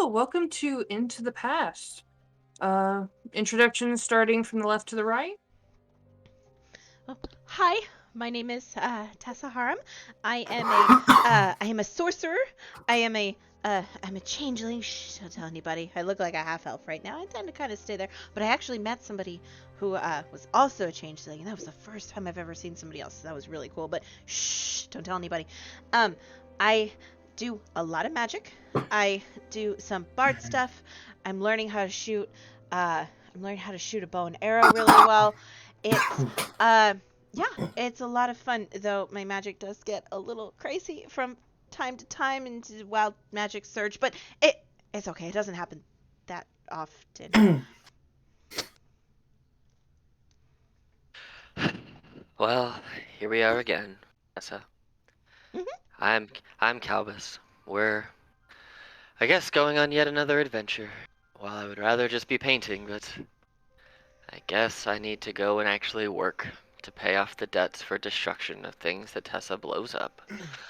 welcome to Into the Past. Introduction starting from the left to the right. Oh, hi, my name is Tessa Harram. I am a sorcerer. I'm a changeling. Shh, don't tell anybody. I look like a half elf right now. I tend to kind of stay there. But I actually met somebody who was also a changeling, and that was the first time I've ever seen somebody else. So that was really cool. But shh, don't tell anybody. Um, I do a lot of magic. I do some bard stuff. I'm learning how to shoot. I'm learning how to shoot a bow and arrow really well. It's uh, yeah, it's a lot of fun, though my magic does get a little crazy from time to time into wild magic surge, but it's okay. It doesn't happen that often. Well, here we are again, Tessa. Hmm. I'm I'm Kalbis. We're, I guess, going on yet another adventure. Well, I would rather just be painting, but I guess I need to go and actually work to pay off the debts for destruction of things that Tessa blows up.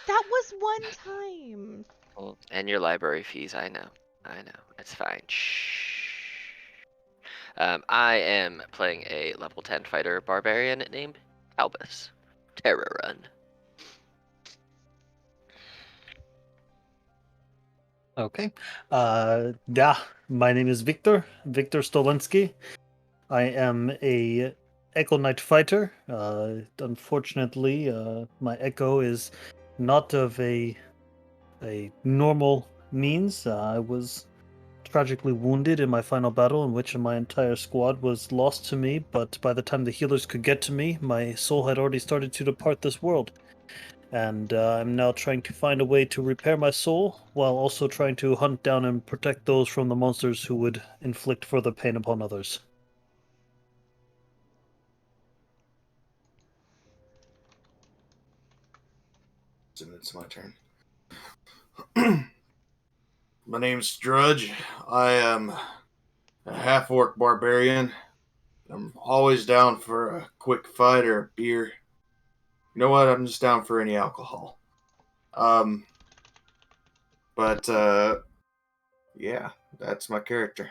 That was one time. Well, and your library fees, I know. I know. It's fine. Shh. I am playing a level 10 fighter barbarian named Kalbis. Terrarun. Okay. Yeah, my name is Victor Stolenski. I am a Echo Knight fighter. Unfortunately, my Echo is not of a normal means. I was tragically wounded in my final battle, in which my entire squad was lost to me. But by the time the healers could get to me, my soul had already started to depart this world. And I'm now trying to find a way to repair my soul, while also trying to hunt down and protect those from the monsters who would inflict further pain upon others. And it's my turn. My name's Drudg. I am a half-orc barbarian. I'm always down for a quick fight or a beer. You know what? I'm just down for any alcohol. Um, but yeah, that's my character.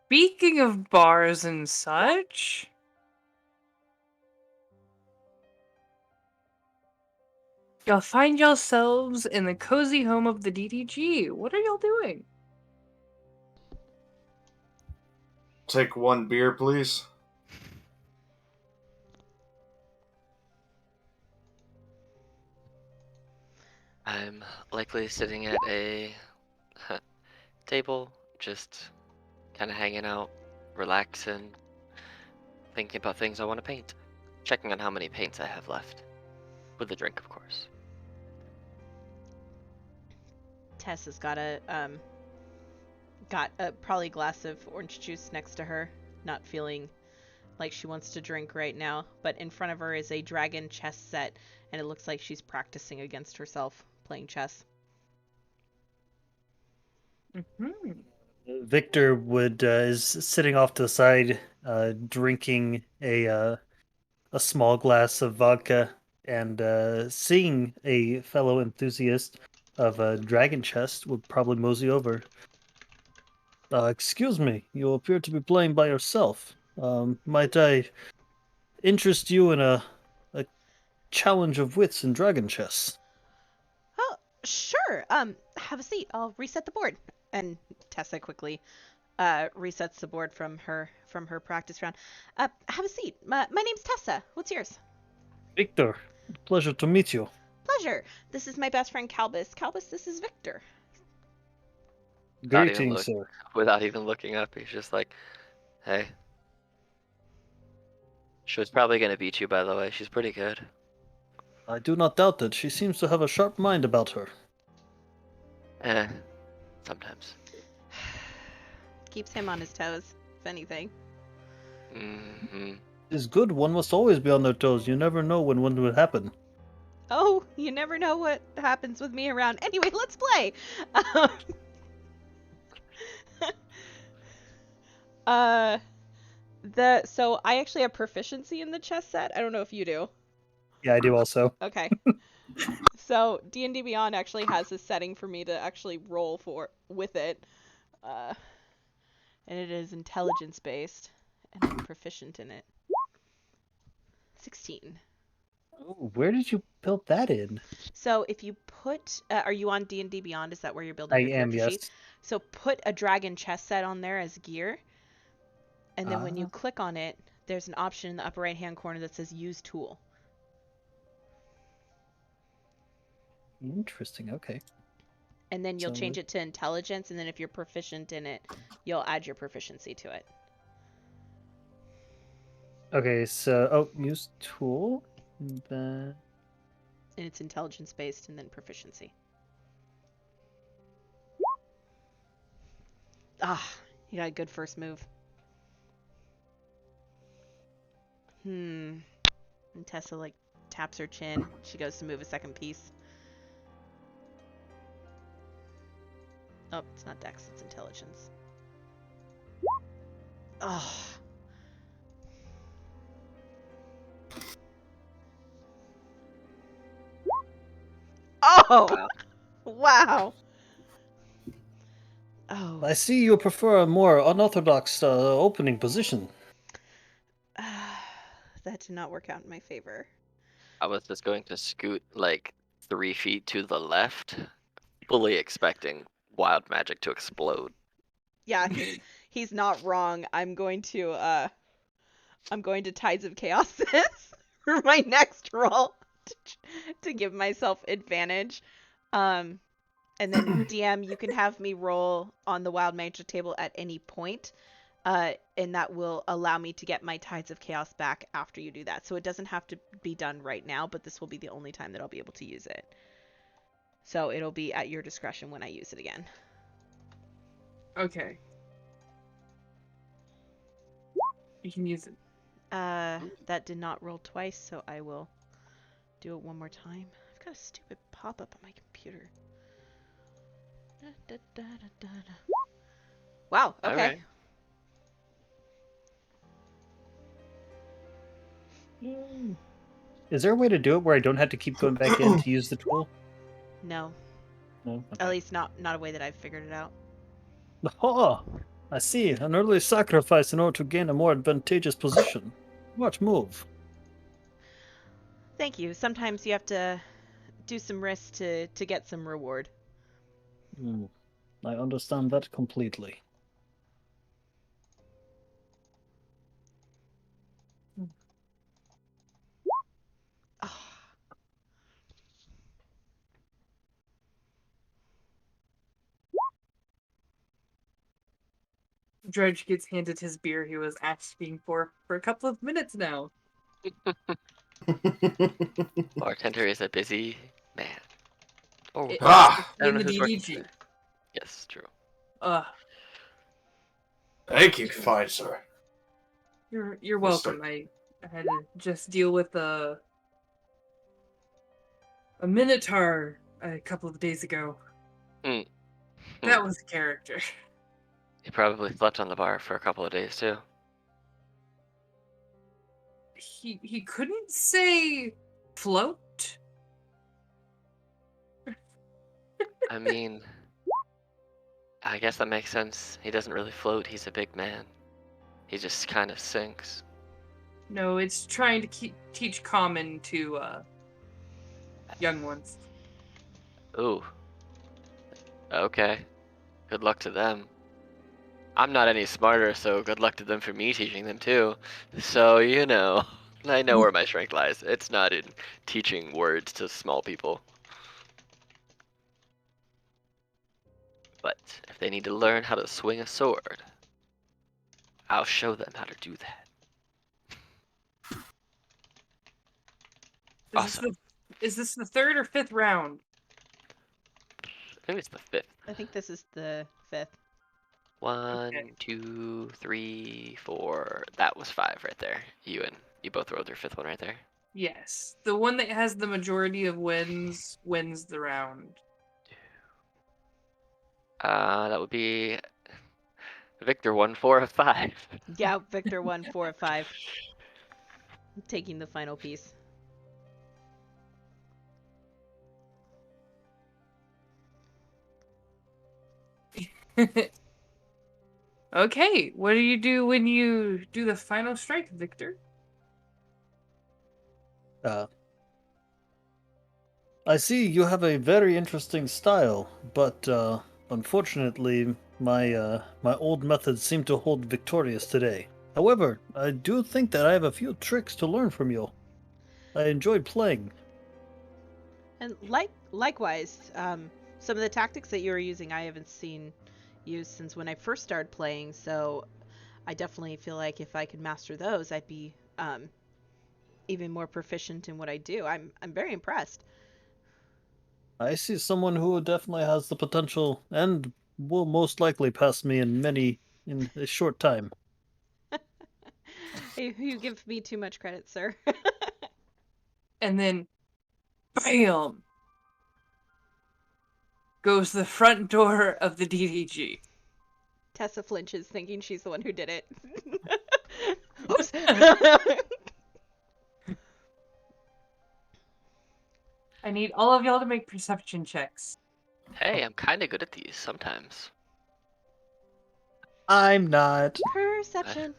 Speaking of bars and such, y'all find yourselves in the cozy home of the DDG. What are y'all doing? Take one beer, please. I'm likely sitting at a table, just kind of hanging out, relaxing, thinking about things I want to paint, checking on how many paints I have left, with a drink, of course. Tess has got a probably glass of orange juice next to her, not feeling like she wants to drink right now, but in front of her is a dragon chess set, and it looks like she's practicing against herself playing chess. Mm-hmm. Victor would is sitting off to the side, drinking a small glass of vodka, and seeing a fellow enthusiast of a dragon chest would probably mosey over. Excuse me, you appear to be playing by yourself. Might I interest you in a challenge of wits in dragon chess? Oh, sure. Have a seat. I'll reset the board. And Tessa quickly resets the board from her practice round. Have a seat. My name's Tessa. What's yours? Victor, pleasure to meet you. Pleasure. This is my best friend Kalbis. Kalbis, this is Victor. Without even Greetings, look, sir. without even looking up, he's just like, "Hey, she was probably gonna beat you, by the way. She's pretty good." I do not doubt it. She seems to have a sharp mind about her. Eh, sometimes. Keeps him on his toes, if anything. Mm-hmm. It is good. One must always be on their toes. You never know when one would happen. Oh, you never know what happens with me around. Anyway, let's play. Um, uh, so I actually have proficiency in the chess set. I don't know if you do. Yeah, I do also. Okay. So D&D Beyond actually has a setting for me to actually roll with it, and it is intelligence based, and I'm proficient in it. 16. Oh, where did you build that in? So if you put, are you on D&D Beyond? Is that where you're building I your am, character sheet? yes. So put a dragon chest set on there as gear, and then when you Ah, click on it, there's an option in the upper right hand corner that says use tool. interesting. Okay. And then you'll So, change it to intelligence, and then if you're proficient in it, you'll add your proficiency to it. okay, so use tool. And then And it's intelligence based and then proficiency. Ah, you got a good first move. And Tessa like taps her chin. She goes to move a second piece. Oh, it's not dex, it's intelligence. Oh. Oh! Wow. Wow. Oh. I see you prefer a more unorthodox opening position. That did not work out in my favor. I was just going to scoot like 3 feet to the left, fully expecting wild magic to explode. Yeah, he's not wrong. I'm going to Tides of Chaos this for my next roll to give myself advantage. And then DM, you can have me roll on the wild magic table at any point. And that will allow me to get my Tides of Chaos back after you do that. So it doesn't have to be done right now, but this will be the only time that I'll be able to use it. So it'll be at your discretion when I use it again. Okay. You can use it. That did not roll twice, so I will do it one more time. I've got a stupid pop-up on my computer. Wow, okay. Is there a way to do it where I don't have to keep going back in to use the tool? No, No. at Okay. least not a way that I've figured it out. Oh, I see. An early sacrifice in order to gain a more advantageous position. What move? Thank you. Sometimes you have to do some risks to get some reward. I understand that completely. Oh. Drudge gets handed his beer he was asking for a couple of minutes now. Bartender is a busy man. Oh, It- Ah, I don't in know the who's working DDG. today. Yes, true. thank you, fine sir. You're Yes, sir. welcome. I had to just deal with a minotaur a couple of days ago. Hmm. That was a character. He probably slept on the bar for a couple of days too. He couldn't say float. I mean, I guess that makes sense. He doesn't really float. He's a big man. He just kind of sinks. No, it's trying to teach common to young ones. Ooh. Okay. Good luck to them. I'm not any smarter, so good luck to them for me teaching them too. So, I know where my strength lies. It's not in teaching words to small people. But if they need to learn how to swing a sword, I'll show them how to do that. Awesome. Is this the third or fifth round? I think it's the 5th. I think this is the 5th. 1, 2, 3, 4. That was 5 right there. You both rolled your 5th one right there. Yes. The one that has the majority of wins the round. That would be Victor 1, 4 of 5. Yeah, Victor won 4 of 5. I'm taking the final piece. Okay, what do you do when you do the final strike, Victor? Uh, I see you have a very interesting style, but unfortunately, my old methods seem to hold victorious today. However, I do think that I have a few tricks to learn from you. I enjoyed playing. And likewise, some of the tactics that you were using, I haven't seen used since when I first started playing. So I definitely feel like if I could master those, I'd be even more proficient in what I do. I'm very impressed. I see someone who definitely has the potential and will most likely pass me in a short time. You give me too much credit, sir. And then, bam, goes the front door of the DDG. Tessa flinches, thinking she's the one who did it. Oops. I need all of y'all to make perception checks. Hey, I'm kind of good at these sometimes. I'm not. Perception.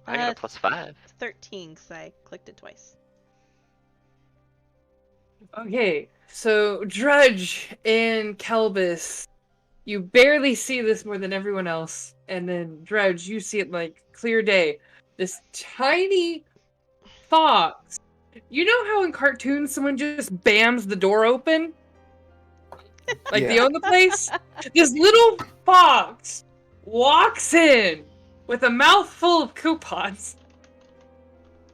I got a +5. 13, because I clicked it twice. Okay, so Drudg and Kalbis, you barely see this more than everyone else, and then Drudg, you see it like clear day. This tiny fox. You know how in cartoons someone just bams the door open? Like they Yeah. own the place? This little fox walks in with a mouthful of coupons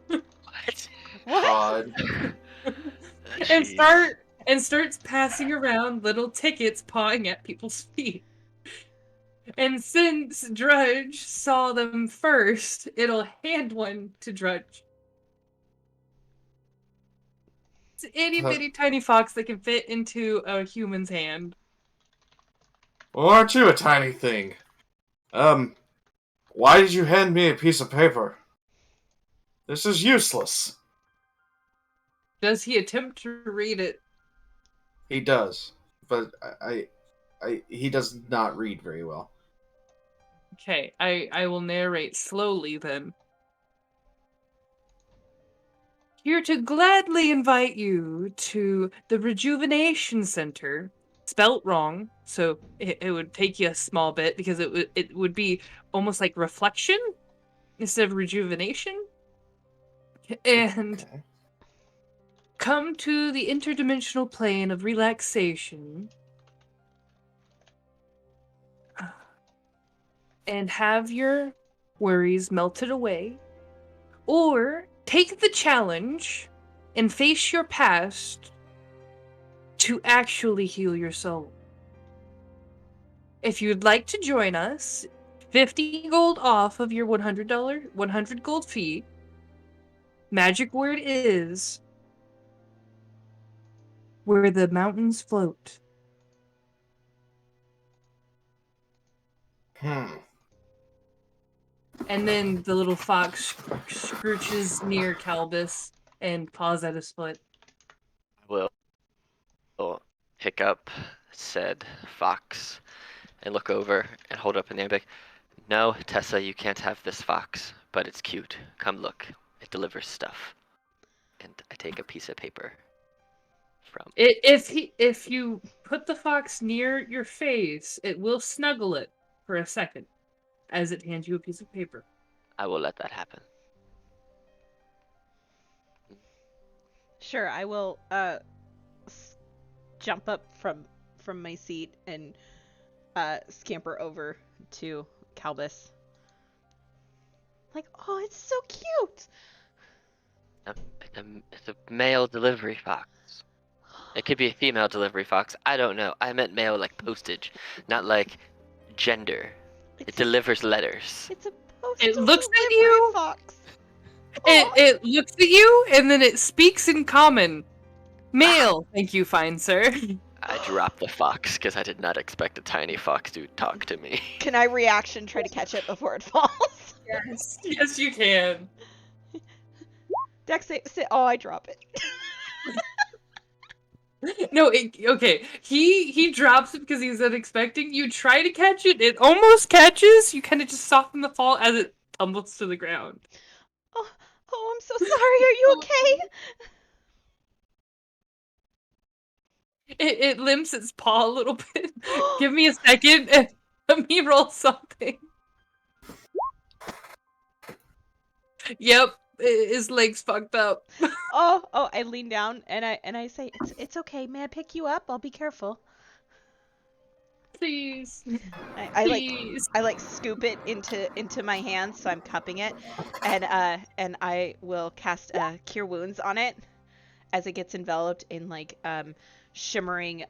What? God. and Jeez. starts passing around little tickets pawing at people's feet. And since Drudge saw them first, it'll hand one to Drudge. It's an itty bitty tiny fox that can fit into a human's hand. Well, aren't you a tiny thing? Why did you hand me a piece of paper? This is useless. Does he attempt to read it? He does, but he does not read very well. Okay, I will narrate slowly then. Here to gladly invite you to the Rejuvenation Center. Spelt wrong, so it would take you a small bit because it would be almost like reflection instead of rejuvenation. And Okay. come to the interdimensional plane of relaxation and have your worries melted away, or take the challenge and face your past to actually heal your soul. If you'd like to join us, 50 gold off of your $100 gold fee. Magic word is where the mountains float. And then the little fox scrooches near Kalbis and paws at his foot. I will pick up said fox and look over and hold up an hand like, no, Tessa, you can't have this fox, but it's cute. Come look. It delivers stuff. And I take a piece of paper from. If you put the fox near your face, it will snuggle it for a second as it hands you a piece of paper. I will let that happen. Sure, I will jump up from my seat and scamper over to Kalbis. Like, oh, it's so cute. It's a male delivery fox. It could be a female delivery fox. I don't know. I meant male like postage, not like gender. It delivers letters. It's a postal It looks at delivery you. fox. It looks at you and then it speaks in common. Male, thank you, fine sir. I dropped the fox because I did not expect a tiny fox to talk to me. Can I reaction try to catch it before it falls? Yes, you can. Dex, oh, I drop it. No, okay. He drops it because he's unexpecting. You try to catch it. It almost catches. You kind of just soften the fall as it tumbles to the ground. Oh, I'm so sorry. Are you okay? It limps its paw a little bit. Give me a second and let me roll something. Yep, his leg's fucked up. Oh, I lean down and I say, it's okay. May I pick you up? I'll be careful. Please, I please. like scoop it into my hands, so I'm cupping it, and I will cast Cure Wounds on it as it gets enveloped in like shimmering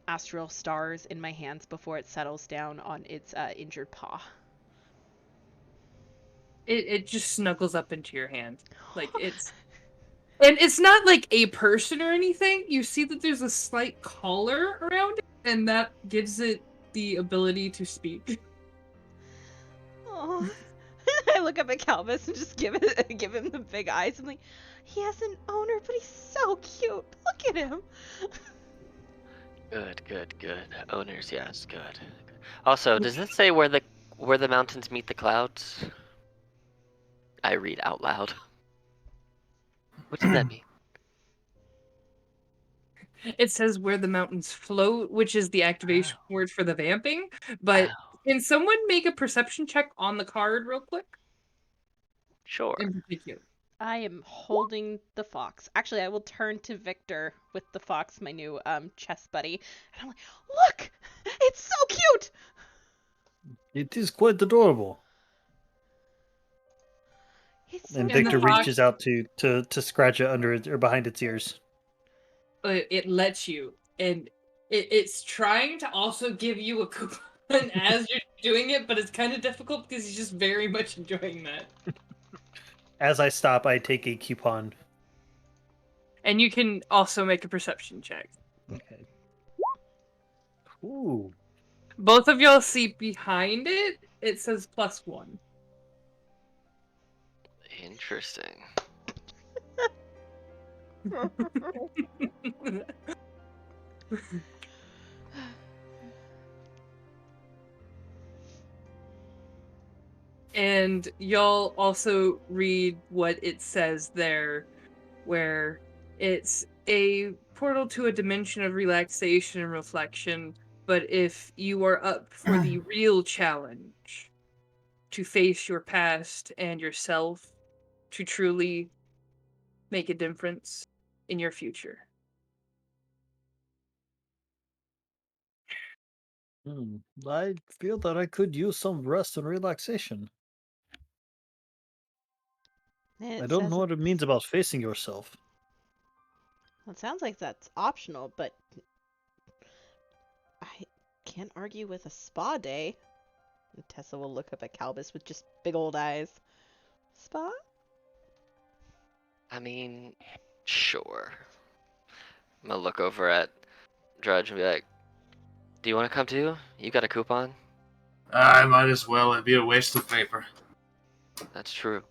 astral stars in my hands before it settles down on its injured paw. It just snuggles up into your hand, like and it's not like a person or anything. You see that there's a slight collar around it, and that gives it the ability to speak. Oh. I look up at Kalbis and just give him the big eyes. I'm like, he has an owner, but he's so cute. Look at him. Good. Owners, yes, good. Also, does this say where the mountains meet the clouds? I read out loud. What does that mean? It says where the mountains float, which is the activation word for the vamping. But Oh, can someone make a perception check on the card real quick? sure. In particular. I am holding the fox. Actually, I will turn to Victor with the fox, my new chess buddy, and I'm like, look, it's so cute. It is quite adorable. It's so And And the Victor fox- reaches out to scratch it under it or behind its ears. it lets you, and it's trying to also give you a coupon as you're doing it, but it's kind of difficult because he's just very much enjoying that. As I stop, I take a coupon. And you can also make a perception check. Okay. Ooh. Both of y'all see behind it, it says +1. Interesting. And y'all also read what it says there, where it's a portal to a dimension of relaxation and reflection. But if you are up for the real challenge, to face your past and yourself, to truly make a difference in your future. I feel that I could use some rest and relaxation. I It don't says know what it means about facing yourself. Well, it sounds like that's optional, but I can't argue with a spa day. And Tessa will look up at Kalbis with just big old eyes. Spa? I mean, sure. I'm gonna look over at Drudge and be like, "Do you want to come too? You got a coupon?" I might as well. It'd be a waste of paper. That's true.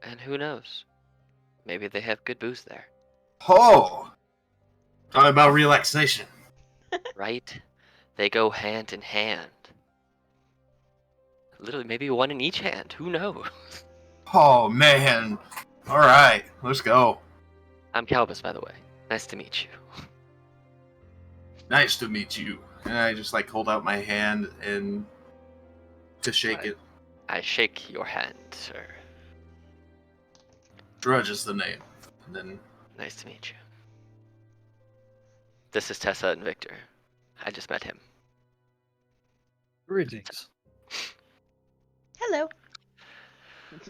And who knows? Maybe they have good booze there, Oh! Talking about relaxation. right? They go hand in hand. Literally, maybe one in each hand. Who knows? Oh, man. Alright, let's go. I'm Kalbis, by the way. Nice to meet you. Nice to meet you. And I just like hold out my hand and to shake Right. it. I shake your hand, sir. Drudge is the name. And then Nice to meet you. This is Tessa and Victor. I just met him. Greetings. Hello.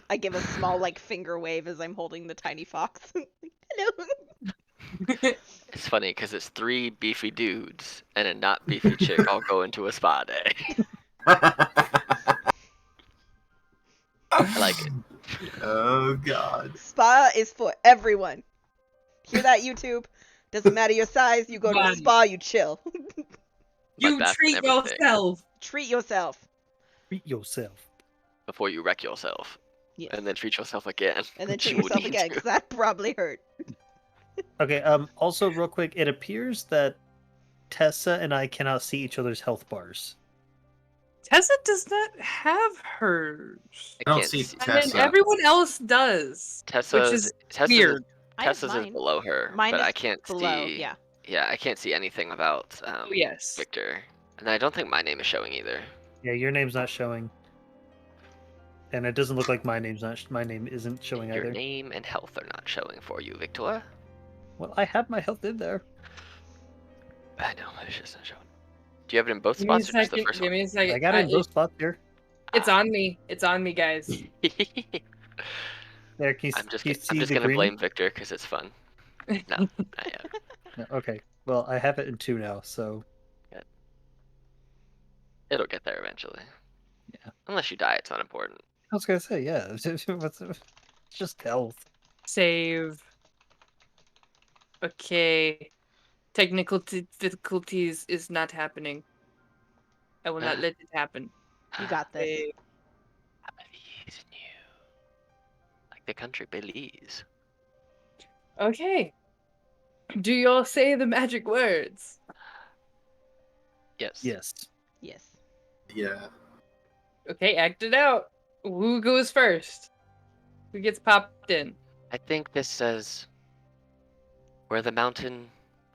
I give a small like finger wave as I'm holding the tiny fox. Hello. It's funny because it's 3 beefy dudes and a not beefy chick all go into a spa day. I like it. Oh god. Spa is for everyone. Hear that, YouTube? Doesn't matter your size, you go to a Right. spa, you chill. You Mud bath and treat everything yourself. Treat yourself. Treat yourself. before you wreck yourself. Yes. And then treat yourself again. And then which treat you yourself need again, to. because that probably hurt. Okay, also real quick, it appears that Tessa and I cannot see each other's health bars. Tessa does not have hers. I don't can't see see- And then Tessa. everyone else does. Which is weird. I have Tessa's is mine. below her, Mine but is I can't below, see. yeah. Yeah, I can't see anything about Oh, yes. Victor, and I don't think my name is showing either. Yeah, your name's not showing, and it doesn't look like my name isn't showing Your either. name and health are not showing for you, Victor. Well, I have my health in there. I know it's just not showing. Do you have it in both Give me a spots or just the second. first Give one? me a second. I got it in both spots here. It's on me. It's on me, guys. There, can I'm just you I'm see just the gonna green? blame Victor because it's fun. No, not yet. No, okay. Well, I have it in 2 now, so It'll get there eventually. Yeah. Unless you die, it's not important. I was gonna say, yeah, it's just health. Save. Okay. Technical difficulties is not happening. I will not let it happen. You got this. Okay. I believe in you. Like the country Belize. Okay. Do y'all say the magic words? Yes. Yes. Yes. Yeah. Okay, act it out. Who goes first? Who gets popped in? I think this says where the mountain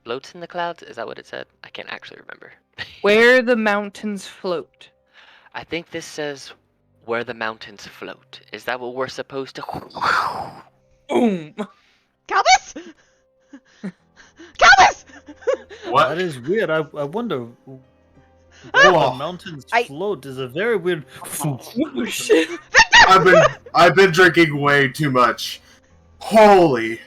floats in the clouds. Is that what it said? I can't actually remember. Where the mountains float. I think this says where the mountains float. Is that what we're supposed to? Boom! Kalbis! Kalbis! What? That is weird. I wonder where Whoa. the mountains I- float is a very weird. Whoosh. I've been drinking way too much. Holy.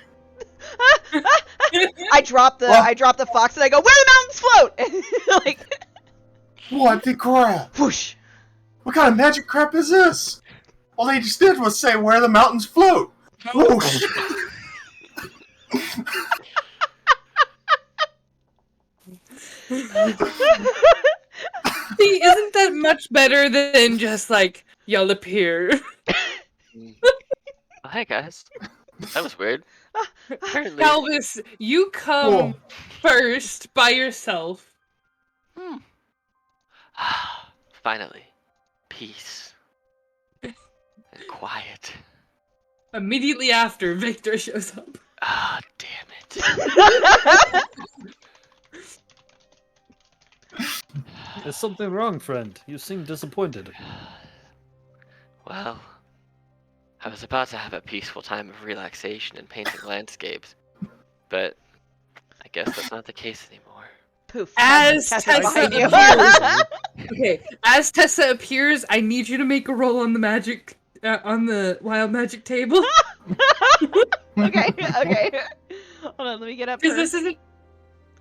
I drop the fox and I go, where the mountains float! Like, What the crap? whoosh. What kind of magic crap is this? All they just did was say where the mountains float. Whoosh. See, isn't that much better than just like, y'all appear? Oh, hey guys, that was weird. Apparently, Kalbis, you come Whoa. first by yourself. finally, peace and quiet. Immediately after, Victor shows up. Ah, damn it. There's something wrong, friend. You seem disappointed. Well, I was about to have a peaceful time of relaxation and painting landscapes, but I guess that's not the case anymore. Poof. As Tessa's Tessa behind you. appears. Okay, as Tessa appears, I need you to make a roll on the magic, on the wild magic table. Okay. Hold on, let me get up Because first. this is an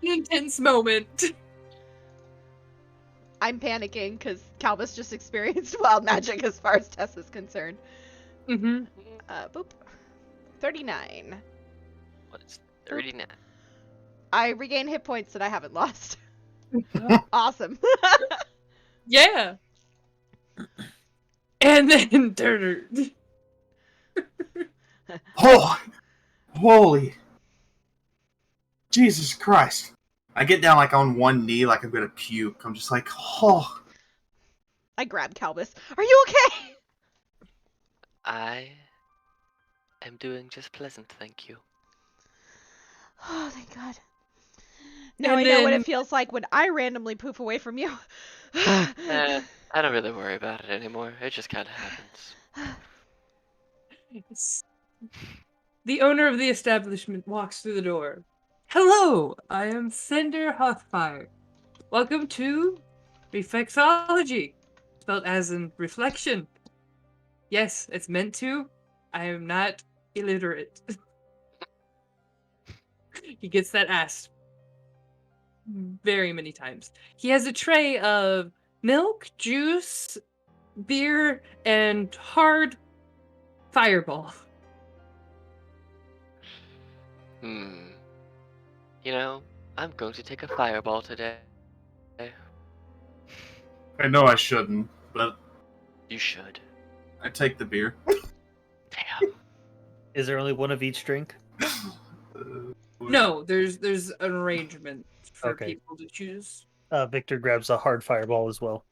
intense moment. I'm panicking because Kalbis just experienced wild magic as far as Tessa's concerned. Mm-hmm. Boop. 39. What is 39? I regain hit points that I haven't lost. Awesome. Yeah. And then Oh, holy. Jesus Christ. I get down like on one knee like I'm gonna puke. I'm just like, oh. I grab Kalbis. Are you okay? I am doing just pleasant, thank you. Oh, thank God. Now And I know what then- it feels like when I randomly poof away from you. I don't really worry about it anymore. It just kind of happens. The owner of the establishment walks through the door. Hello, I am Cinder Hawkfire. Welcome to Reflexology, spelled as in reflection. Yes, it's meant to. I am not illiterate. He gets that asked very many times. He has a tray of milk, juice, beer, and hard fireball. You know, I'm going to take a fireball today. I know I shouldn't, but You should. I take the beer. Damn. Is there only one of each drink? No, there's an arrangement for Okay. people to choose. Victor grabs a hard fireball as well.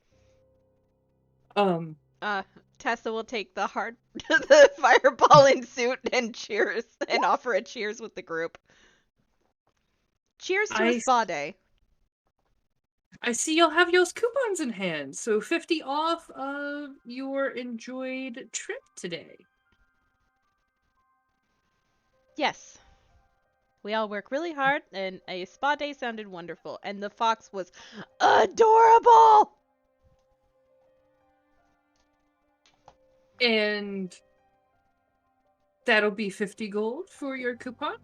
Tessa will take the the fireball in suit and cheers and offer a cheers with the group. Cheers to a spa day. I see you'll have those coupons in hand, so 50 off of your enjoyed trip today. Yes. We all work really hard, and a spa day sounded wonderful, and the fox was adorable! And that'll be 50 gold for your coupon.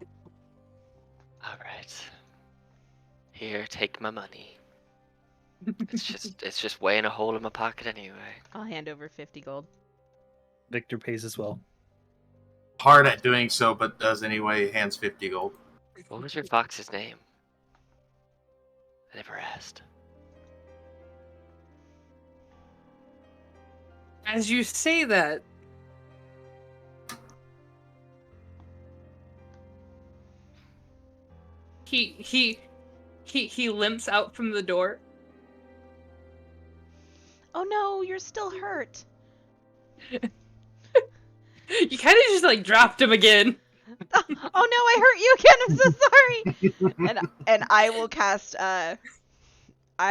All right. Here, take my money. It's just weighing a hole in my pocket anyway. I'll hand over 50 gold. Victor pays as well. Hard at doing so, but does anyway. Hands 50 gold. What was your fox's name? I never asked. As you say that, he limps out from the door. Oh no, you're still hurt. You kind of just like dropped him again. Oh no, I hurt you again. I'm so sorry. and I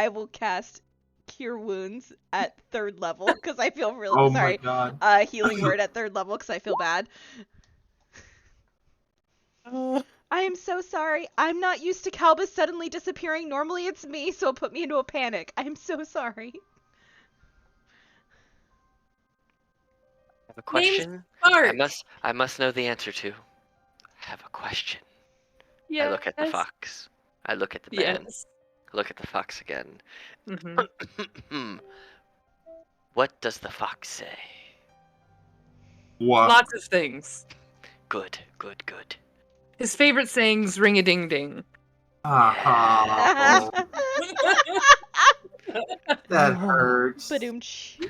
will cast Cure Wounds at 3rd level because I feel really Oh sorry. my god. Healing Word at 3rd level because I feel bad. I am so sorry. I'm not used to Kalbis suddenly disappearing. Normally it's me, so it put me into a panic. I'm so sorry. I have a question. I must know the answer to. I have a question. Yes. I look at the fox. I look at the man. Yes. I look at the fox again. Mm-hmm. What does the fox say? What? Lots of things. Good, good, good. His favorite saying's ring-a-ding-ding. Oh, that hurts. Badoomch.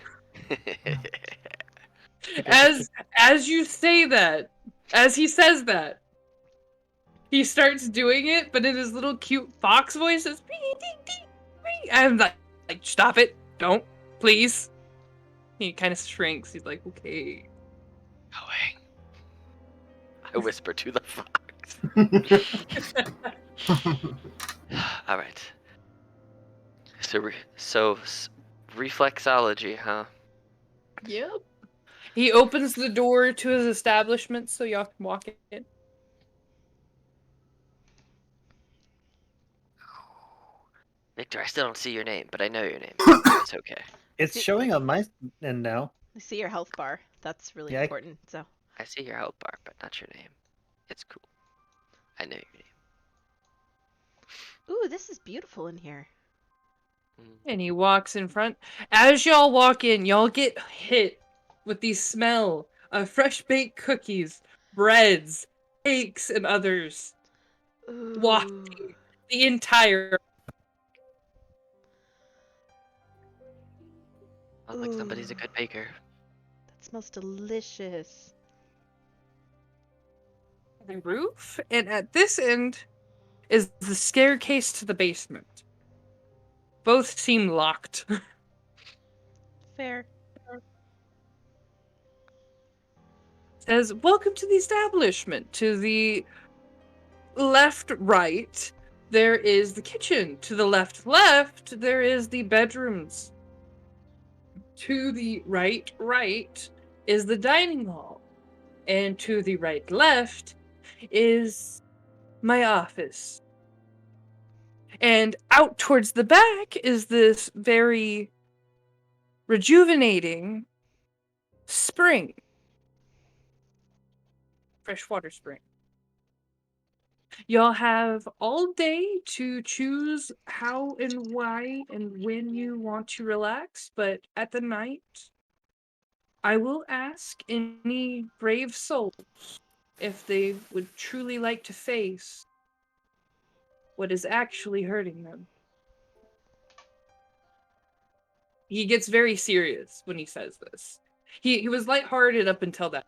As you say that, as he says that, he starts doing it, but in his little cute fox voice, says, I'm like, stop it, don't, please. He kind of shrinks. He's like, okay. Going. I whisper to the fox. All right. So reflexology, huh? Yep. He opens the door to his establishment so y'all can walk in. Victor, I still don't see your name, but I know your name. It's okay. It's showing on my end now. I see your health bar. That's really Yeah, important. So. I see your health bar, but not your name. It's cool. I know your name. Ooh, this is beautiful in here. And he walks in front. As y'all walk in, y'all get hit with the smell of fresh baked cookies, breads, cakes, and others. Ooh. Wafting the entire. Sounds like somebody's a good baker. That smells delicious. The roof, and at this end is the staircase to the basement. Both seem locked. Fair. Says, welcome to the establishment. To the left, right, there is the kitchen. To the left, there is the bedrooms. To the right, is the dining hall. And to the right, left is my office. And out towards the back is this very rejuvenating spring. Freshwater spring. Y'all have all day to choose how and why and when you want to relax, but at the night, I will ask any brave souls if they would truly like to face what is actually hurting them. He gets very serious when he says this. He was lighthearted up until that.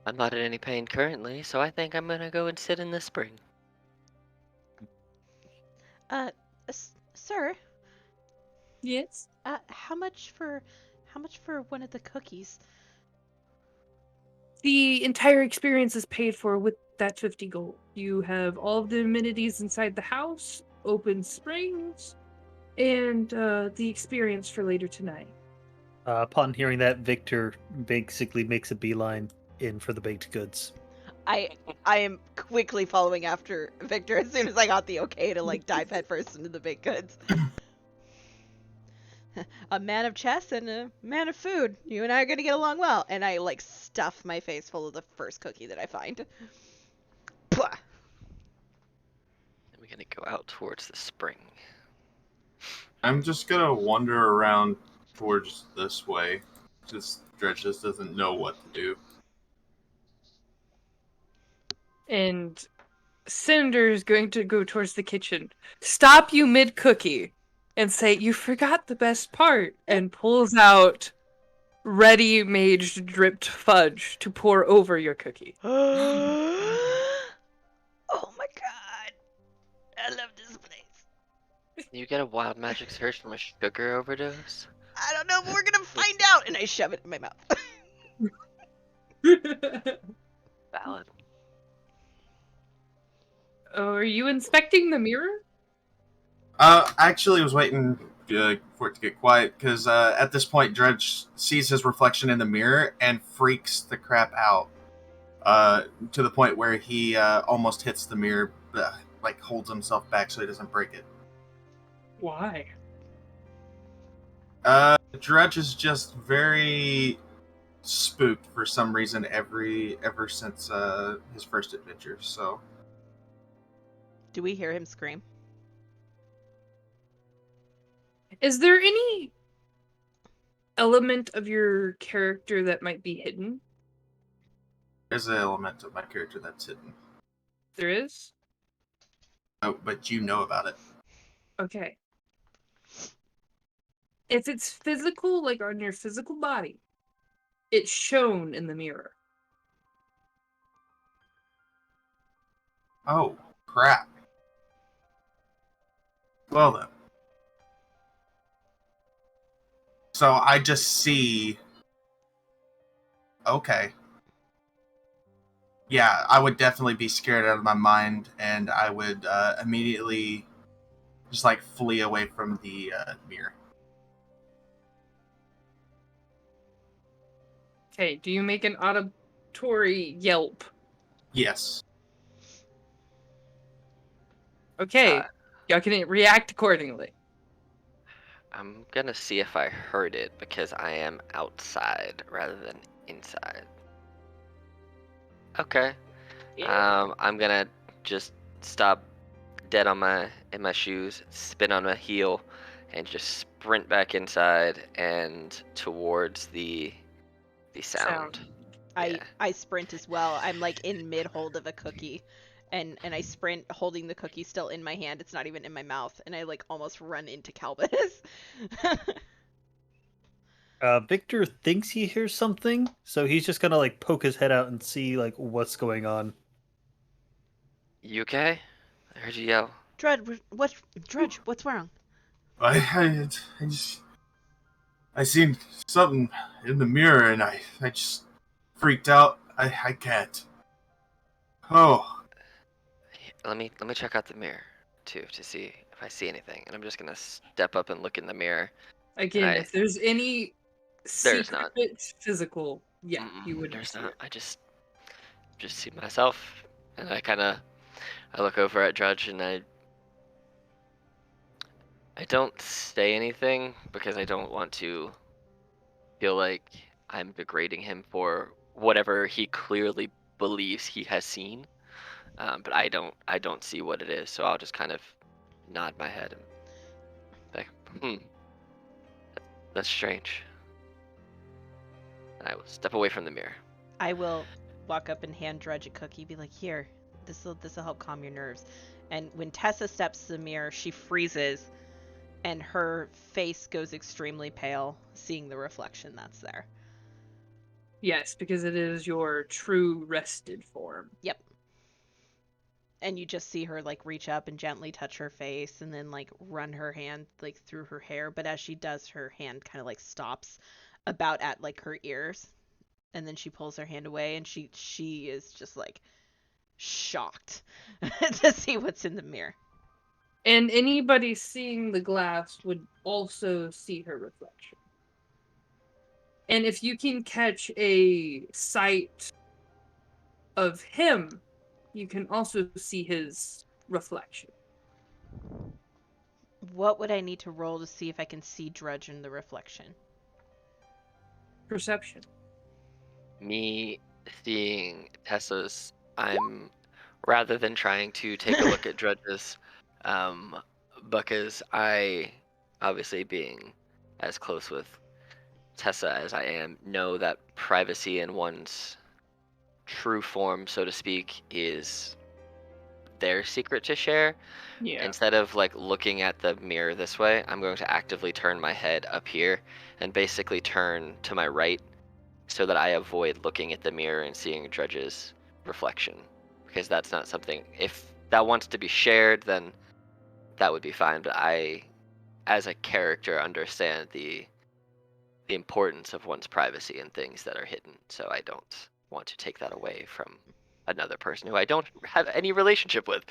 I'm not in any pain currently, so I think I'm gonna go and sit in the spring. Sir, Yes. how much for one of the cookies? The entire experience is paid for with that 50 gold. You have all of the amenities inside the house, open springs, and the experience for later tonight. Upon hearing that, Victor basically makes a beeline in for the baked goods. I am quickly following after Victor as soon as I got the okay to like dive headfirst into the baked goods. A man of chess and a man of food. You and I are gonna get along well. And I like stuff my face full of the first cookie that I find. Pwah. And we're gonna go out towards the spring. I'm just gonna wander around towards this way. Just Dredge just doesn't know what to do. And Cinder's going to go towards the kitchen, stop you mid cookie, and say, "You forgot the best part," and pulls out ready made dripped fudge to pour over your cookie. Oh my god. I love this place. You get a wild magic surge from a sugar overdose? I don't know, but we're gonna find out. And I shove it in my mouth. Valid. Oh, are you inspecting the mirror? Actually, was waiting for it to get quiet because at this point, Dredge sees his reflection in the mirror and freaks the crap out. To the point where he almost hits the mirror, like holds himself back so he doesn't break it. Why? Dredge is just very spooked for some reason ever since his first adventure. So Do we hear him scream? Is there any element of your character that might be hidden? there's an element of my character that's hidden. There is? Oh, but you know about it. Okay. If it's physical, like on your physical body, it's shown in the mirror. Oh, crap. Well then. So I just see... Okay. Yeah, I would definitely be scared out of my mind, and I would immediately just like flee away from the mirror. Okay, do you make an auditory yelp? Yes. Okay, y'all can react accordingly. I'm gonna see if I heard it because I am outside rather than inside. Okay. I'm gonna just stop dead in my shoes, spin on my heel, and just sprint back inside and towards the sound. Yeah. I sprint as well. I'm like in mid hold of a cookie. And I sprint holding the cookie still in my hand. It's not even in my mouth. And I like almost run into Kalbis. Victor thinks he hears something, so he's just gonna like poke his head out and see like what's going on. You okay? I heard you yell. Drudge, what's wrong? I seen something in the mirror, and I just freaked out. I can't. Oh. Let me check out the mirror too to see if I see anything. And I'm just gonna step up and look in the mirror. Again, if there's any There's not. secret physical, yeah, Mm-mm, you wouldn't there's see not. it. I just see myself, and I look over at Drudge, and I don't say anything because I don't want to feel like I'm degrading him for whatever he clearly believes he has seen. But I don't see what it is, so I'll just kind of nod my head and like, that's strange. And I will step away from the mirror. I will walk up and hand Drudge a cookie, be like, here, this'll help calm your nerves. And when Tessa steps to the mirror, she freezes and her face goes extremely pale, seeing the reflection that's there. Yes, because it is your true rested form. Yep. And you just see her like reach up and gently touch her face and then like run her hand like through her hair, but as she does, her hand kind of like stops about at like her ears, and then she pulls her hand away, and she is just like shocked to see what's in the mirror. And anybody seeing the glass would also see her reflection. And if you can catch a sight of him, you can also see his reflection. What would I need to roll to see if I can see Drudg in the reflection? Perception. Me seeing Tessa's, I'm rather than trying to take a look at Drudge's, because I, obviously being as close with Tessa as I am, know that privacy in one's true form, so to speak, is their secret to share. Yeah. Instead of like looking at the mirror this way, I'm going to actively turn my head up here and basically turn to my right so that I avoid looking at the mirror and seeing Drudge's reflection. Because that's not something, if that wants to be shared, then that would be fine. But I, as a character, understand the importance of one's privacy and things that are hidden. So I don't want to take that away from another person who I don't have any relationship with.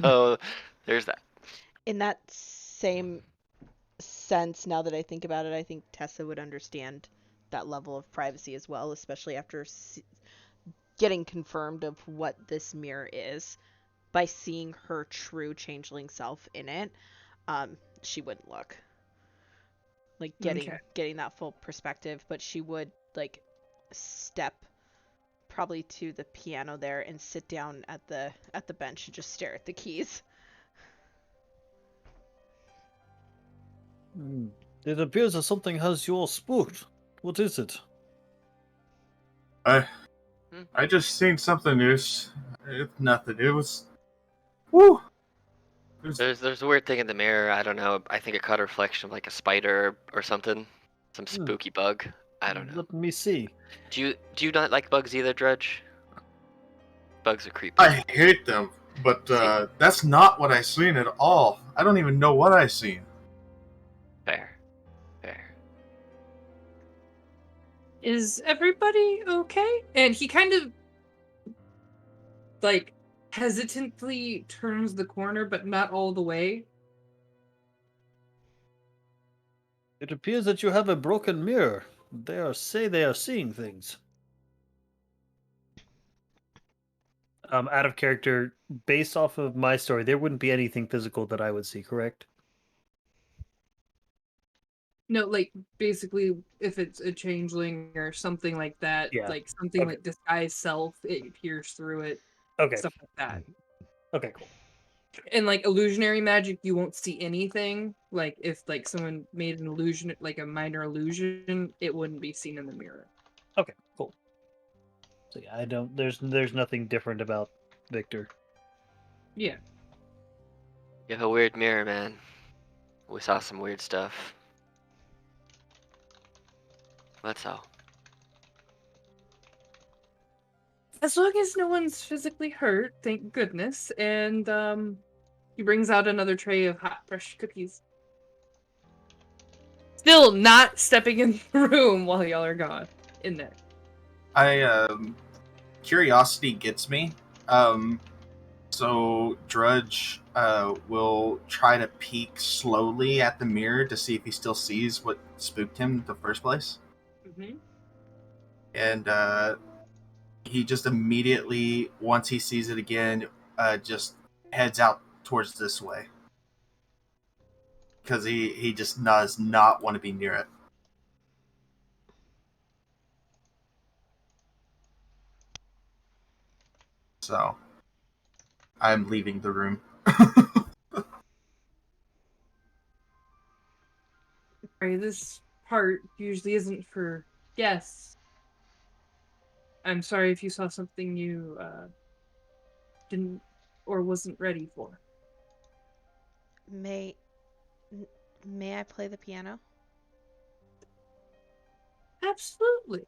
So there's that. In that same sense, now that I think about it, I think Tessa would understand that level of privacy as well, especially after getting confirmed of what this mirror is by seeing her true changeling self in it. She wouldn't look like getting that full perspective, but she would like step probably to the piano there and sit down at the bench and just stare at the keys. It appears that something has you all spooked. What is it? I just seen something news. It's nothing. It was. Woo! There's a weird thing in the mirror. I don't know. I think it caught a reflection of like a spider or something, some spooky bug. I don't know. Let me see. Do you not like bugs either, Drudge? Bugs are creepy. I hate them, but that's not what I seen at all. I don't even know what I seen. Fair. Fair. Is everybody okay? And he kind of like hesitantly turns the corner, but not all the way. It appears that you have a broken mirror. They are seeing things. Out of character, based off of my story, there wouldn't be anything physical that I would see, correct? No, like basically if it's a changeling or something like that, Yeah. like something Okay. like disguise self, it peers through it, Okay. stuff like that. Okay, cool. And like illusionary magic, you won't see anything. Like if like someone made an illusion, like a minor illusion, it wouldn't be seen in the mirror. Okay, cool. So yeah, I don't. There's nothing different about Victor. Yeah. You have a weird mirror, man. We saw some weird stuff. That's all. As long as no one's physically hurt, thank goodness. And he brings out another tray of hot fresh cookies. Still not stepping in the room while y'all are gone. In there. Curiosity gets me. So Drudge will try to peek slowly at the mirror to see if he still sees what spooked him in the first place. Mm-hmm. And he just immediately, once he sees it again, just heads out towards this way. Because he just does not want to be near it. So, I'm leaving the room. Sorry, this part usually isn't for guests. I'm sorry if you saw something you didn't or wasn't ready for. May I play the piano? Absolutely.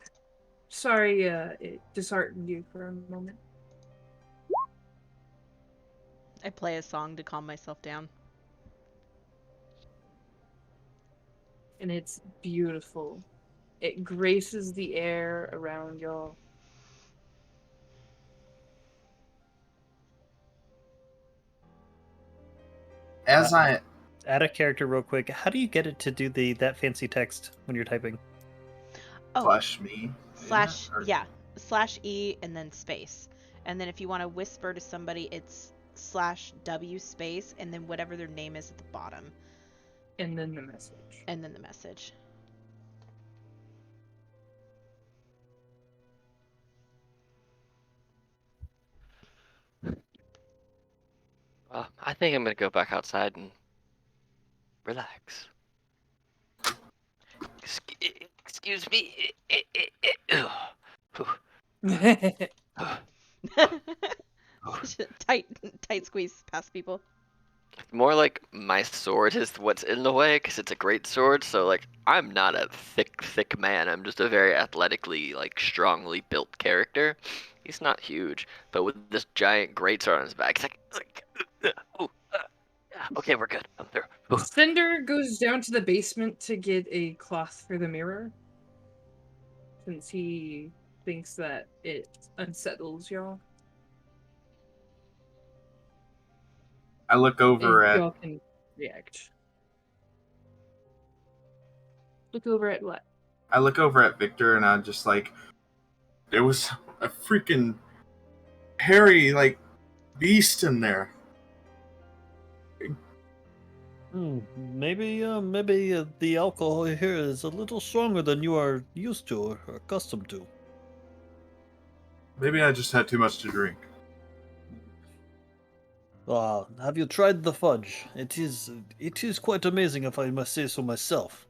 sorry it disheartened you for a moment. I play a song to calm myself down. And it's beautiful. It graces the air around y'all. As I Add a character real quick. How do you get it to do that fancy text when you're typing? Oh, flash me. slash, Or- yeah, slash E and then space. And then if you want to whisper to somebody, it's slash W space and then whatever their name is at the bottom. And then the message. And then the message. Well, I think I'm gonna go back outside and relax. Excuse me. tight squeeze past people. More like my sword is what's in the way, because it's a great sword. So like, I'm not a thick man. I'm just a very athletically, like, strongly built character. He's not huge, but with this giant greatsword on his back, it's like, okay, we're good. I'm through. Cinder goes down to the basement to get a cloth for the mirror. Since he thinks that it unsettles y'all. I look over And at y'all can react. Look over at what? Victor and I'm just like, there was a freaking hairy like beast in there. Maybe the alcohol here is a little stronger than you are used to or accustomed to. Maybe I just had too much to drink. Have you tried the fudge? It is quite amazing, if I must say so myself.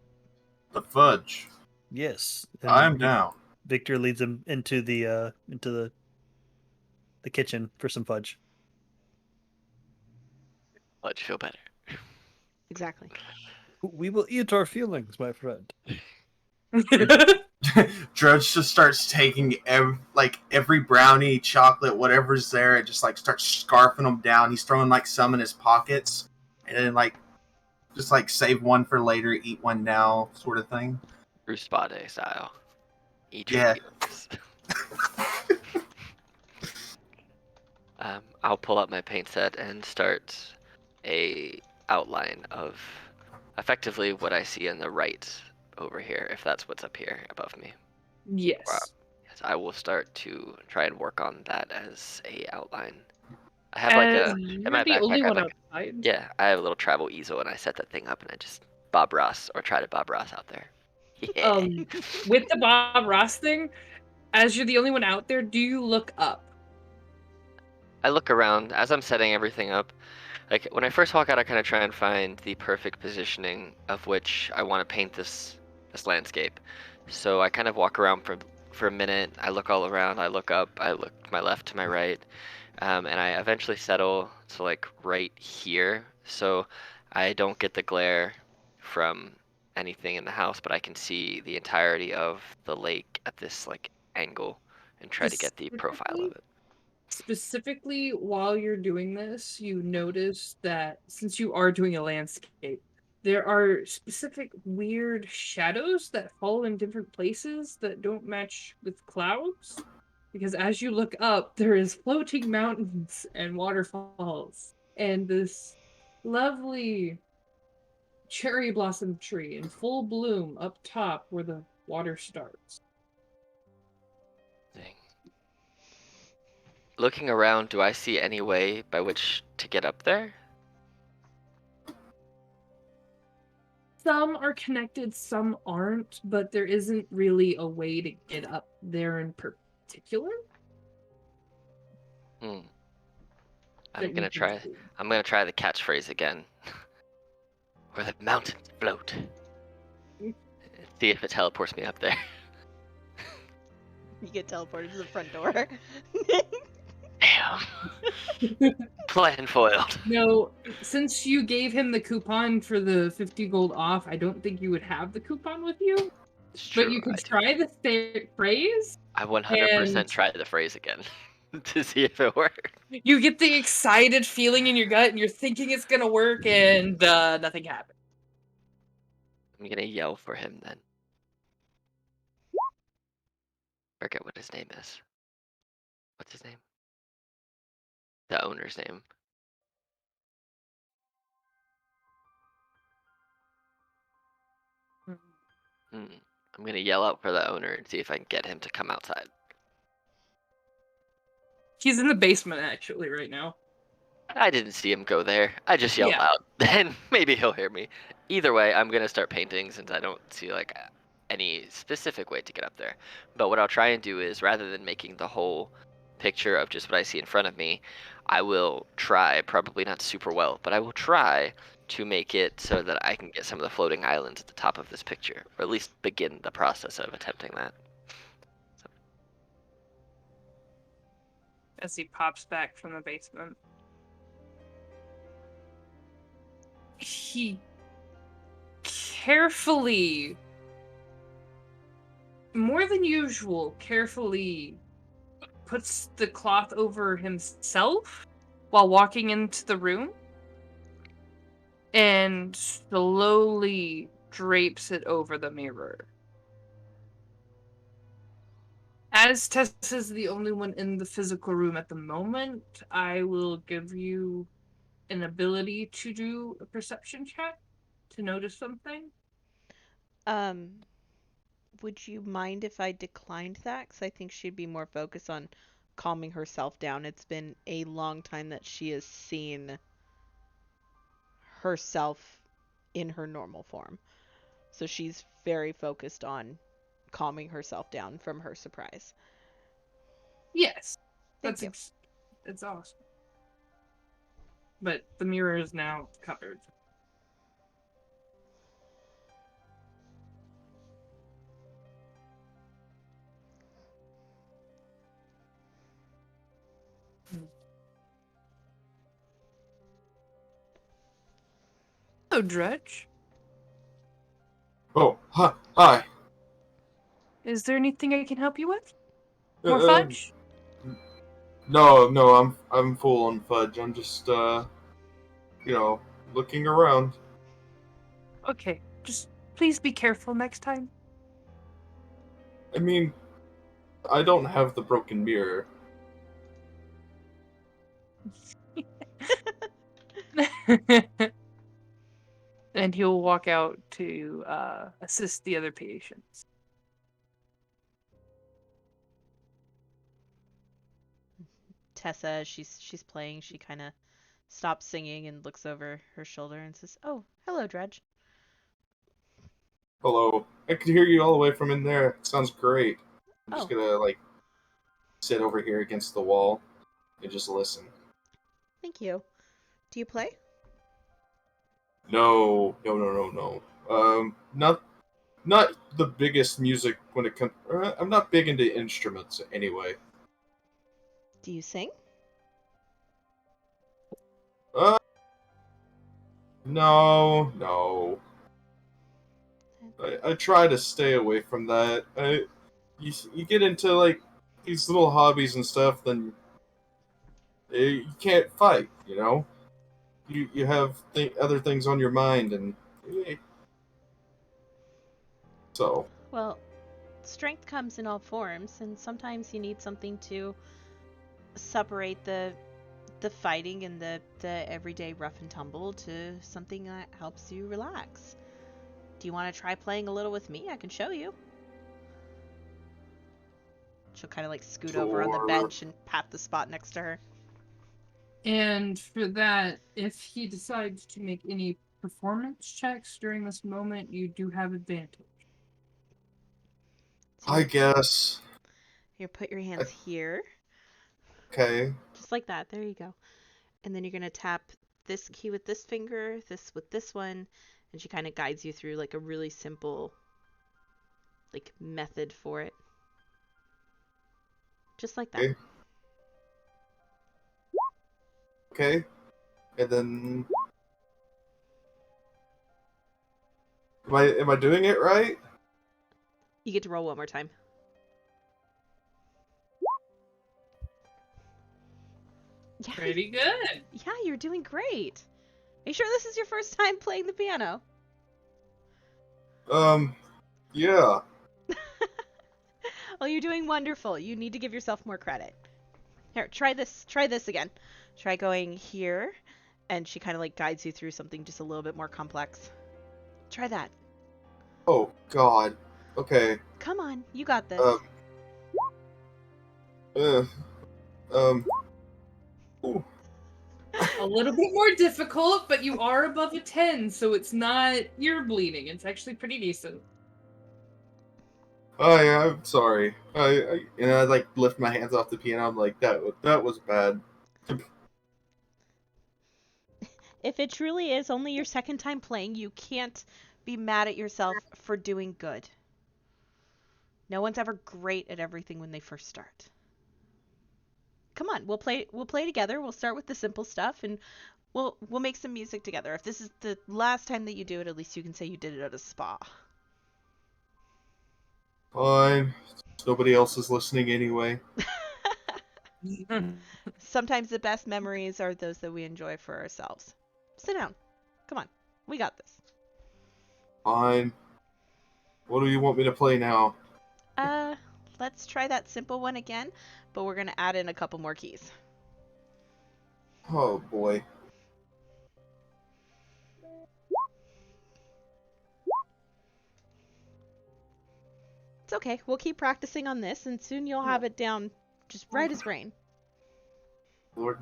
The fudge. Yes, I'm down. Victor leads him into the kitchen for some fudge. Let you feel better. Exactly. We will eat our feelings, my friend. Drudge just starts taking every brownie, chocolate, whatever's there, and just like starts scarfing them down. He's throwing like some in his pockets, and then like just like save one for later, eat one now, sort of thing. Bruce Spade style. Eat your Yeah. feelings. I'll pull out my paint set and start a outline of effectively what I see on the right over here, if that's what's up here above me. Yes. Wow. Yes, I will start to try and work on that as a outline. I have like a in You're my the backpack. only I have one like outside. yeah, I have a little travel easel and I set that thing up and I just Bob Ross or try to Bob Ross out there. Yeah. With the Bob Ross thing, as you're the only one out there, do you look up? I look around as I'm setting everything up. Like when I first walk out, I kind of try and find the perfect positioning of which I want to paint this landscape. So I kind of walk around for a minute. I look all around. I look up. I look to my left, to my right, and I eventually settle to like right here. So I don't get the glare from anything in the house, but I can see the entirety of the lake at this like angle and try to get the profile of it. Specifically, while you're doing this, you notice that since you are doing a landscape, there are specific weird shadows that fall in different places that don't match with clouds. Because as you look up, there is floating mountains and waterfalls, and this lovely cherry blossom tree in full bloom up top where the water starts. Thing. Looking around, do I see any way by which to get up there? Some are connected, some aren't, but there isn't really a way to get up there in particular. Hmm. that I'm you gonna can try. see. I'm gonna try the catchphrase again. Where the mountains float. See if it teleports me up there. You get teleported to the front door. Damn. Plan foiled. No, since you gave him the coupon for the 50 gold off, I don't think you would have the coupon with you. It's But true. you can I do. try the phrase, I 100% and try the phrase again to see if it works. you get the excited feeling in your gut, and you're thinking it's gonna work, and nothing happens. I'm gonna yell for him then. Forget what his name is. What's his name? The owner's name. Hmm. I'm gonna yell out for the owner and see if I can get him to come outside. He's in the basement actually right now. I didn't see him go there. I just yelled Yeah. out. Then maybe he'll hear me. Either way, I'm gonna start painting since I don't see like any specific way to get up there. But what I'll try and do is rather than making the whole picture of just what I see in front of me, I will try, probably not super well, but I will try to make it so that I can get some of the floating islands at the top of this picture, or at least begin the process of attempting that. As he pops back from the basement. He carefully, more than usual, carefully puts the cloth over himself while walking into the room and slowly drapes it over the mirror. As Tessa's the only one in the physical room at the moment, I will give you an ability to do a perception check to notice something. Um, would you mind if I declined that? Because I think she'd be more focused on calming herself down. It's been a long time that she has seen herself in her normal form. So she's very focused on calming herself down from her surprise. Yes, Thank you. that's awesome. But the mirror is now covered. Hello, Drudge. Oh, hi. Is there anything I can help you with? Uh, More um, fudge? no, I'm full on fudge. I'm just looking around. Okay, just please be careful next time. I mean, I don't have the broken mirror. And he'll walk out to assist the other patients. Tessa, as she's playing, she kind of stops singing and looks over her shoulder and says, "Oh, hello, Drudge." Hello. I could hear you all the way from in there. It sounds great. I'm just Oh, gonna sit over here against the wall and just listen. thank you. Do you play? No, no, no, no, no. Not the biggest music when it comes. I'm not big into instruments anyway. Do you sing? Uh, no, no. I try to stay away from that. You get into these little hobbies and stuff, then you can't fight. You have other things on your mind, and so Well, strength comes in all forms, and sometimes you need something to separate the fighting and the everyday rough and tumble to something that helps you relax. Do you want to try playing a little with me? I can show you. She'll kind of like scoot over on the sure. bench and pat the spot next to her. And for that, if he decides to make any performance checks during this moment, you do have advantage. So I guess. here, put your I- hands here. Okay. Just like that. There you go. And then you're going to tap this key with this finger, this with this one, and she kind of guides you through like a really simple like method for it. Just like that. Okay. Okay. And then am I doing it right? You get to roll one more time. Yeah, Pretty good. yeah, you're doing great. Are you sure this is your first time playing the piano? Yeah. Well, you're doing wonderful. You need to give yourself more credit. Here, try this. Try this again. Try going here, and she kind of like guides you through something just a little bit more complex. Try that. Oh, God. Okay. Come on, you got this. Um. Uh, um. Ooh. A little bit more difficult, but you are above a 10, so it's not ear bleeding. It's actually pretty decent. Oh yeah, I'm sorry. I like lift my hands off the piano. I'm like that was bad. If it truly is only your second time playing, you can't be mad at yourself for doing good. No one's ever great at everything when they first start. Come on, we'll play together. We'll start with the simple stuff and we'll make some music together. If this is the last time that you do it, at least you can say you did it at a spa. Fine. Nobody else is listening anyway. Sometimes the best memories are those that we enjoy for ourselves. Sit down. Come on. We got this. Fine. What do you want me to play now? Uh, let's try that simple one again, but we're going to add in a couple more keys. Oh boy. It's okay. We'll keep practicing on this, and soon you'll have it down just right as rain. Lord.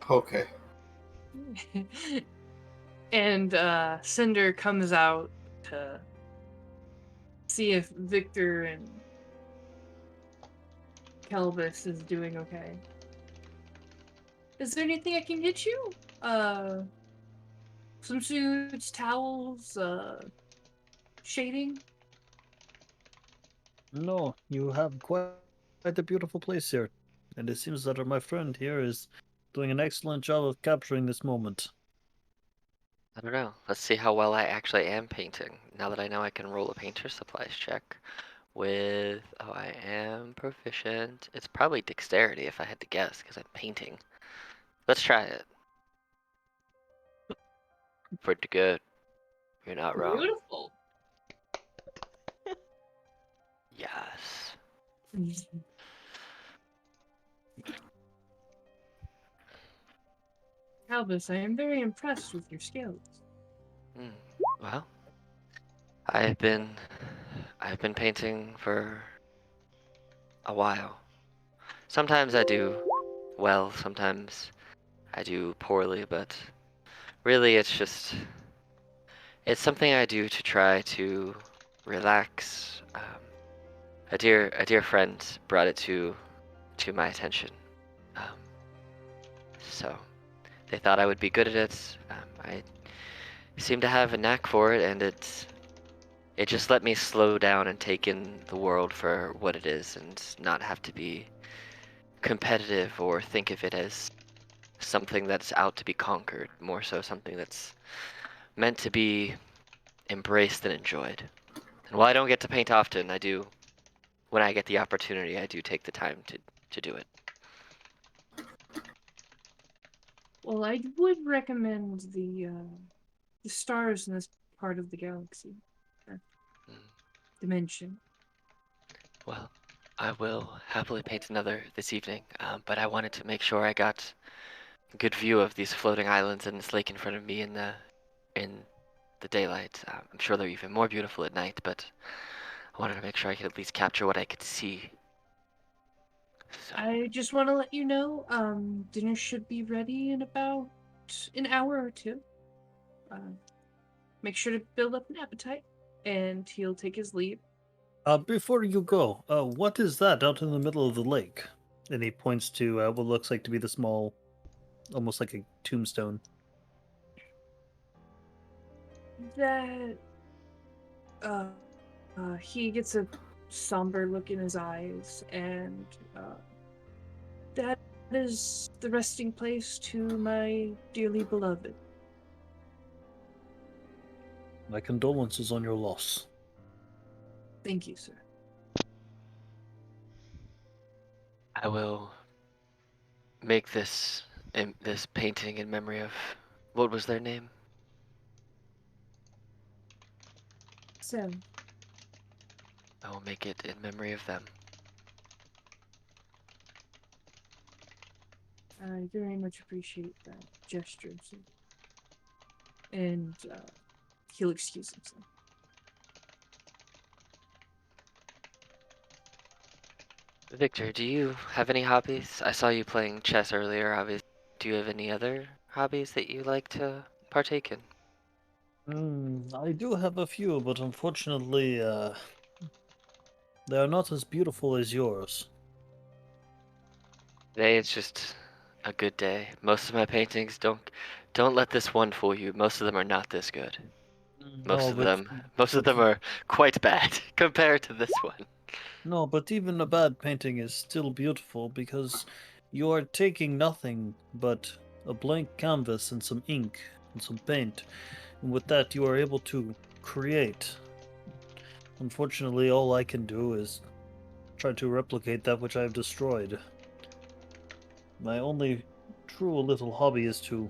Okay. And Cinder comes out to see if Victor and Kalbis is doing okay. Is there anything I can get you? Some suits, towels, shading? No, you have quite a beautiful place here, and it seems that my friend here is doing an excellent job of capturing this moment. I don't know. Let's see how well I actually am painting. Now that I know I can roll a painter supplies check with, oh, I am proficient. It's probably dexterity if I had to guess, because I'm painting. Let's try it. Pretty good. You're not wrong. Beautiful. Yes. Kalbis, I am very impressed with your skills. Hmm. Well, I've been painting for a while. Sometimes I do well, sometimes I do poorly, but really it's something I do to try to relax. A dear friend brought it to my attention. Um, so they thought I would be good at it. I seem to have a knack for it, and it just let me slow down and take in the world for what it is, and not have to be competitive or think of it as something that's out to be conquered. More so, something that's meant to be embraced and enjoyed. And while I don't get to paint often, I do. When I get the opportunity, I do take the time to do it. Well, I would recommend the stars in this part of the galaxy, Mm. dimension. Well, I will happily paint another this evening, but I wanted to make sure I got a good view of these floating islands and this lake in front of me in the daylight. I'm sure they're even more beautiful at night, but I wanted to make sure I could at least capture what I could see. So, I just want to let you know, dinner should be ready in about an hour or two. Make sure to build up an appetite, and he'll take his leave. Before you go, what is that out in the middle of the lake? And he points to what looks like to be the small, almost like a tombstone. That uh, he gets a somber look in his eyes, and that is the resting place to my dearly beloved. My condolences on your loss. Thank you, sir. I will make this painting in memory of what was their name? So, I will make it in memory of them. I very much appreciate that gesture, sir. And he'll excuse himself. Victor, do you have any hobbies? I saw you playing chess earlier, obviously. Do you have any other hobbies that you like to partake in? I do have a few, but unfortunately, they are not as beautiful as yours. Today it's just a good day. Most of my paintings don't let this one fool you. Most of them are not this good. No, Most of but them are quite bad compared to this one. no, but even a bad painting is still beautiful because you are taking nothing but a blank canvas and some ink and some paint, and with that you are able to create. Unfortunately, all I can do is try to replicate that which I have destroyed. My only true little hobby is to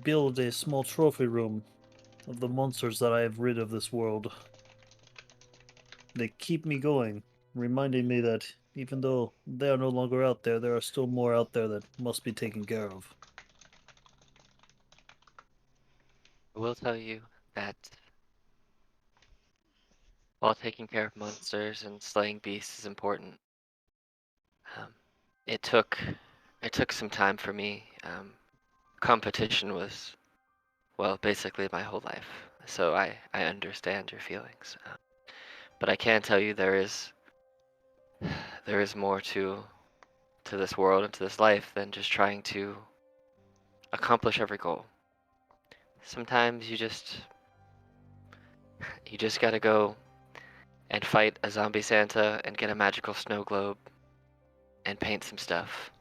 build a small trophy room of the monsters that I have rid of this world. They keep me going, reminding me that even though they are no longer out there, there are still more out there that must be taken care of. I will tell you that while taking care of monsters and slaying beasts is important, um, it took it took some time for me. Competition was, well, basically my whole life, so I understand your feelings. But I can tell you there is more to this world and to this life than just trying to accomplish every goal. Sometimes you just gotta go and fight a zombie Santa and get a magical snow globe and paint some stuff.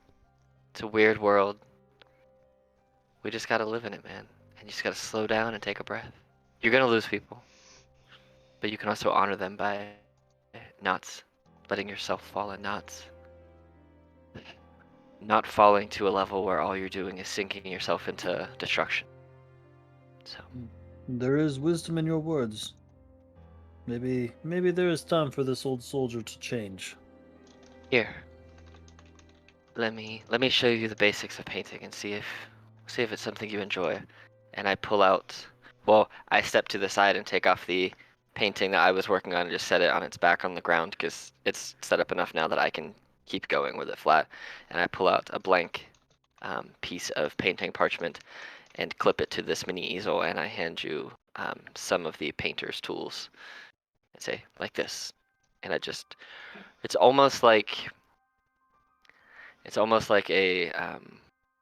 It's a weird world. We just gotta live in it, man. And you just gotta slow down and take a breath. You're gonna lose people, but you can also honor them by not letting yourself fall in knots. Not falling to a level where all you're doing is sinking yourself into destruction. So, There is wisdom in your words. Maybe there is time for this old soldier to change. here, let me show you the basics of painting and see if it's something you enjoy. And I pull out, well, I step to the side and take off the painting that I was working on and just set it on its back on the ground because it's set up enough now that I can keep going with it flat. And I pull out a blank piece of painting parchment and clip it to this mini easel, and I hand you some of the painter's tools and say, like this. And it's almost like a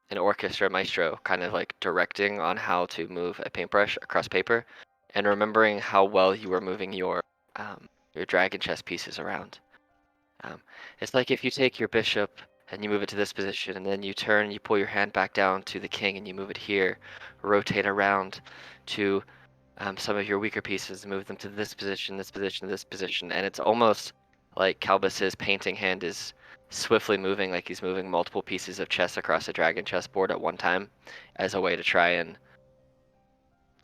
an orchestra maestro kind of like directing on how to move a paintbrush across paper and remembering how well you were moving your dragon chess pieces around. It's like if you take your bishop and you move it to this position and then you turn, you pull your hand back down to the king and you move it here, rotate around to some of your weaker pieces, move them to this position, this position, this position, and it's almost like Kalbis's painting hand is swiftly moving, like he's moving multiple pieces of chess across a dragon chessboard at one time, as a way to try and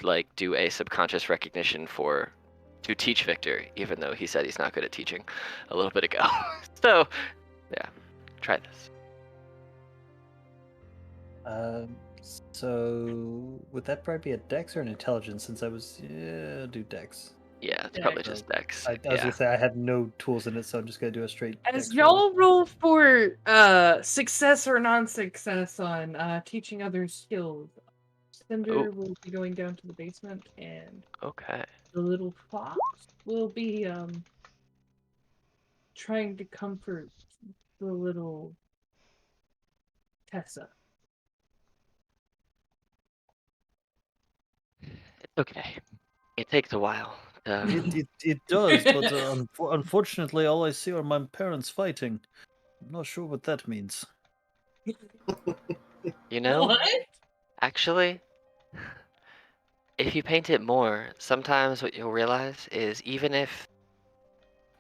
like do a subconscious recognition to teach Victor, even though he said he's not good at teaching a little bit ago. So, yeah, try this. So would that probably be a dex or an intelligence? Since I was do dex. Yeah, it's probably Dex. just Dex. I was Yeah. gonna say I have no tools in it, so I'm just gonna do a straight As dex roll. y'all roll for success or non-success on teaching others skills, Cinder will be going down to the basement, and Okay. the little fox will be trying to comfort the little Tessa. It's okay. It takes a while. It does, but unfortunately, all I see are my parents fighting. I'm not sure what that means. You know, What? actually, if you paint it more, sometimes what you'll realize is even if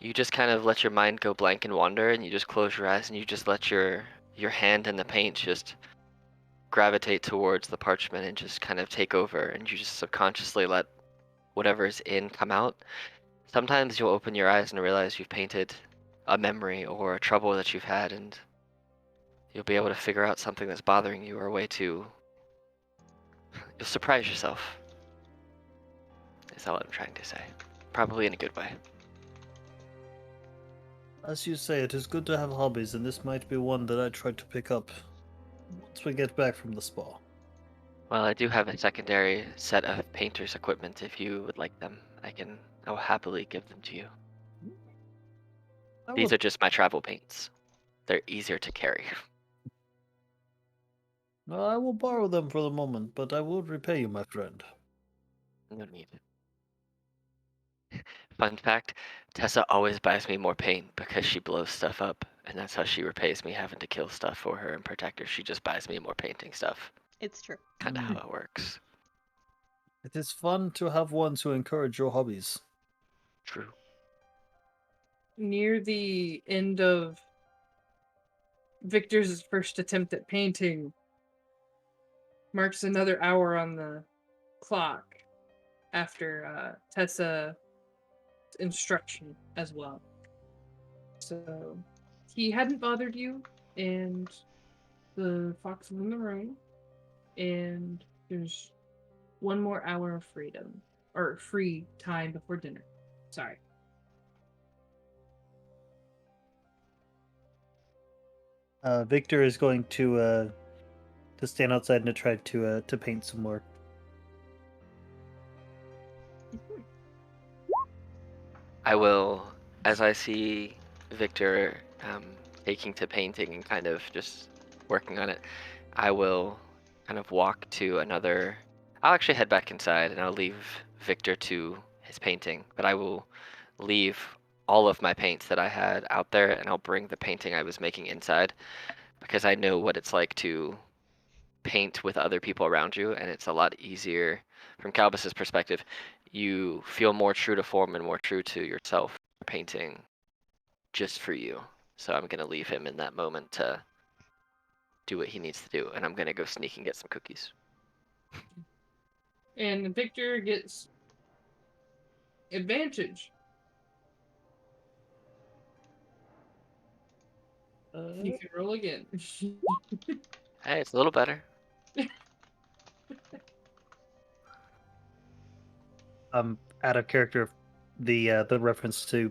you just kind of let your mind go blank and wander, and you just close your eyes and you just let your hand and the paint just gravitate towards the parchment and just kind of take over, and you just subconsciously let whatever's in come out. Sometimes you'll open your eyes and realize you've painted a memory or a trouble that you've had, and you'll be able to figure out something that's bothering you or a way to. You'll surprise yourself. Is all I'm trying to say. Probably in a good way. As you say, it is good to have hobbies, and this might be one that I try to pick up once we get back from the spa. Well, I do have a secondary set of painter's equipment if you would like them. I will happily give them to you. I These will, are just my travel paints. They're easier to carry. I will borrow them for the moment, but I will repay you, my friend. No need. Fun fact, Tessa always buys me more paint because she blows stuff up, and that's how she repays me having to kill stuff for her and protect her. She just buys me more painting stuff. It's true. Kind of how it works. It is fun to have ones who encourage your hobbies. True. Near the end of Victor's first attempt at painting marks another hour on the clock after Tessa's instruction as well. So he hadn't bothered you, and the fox is in the room, and there's one more hour of freedom, or free time before dinner. Sorry. Victor is going to stand outside and to try to paint some more. I will, as I see Victor taking to painting and kind of just working on it, I will kind of walk to another. I'll actually head back inside and I'll leave Victor to his painting, but I will leave all of my paints that I had out there and I'll bring the painting I was making inside because I know what it's like to paint with other people around you, and it's a lot easier from Kalbis's perspective. You feel more true to form and more true to yourself painting just for you. So I'm gonna leave him in that moment to do what he needs to do, and I'm gonna go sneak and get some cookies. And Victor gets advantage. You can roll again. Hey, it's a little better. Out of character, the reference to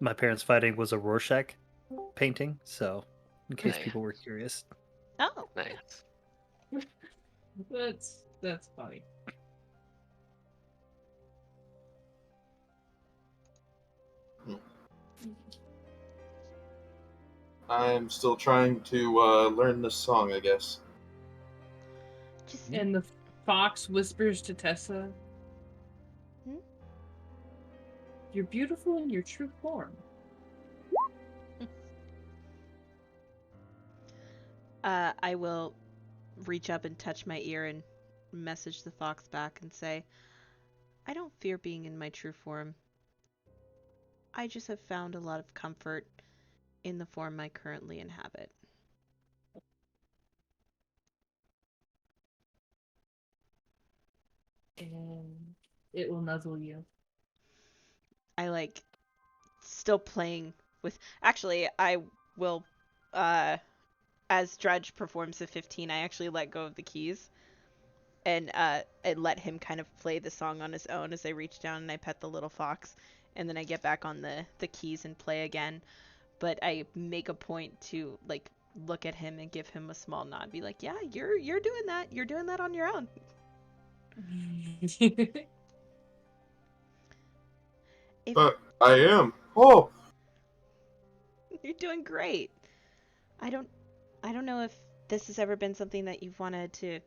my parents fighting was a Rorschach painting. So, in case Nice. people were curious, Oh. Nice. That's funny. I'm still trying to learn this song, I guess. Just And the fox whispers to Tessa, Hmm? "You're beautiful in your true form." I will reach up and touch my ear and message the fox back and say, I don't fear being in my true form. I just have found a lot of comfort in the form I currently inhabit. And it will nuzzle you. I still playing with. Actually, I will. As Drudg performs the 15, I actually let go of the keys and let him kind of play the song on his own as I reach down and I pet the little fox, and then I get back on the keys and play again. But I make a point to look at him and give him a small nod, be like, "Yeah, you're doing that. You're doing that on your own." If I am. Oh, You're doing great. I don't I don't know if this has ever been something that you've wanted to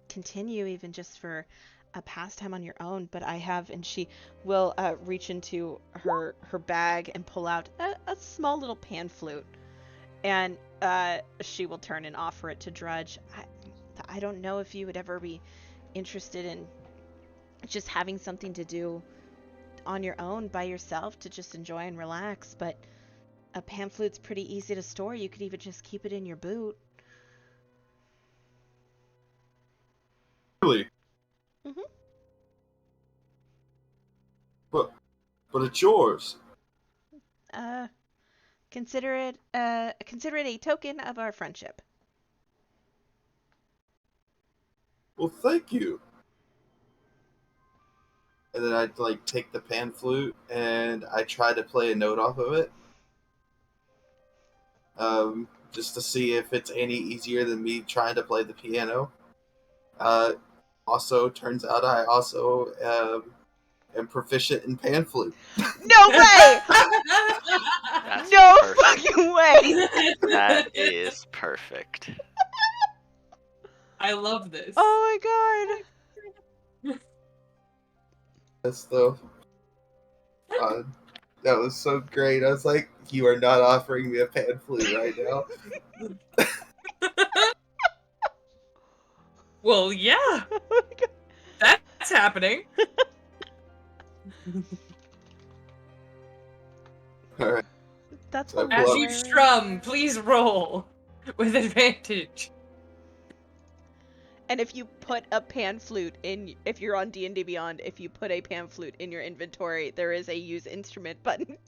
continue even just for a pastime on your own, but I have, and she will reach into her bag and pull out a small little pan flute, and she will turn and offer it to Drudg. I don't know if you would ever be interested in just having something to do on your own by yourself to just enjoy and relax. But a pan flute's pretty easy to store. You could even just keep it in your boot. Really? Mhm. But it's yours. Uh, consider it a token of our friendship. Well, thank you. And then I'd like take the pan flute and I try to play a note off of it. Just to see if it's any easier than me trying to play the piano. Also, turns out I also am proficient in pan flute. No way! That's No perfect. fucking way! That is perfect. I love this. Oh my god! That's the uh, that was so great. I was like, you are not offering me a pan flute right now. Well, yeah, Oh my god. that's happening. All right. That's So I pull As up- you hilarious. strum, please roll with advantage. And if you put a pan flute in, if you're on D&D Beyond, if you put a pan flute in your inventory, there is a use instrument button.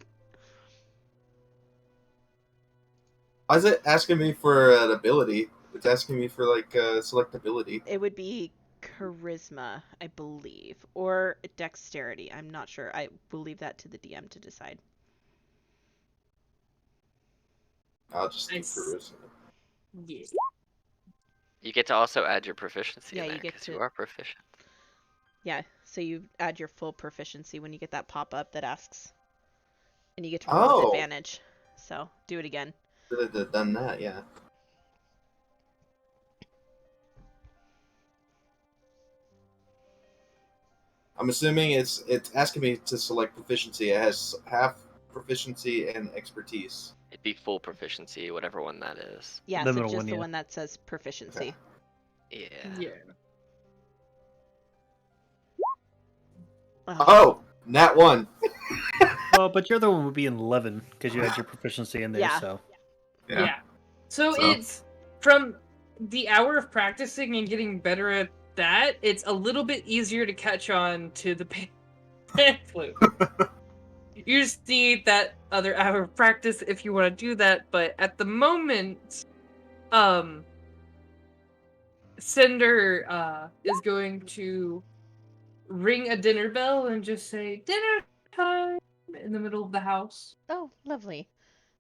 Why is it asking me for an ability? It's asking me for like selectability. It would be charisma, I believe, or dexterity. I'm not sure. I will leave that to the DM to decide. I'll just do Nice. charisma. Yeah. You get to also add your proficiency Yeah, in you there get because to- you are proficient. Yeah, so you add your full proficiency when you get that pop-up that asks. And you get to roll with Oh, advantage. So, do it again. should have done that. Yeah. I'm assuming it's asking me to select proficiency. It has half proficiency and expertise. It'd be full proficiency, whatever one that is. Yeah, The so middle just one, the yeah. one that says proficiency. Yeah. Yeah. Oh, nat one. Oh, but your other one would be an 11 because you had your proficiency in there. Yeah. So Yeah. So, So? it's from the hour of practicing and getting better at that, it's a little bit easier to catch on to the pan flute. You just need that other hour of practice if you want to do that, but at the moment, Cinder is going to ring a dinner bell and just say, "Dinner time," in the middle of the house. Oh, lovely.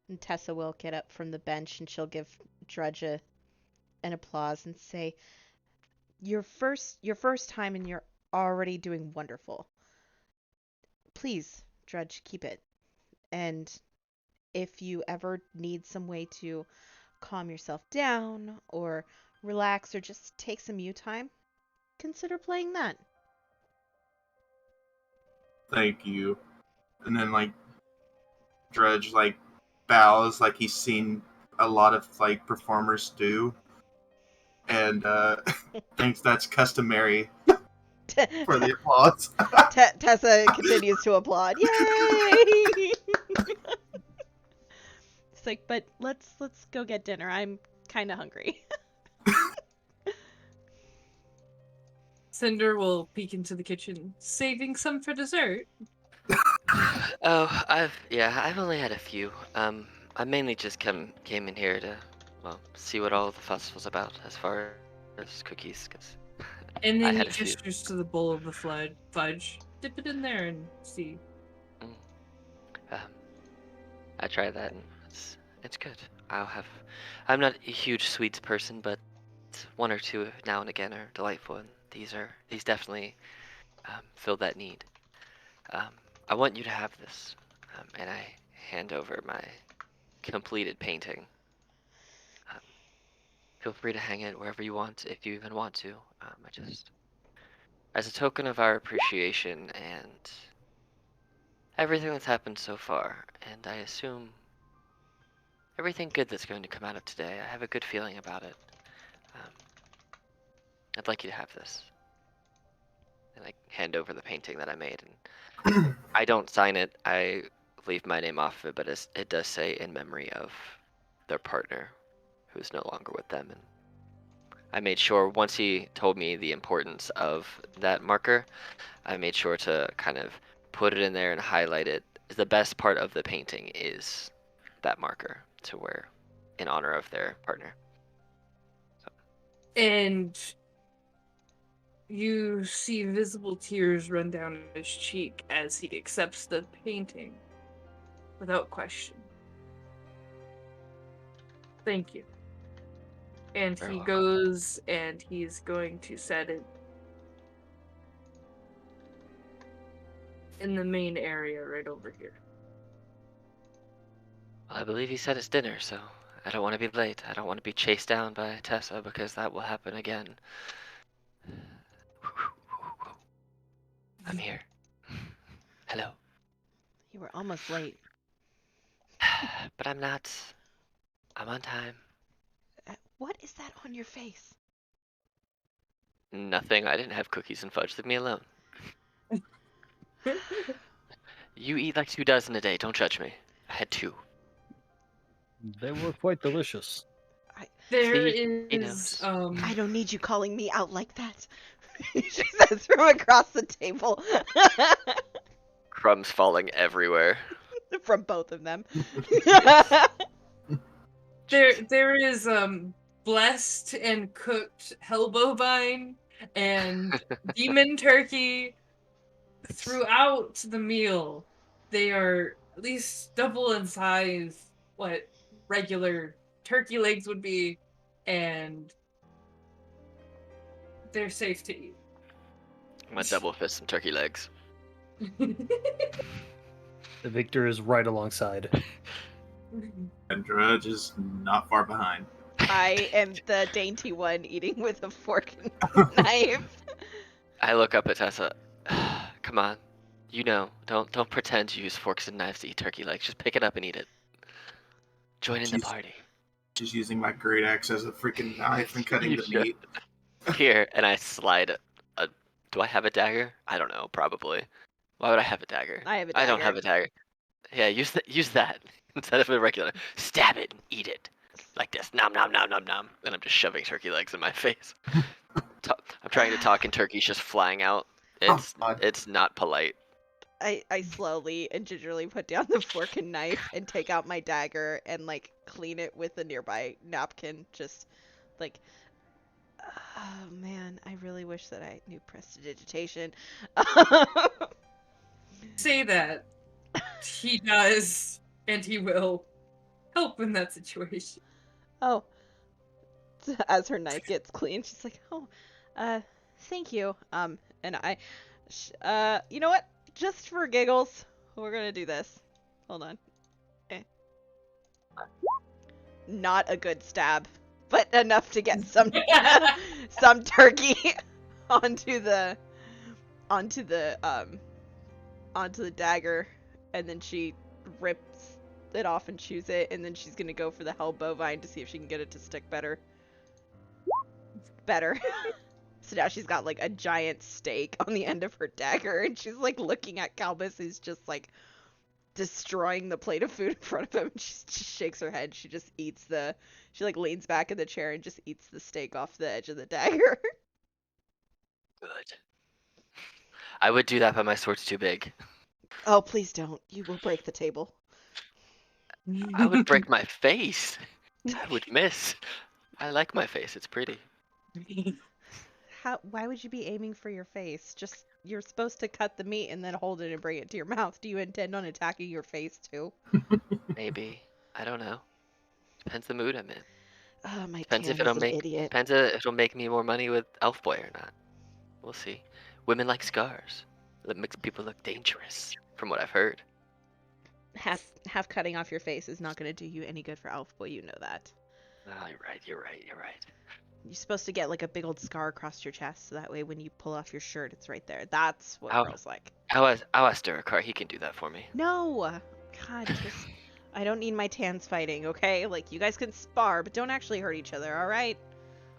And Tessa will get up from the bench and she'll give Drudge an applause and say, your first time and you're already doing wonderful. Please, Drudge, keep it. And if you ever need some way to calm yourself down or relax or just take some you time, consider playing that. Thank you. And then like Dredge like bows like he's seen a lot of like performers do, and thinks that's customary for the applause. Tessa continues to applaud. Yay! It's like, but let's go get dinner. I'm kind of hungry. Cinder will peek into the kitchen, saving some for dessert. Oh, I've only had a few. I mainly just came in here to, well, see what all the fuss was about as far as cookies, because And I then he had a few. gestures to the bowl of the fudge. Dip it in there and see. Um, I tried that and it's good. I'm not a huge sweets person, but one or two now and again are delightful, and these definitely fill that need. I want you to have this, and I hand over my completed painting. Um, Feel free to hang it wherever you want, if you even want to. As a token of our appreciation and everything that's happened so far, and I assume everything good that's going to come out of today, I have a good feeling about it. Um, I'd like you to have this. And I hand over the painting that I made. And I don't sign it. I leave my name off of it, but it does say in memory of their partner, who's no longer with them. And I made sure once he told me the importance of that marker, I made sure to kind of put it in there and highlight it. The best part of the painting is that marker to where in honor of their partner. And you see visible tears run down his cheek as he accepts the painting without question. Thank you. And Very he welcome. goes and he's going to set it in the main area right over here. Well, I believe he said it's dinner, so I don't want to be late. I don't want to be chased down by Tessa because that will happen again. I'm here. Hello. You were almost late. But I'm not. I'm on time. What is that on your face? Nothing. I didn't have cookies and fudge. Leave me alone. You eat like 2 dozen a day. Don't judge me. I had 2. They were quite delicious. There See? He is knows. I don't need you calling me out like that. She says from across the table. Crumbs falling everywhere. From both of them. there is blessed and cooked hell bovine and demon turkey throughout the meal. They are at least double in size what regular turkey legs would be, and they're safe to eat. I'm gonna double fist some turkey legs. Victor is right alongside. And Drudge is not far behind. I am the dainty one eating with a fork and knife. I look up at Tessa. Come on. You know, don't pretend to use forks and knives to eat turkey legs. Just pick it up and eat it. Join in the party. She's using my great axe as a freaking knife and cutting You the should. meat. Here, and I slide a. Do I have a dagger? I don't know. Probably. Why would I have a dagger? I have a I don't dagger. have a dagger. Yeah, use that instead of a regular. Stab it and eat it like this. Nom nom nom nom nom. And I'm just shoving turkey legs in my face. I'm trying to talk and turkey's just flying out. It's not polite. I slowly and gingerly put down the fork and knife and take out my dagger and like clean it with a nearby napkin. Just like, oh man, I really wish that I knew prestidigitation. Say that. He does, and he will help in that situation. Oh, as her knife gets clean, she's like, oh, thank you. And you know what? Just for giggles, we're gonna do this. Hold on. Not a good stab, but enough to get some some turkey onto the dagger, and then she rips it off and chews it, and then she's gonna go for the hell bovine to see if she can get it to stick better. So now she's got like a giant steak on the end of her dagger, and she's like looking at Kalbis, who's just like destroying the plate of food in front of him. She just shakes her head. She like leans back in the chair and just eats the steak off the edge of the dagger. Good. I would do that, but my sword's too big. Oh, please don't. You will break the table. I would break my face. I would miss. I like my face. It's pretty. Why would you be aiming for your face? Just, you're supposed to cut the meat and then hold it and bring it to your mouth. Do you intend on attacking your face too? Maybe. I don't know. Depends the mood I'm in. Oh, my Depends tan if it'll is an make idiot. depends if it'll make me more money with Elf Boy or not. We'll see. Women like scars. That makes people look dangerous, from what I've heard. Half cutting off your face is not going to do you any good for Elf Boy. You know that. Oh, you're right. You're supposed to get like a big old scar across your chest, so that way when you pull off your shirt, it's right there. That's what girls like. I'll ask Durakar. He can do that for me. No! God, just... I don't need my tans fighting, okay? Like, you guys can spar, but don't actually hurt each other, alright?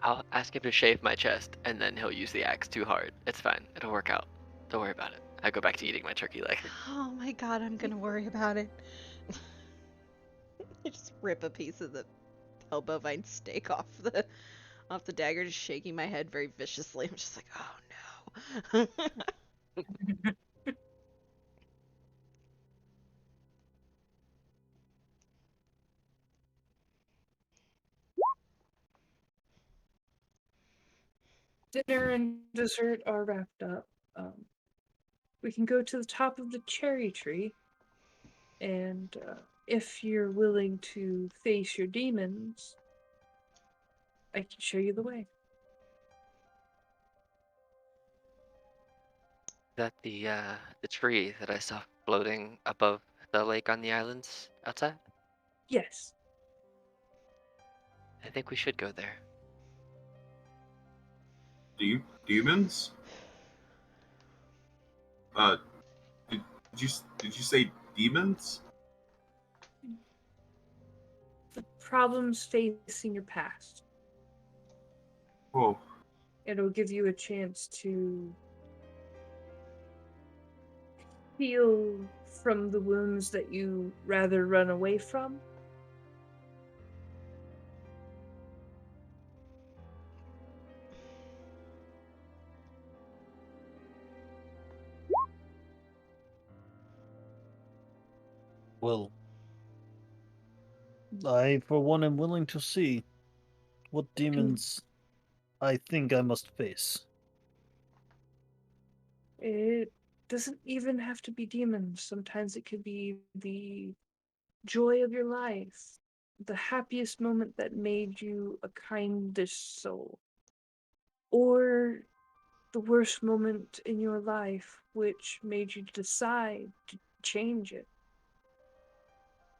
I'll ask him to shave my chest, and then he'll use the axe too hard. It's fine. It'll work out. Don't worry about it. I go back to eating my turkey leg. Oh my god, I'm gonna worry about it. I just rip a piece of the elbowvine steak off the dagger, just shaking my head very viciously. I'm just like, oh no. Dinner and dessert are wrapped up. We can go to the top of the cherry tree, and if you're willing to face your demons, I can show you the way. That the tree that I saw floating above the lake on the islands outside? Yes. I think we should go there. Demons? Uh, did, did you say demons? The problems facing your past. Oh, It'll give you a chance to heal from the wounds that you rather run away from. Well, I, for one, am willing to see what demons I think I must face. It doesn't even have to be demons. Sometimes it could be the joy of your life, the happiest moment that made you a kindish soul, or the worst moment in your life which made you decide to change it.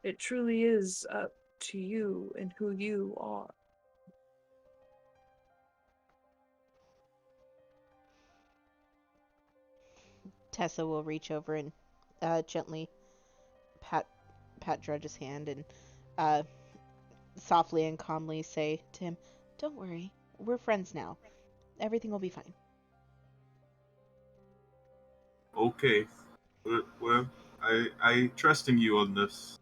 It truly is up to you and who you are. Tessa will reach over and gently pat Drudge's hand and uh, softly and calmly say to him, "Don't worry, we're friends now. Everything will be fine." okay. Well, I trust in you on this.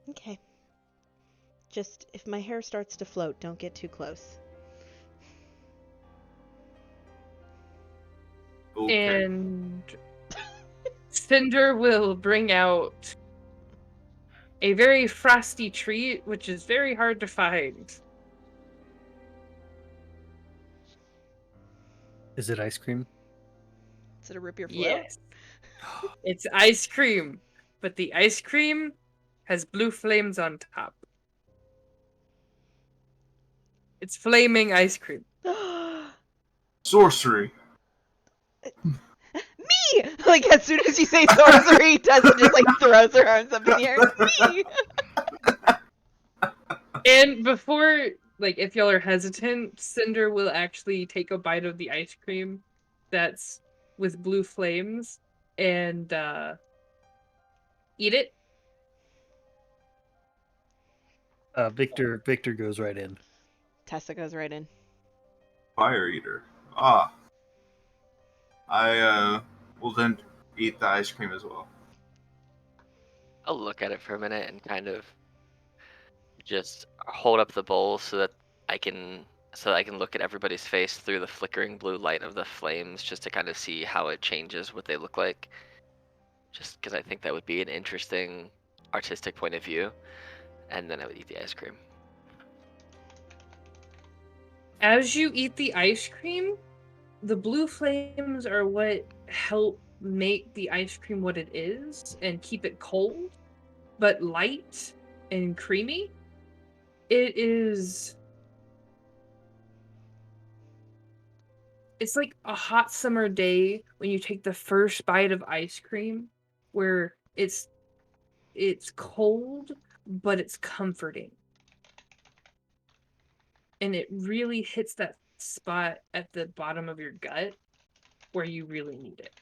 Okay. Just if my hair starts to float, don't get too close. Okay. And Cinder will bring out a very frosty treat, which is very hard to find. Is it ice cream? Is it a rip your float? Yes. It's ice cream, but the ice cream has blue flames on top. It's flaming ice cream. Sorcery. Me! Like, as soon as you say sorcery, Tessa just, like, throws her arms up in the air. Me! And before, like, if y'all are hesitant, Cinder will actually take a bite of the ice cream that's with blue flames and eat it. Victor goes right in. Tessa goes right in. Fire eater. Ah. I will then eat the ice cream as well. I'll look at it for a minute and kind of just hold up the bowl so that I can look at everybody's face through the flickering blue light of the flames just to kind of see how it changes what they look like. Just because I think that would be an interesting artistic point of view. And then I would eat the ice cream. As you eat the ice cream, the blue flames are what help make the ice cream what it is and keep it cold, but light and creamy. It is. It's like a hot summer day when you take the first bite of ice cream, where it's cold, but it's comforting. And it really hits that spot at the bottom of your gut where you really need it.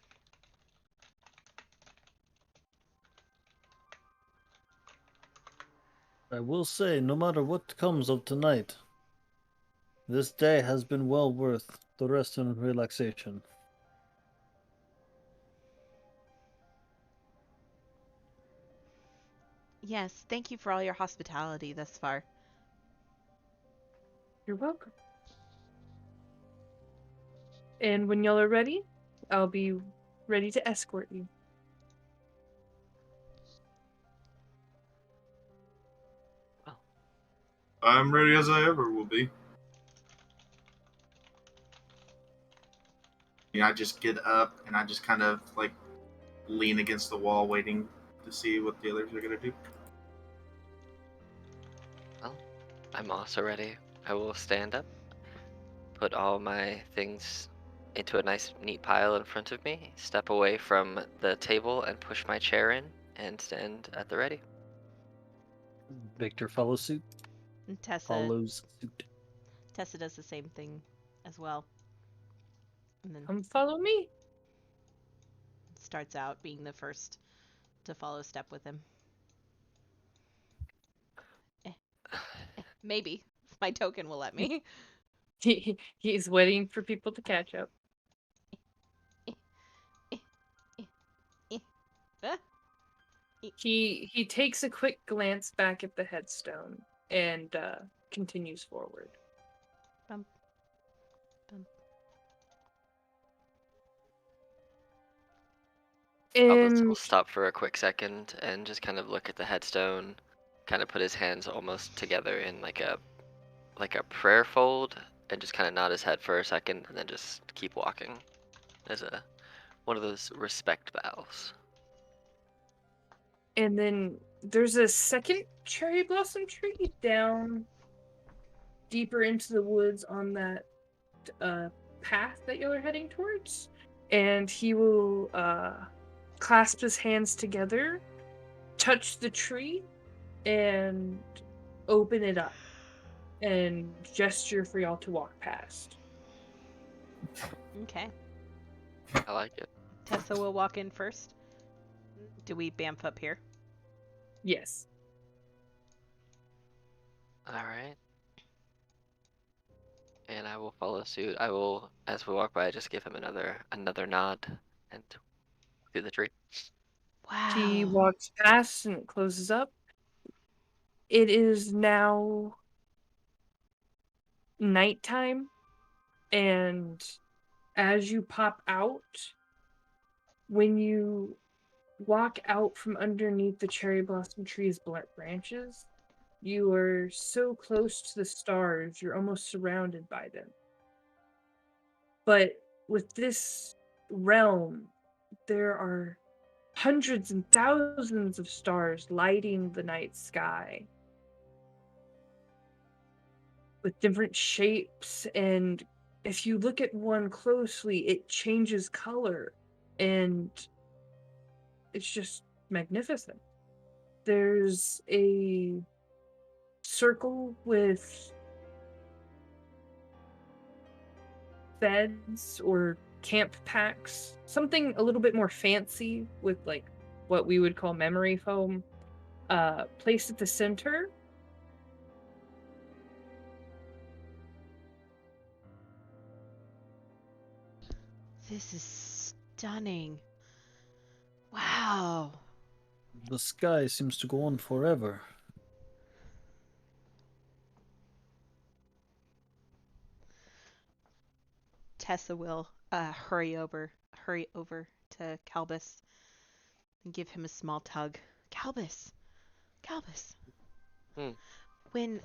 I will say, no matter what comes of tonight, This day has been well worth the rest and relaxation. Yes, thank you for all your hospitality thus far. You're welcome. And when y'all are ready, I'll be ready to escort you. I'm ready as I ever will be. I just get up and I just kind of like lean against the wall, waiting to see what the others are gonna do. Well, I'm also ready. I will stand up, put all my things into a nice, neat pile in front of me, step away from the table, and push my chair in, and stand at the ready. Victor follows suit. And Tessa does the same thing as well. And then Come follow me. starts out being the first to follow step with him. Maybe. My token will let me. He's waiting for people to catch up. He takes a quick glance back at the headstone and continues forward. Bump. Bump. Kalbis And will stop for a quick second and just kind of look at the headstone, kind of put his hands almost together in like a prayer fold, and just kind of nod his head for a second, and then just keep walking as one of those respect bows. and then there's a second cherry blossom tree down deeper into the woods on that path that y'all are heading towards. And he will clasp his hands together, touch the tree, and open it up and gesture for y'all to walk past. Okay. I like it. Tessa will walk in first. Do we bamf up here? Yes. All right. And I will follow suit. I will, as we walk by, just give him another nod and through the tree. Wow. She walks past and it closes up. It is now nighttime, and as you pop out, when you walk out from underneath the cherry blossom tree's branches, you are so close to the stars, you're almost surrounded by them. But with this realm, there are hundreds and thousands of stars lighting the night sky with different shapes, and if you look at one closely, it changes color, and it's just magnificent. There's a circle with beds or camp packs, something a little bit more fancy with like what we would call memory foam, placed at the center. This is stunning. Wow. The sky seems to go on forever. Tessa will hurry over to Kalbis and give him a small tug. Kalbis. Hmm. When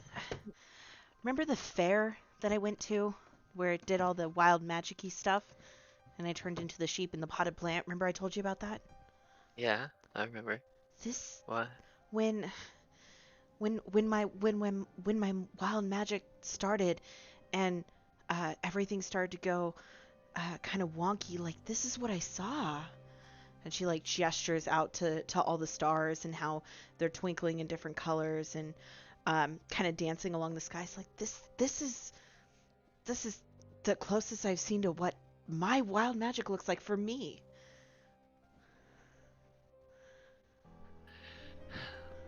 remember the fair that I went to where it did all the wild magic-y stuff and I turned into the sheep in the potted plant? Remember I told you about that? Yeah, I remember. This What? when my wild magic started and everything started to go kind of wonky, like this is what I saw. And she like gestures out to all the stars and how they're twinkling in different colors and kind of dancing along the skies. Like this is the closest I've seen to what my wild magic looks like for me.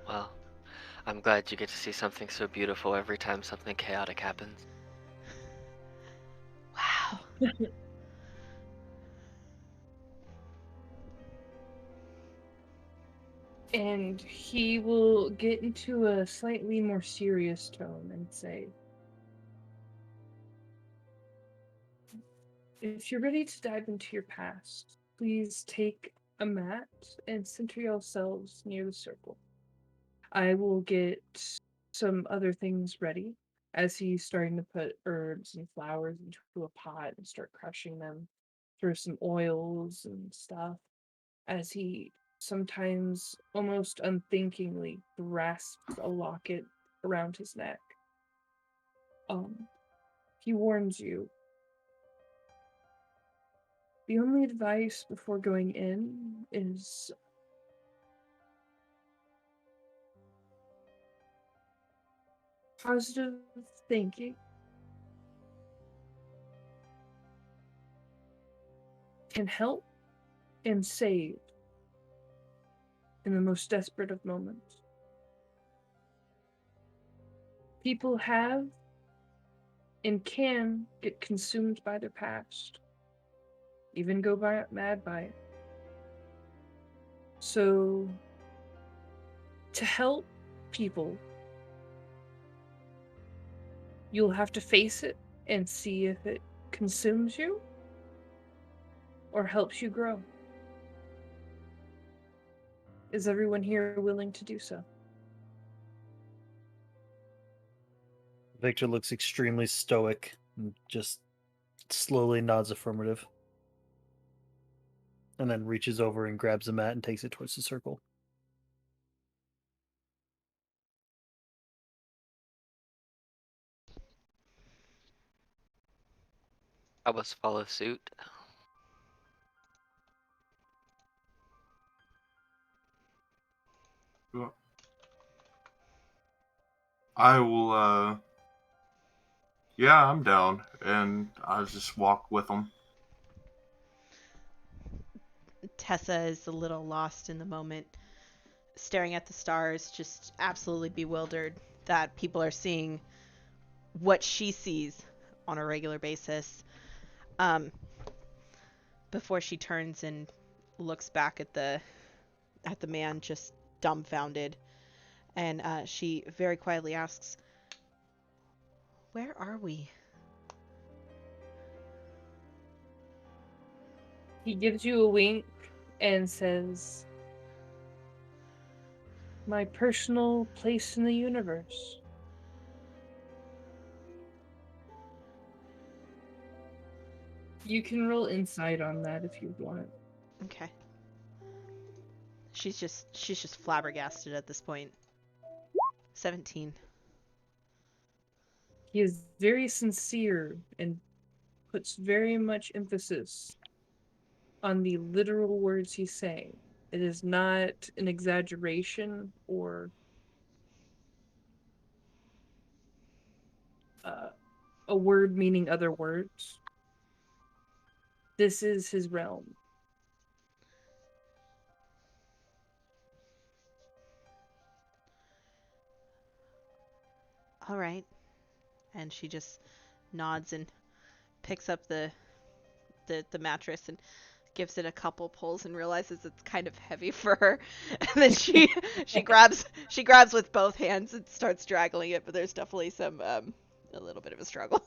Well, I'm glad you get to see something so beautiful every time something chaotic happens. And he will get into a slightly more serious tone and say, if you're ready to dive into your past, please take a mat and center yourselves near the circle. I will get some other things ready as he's starting to put herbs and flowers into a pot and start crushing them. Throw some oils and stuff as he sometimes almost unthinkingly grasps a locket around his neck. He warns you. The only advice before going in is positive thinking can help and save in the most desperate of moments. People have and can get consumed by their past, even go mad by it. So, to help people, you'll have to face it and see if it consumes you or helps you grow. Is everyone here willing to do so? Victor looks extremely stoic and just slowly nods affirmative. And then reaches over and grabs a mat and takes it towards the circle. I must follow suit. I will, yeah, I'm down. And I'll just walk with them. Tessa is a little lost in the moment, staring at the stars, just absolutely bewildered that people are seeing what she sees on a regular basis. Before she turns and looks back at the man, just dumbfounded, and she very quietly asks, "Where are we?" He gives you a wink and says, my personal place in the universe. You can roll insight on that if you want. Okay. She's just flabbergasted at this point. 17. He is very sincere and puts very much emphasis on the literal words he's saying. It is not an exaggeration or a word meaning other words. This is his realm. All right. And she just nods and picks up the mattress and gives it a couple pulls and realizes it's kind of heavy for her. And then she grabs with both hands and starts dragging it, but there's definitely some a little bit of a struggle.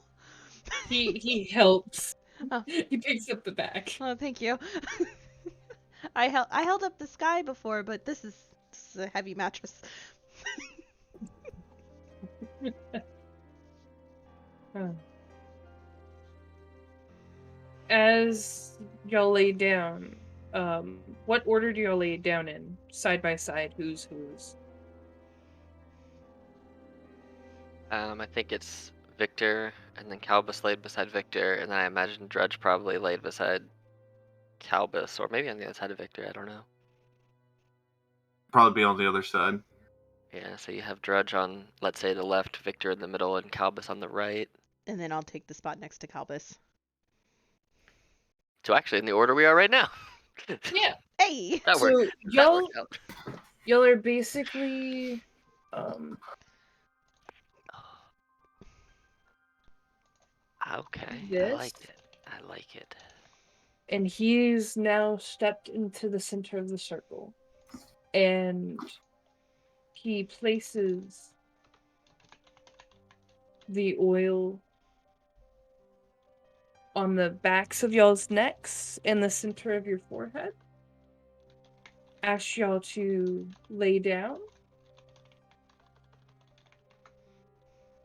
He helps. Oh. He picks up the back. Oh, thank you. I held up the sky before, but this is a heavy mattress. As y'all lay down, what order do y'all lay down in? Side by side, who's? I think it's Victor, and then Kalbis laid beside Victor, and then I imagine Drudg probably laid beside Kalbis, or maybe on the other side of Victor, I don't know. Probably be on the other side. Yeah, so you have Drudg on, let's say, the left, Victor in the middle, and Kalbis on the right. And then I'll take the spot next to Kalbis. So actually, in the order we are right now. Yeah. Hey! That So worked. That worked out. y'all are basically Okay, I this. like it. I I like it. And he's now stepped into the center of the circle. And he places the oil on the backs of y'all's necks and the center of your forehead. Ask y'all to lay down.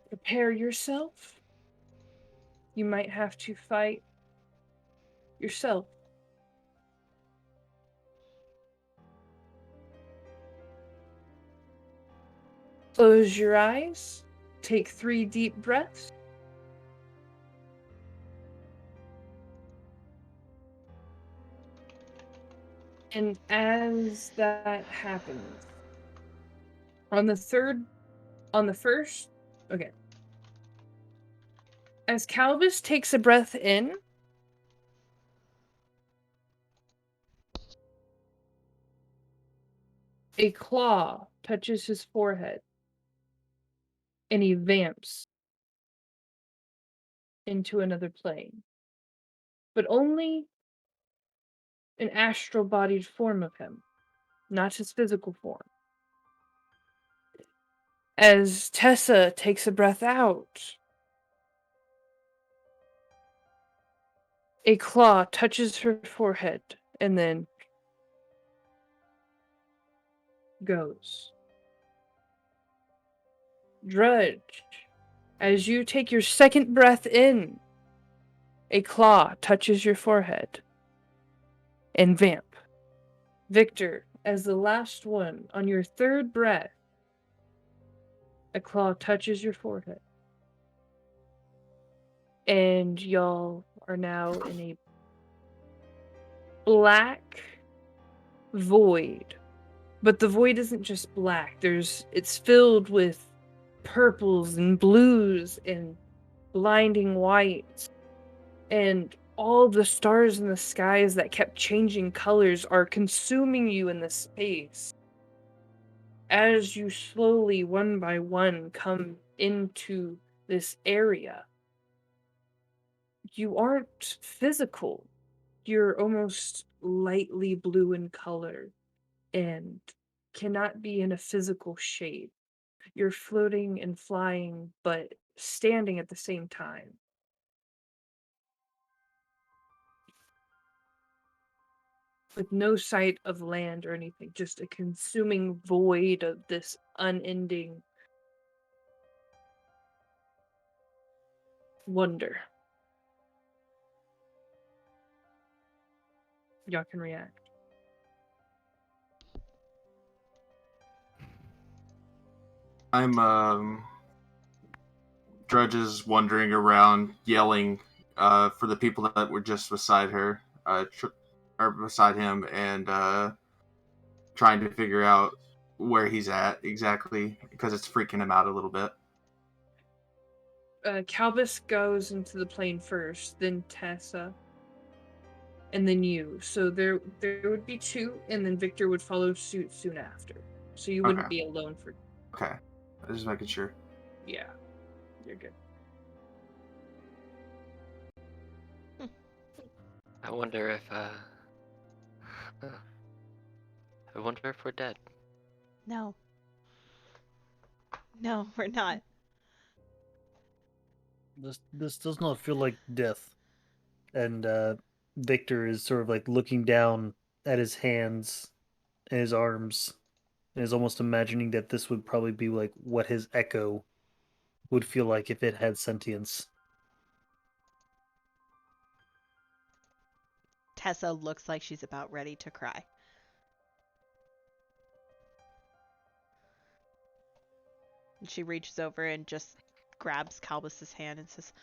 Prepare yourself. You might have to fight yourself. Close your eyes. Take 3 deep breaths. And as that happens, on the first, okay. As Kalbis takes a breath in, a claw touches his forehead, and he vamps into another plane. But only an astral-bodied form of him, not his physical form. As Tessa takes a breath out, a claw touches her forehead and then goes. Drudge, as you take your second breath in, a claw touches your forehead and vamp. Victor, as the last one, on your third breath, a claw touches your forehead. And y'all are now in a black void. But the void isn't just black. It's filled with purples and blues and blinding whites. And all the stars in the skies that kept changing colors are consuming you in this space. As you slowly, one by one, come into this area, you aren't physical. You're almost lightly blue in color and cannot be in a physical shape. You're floating and flying, but standing at the same time. With no sight of land or anything, just a consuming void of this unending wonder. Y'all can react. I'm Drudge is wandering around, yelling for the people that were just beside her, or beside him, and trying to figure out where he's at exactly because it's freaking him out a little bit. Kalbis goes into the plane first, then Tessa, and then you. So there would be 2, and then Victor would follow suit soon after. So you wouldn't be alone for. Okay, just making sure. Yeah, you're good. I wonder if we're dead. No. No, we're not. This does not feel like death. And Victor is sort of like looking down at his hands and his arms and is almost imagining that this would probably be like what his echo would feel like if it had sentience. Tessa looks like she's about ready to cry. And she reaches over and just grabs Kalbis's hand and says,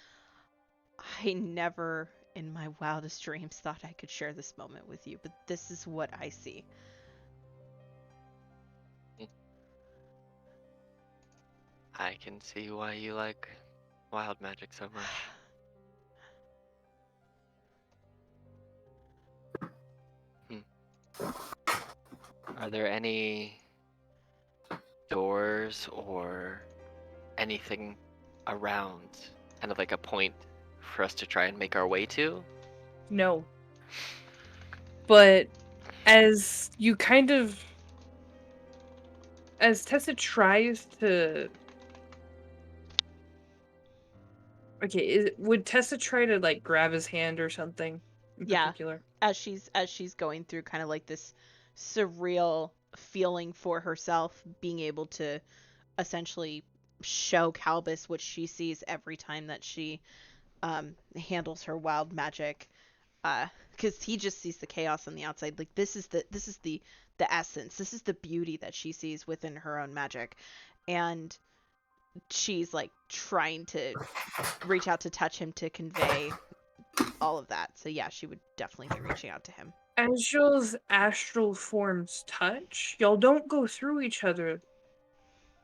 I never in my wildest dreams thought I could share this moment with you, but this is what I see. I can see why you like wild magic so much. Are there any doors or anything around, kind of like a point for us to try and make our way to? No. But as you kind of... As Tessa tries to... Okay, would Tessa try to, like, grab his hand or something in Yeah, particular? as she's going through kind of like this surreal feeling for herself, being able to essentially show Kalbis what she sees every time that she handles her wild magic, because he just sees the chaos on the outside. Like this is the essence, this is the beauty that she sees within her own magic, and she's like trying to reach out to touch him to convey all of that. So yeah, she would definitely be reaching out to him. As y'all's astral forms touch, y'all don't go through each other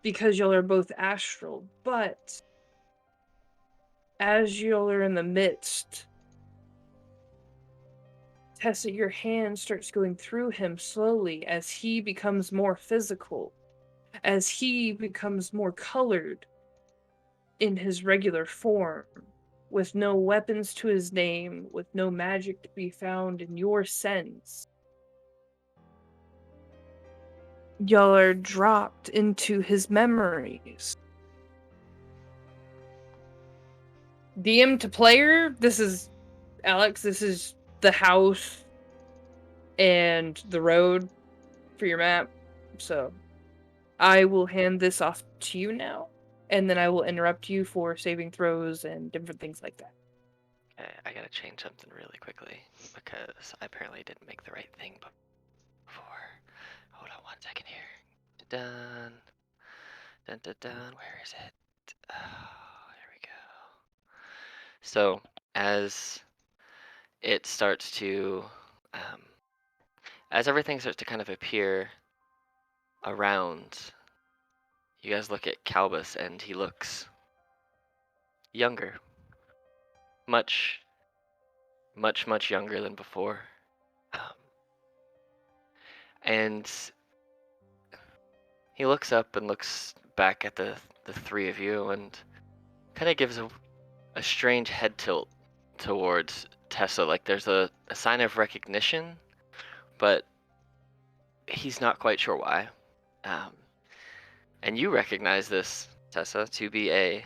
because y'all are both astral, but as y'all are in the midst, Tessa, your hand starts going through him slowly as he becomes more physical, as he becomes more colored in his regular form, with no weapons to his name, with no magic to be found in your sense. Y'all are dropped into his memories. DM to player, this is Alex, this is the house and the road for your map. So I will hand this off to you now, and then I will interrupt you for saving throws and different things like that. Okay, I gotta change something really quickly because I apparently didn't make the right thing before. Hold on 1 second here. Dun dun dun dun. Where is it? Oh, here we go. So as it starts to, um, as everything starts to kind of appear around, you guys look at Kalbis and he looks younger, much, much younger than before. Um, and he looks up and looks back at the three of you and kind of gives a strange head tilt towards Tessa. Like there's a sign of recognition, but he's not quite sure why. And you recognize this, Tessa, to be a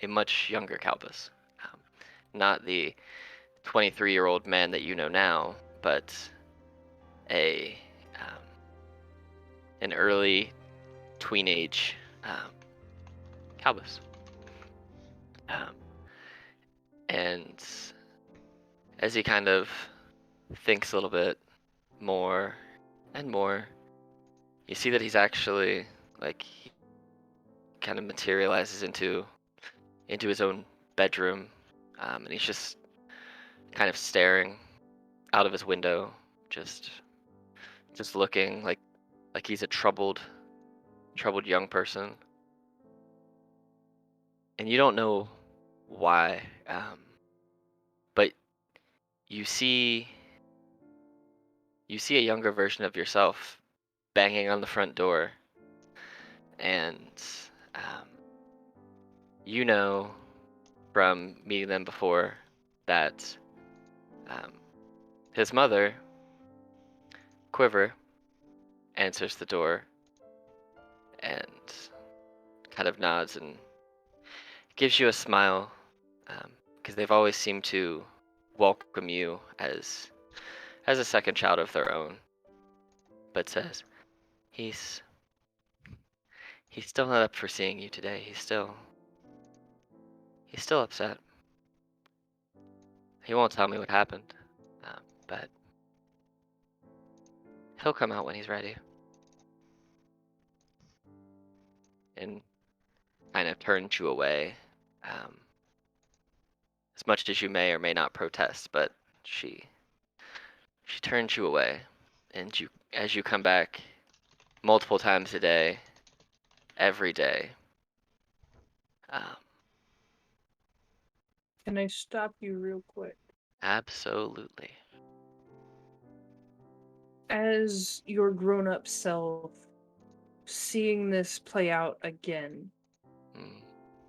much younger Kalbis. Not the 23-year-old man that you know now, but a an early tweenage Kalbis. And as he kind of thinks a little bit more and more, you see that he's actually like he kind of materializes into his own bedroom, and he's just kind of staring out of his window, just looking like he's a troubled young person, and you don't know why, but you see a younger version of yourself banging on the front door, and you know from meeting them before that his mother, Quiver, answers the door and kind of nods and gives you a smile, because they've always seemed to welcome you as a second child of their own, but says he's still not up for seeing you today. He's still upset. He won't tell me what happened, but he'll come out when he's ready. And kind of turns you away, as much as you may or may not protest, but she turns you away, and as you come back multiple times a day, every day. Can I stop you real quick? Absolutely. As your grown-up self, seeing this play out again,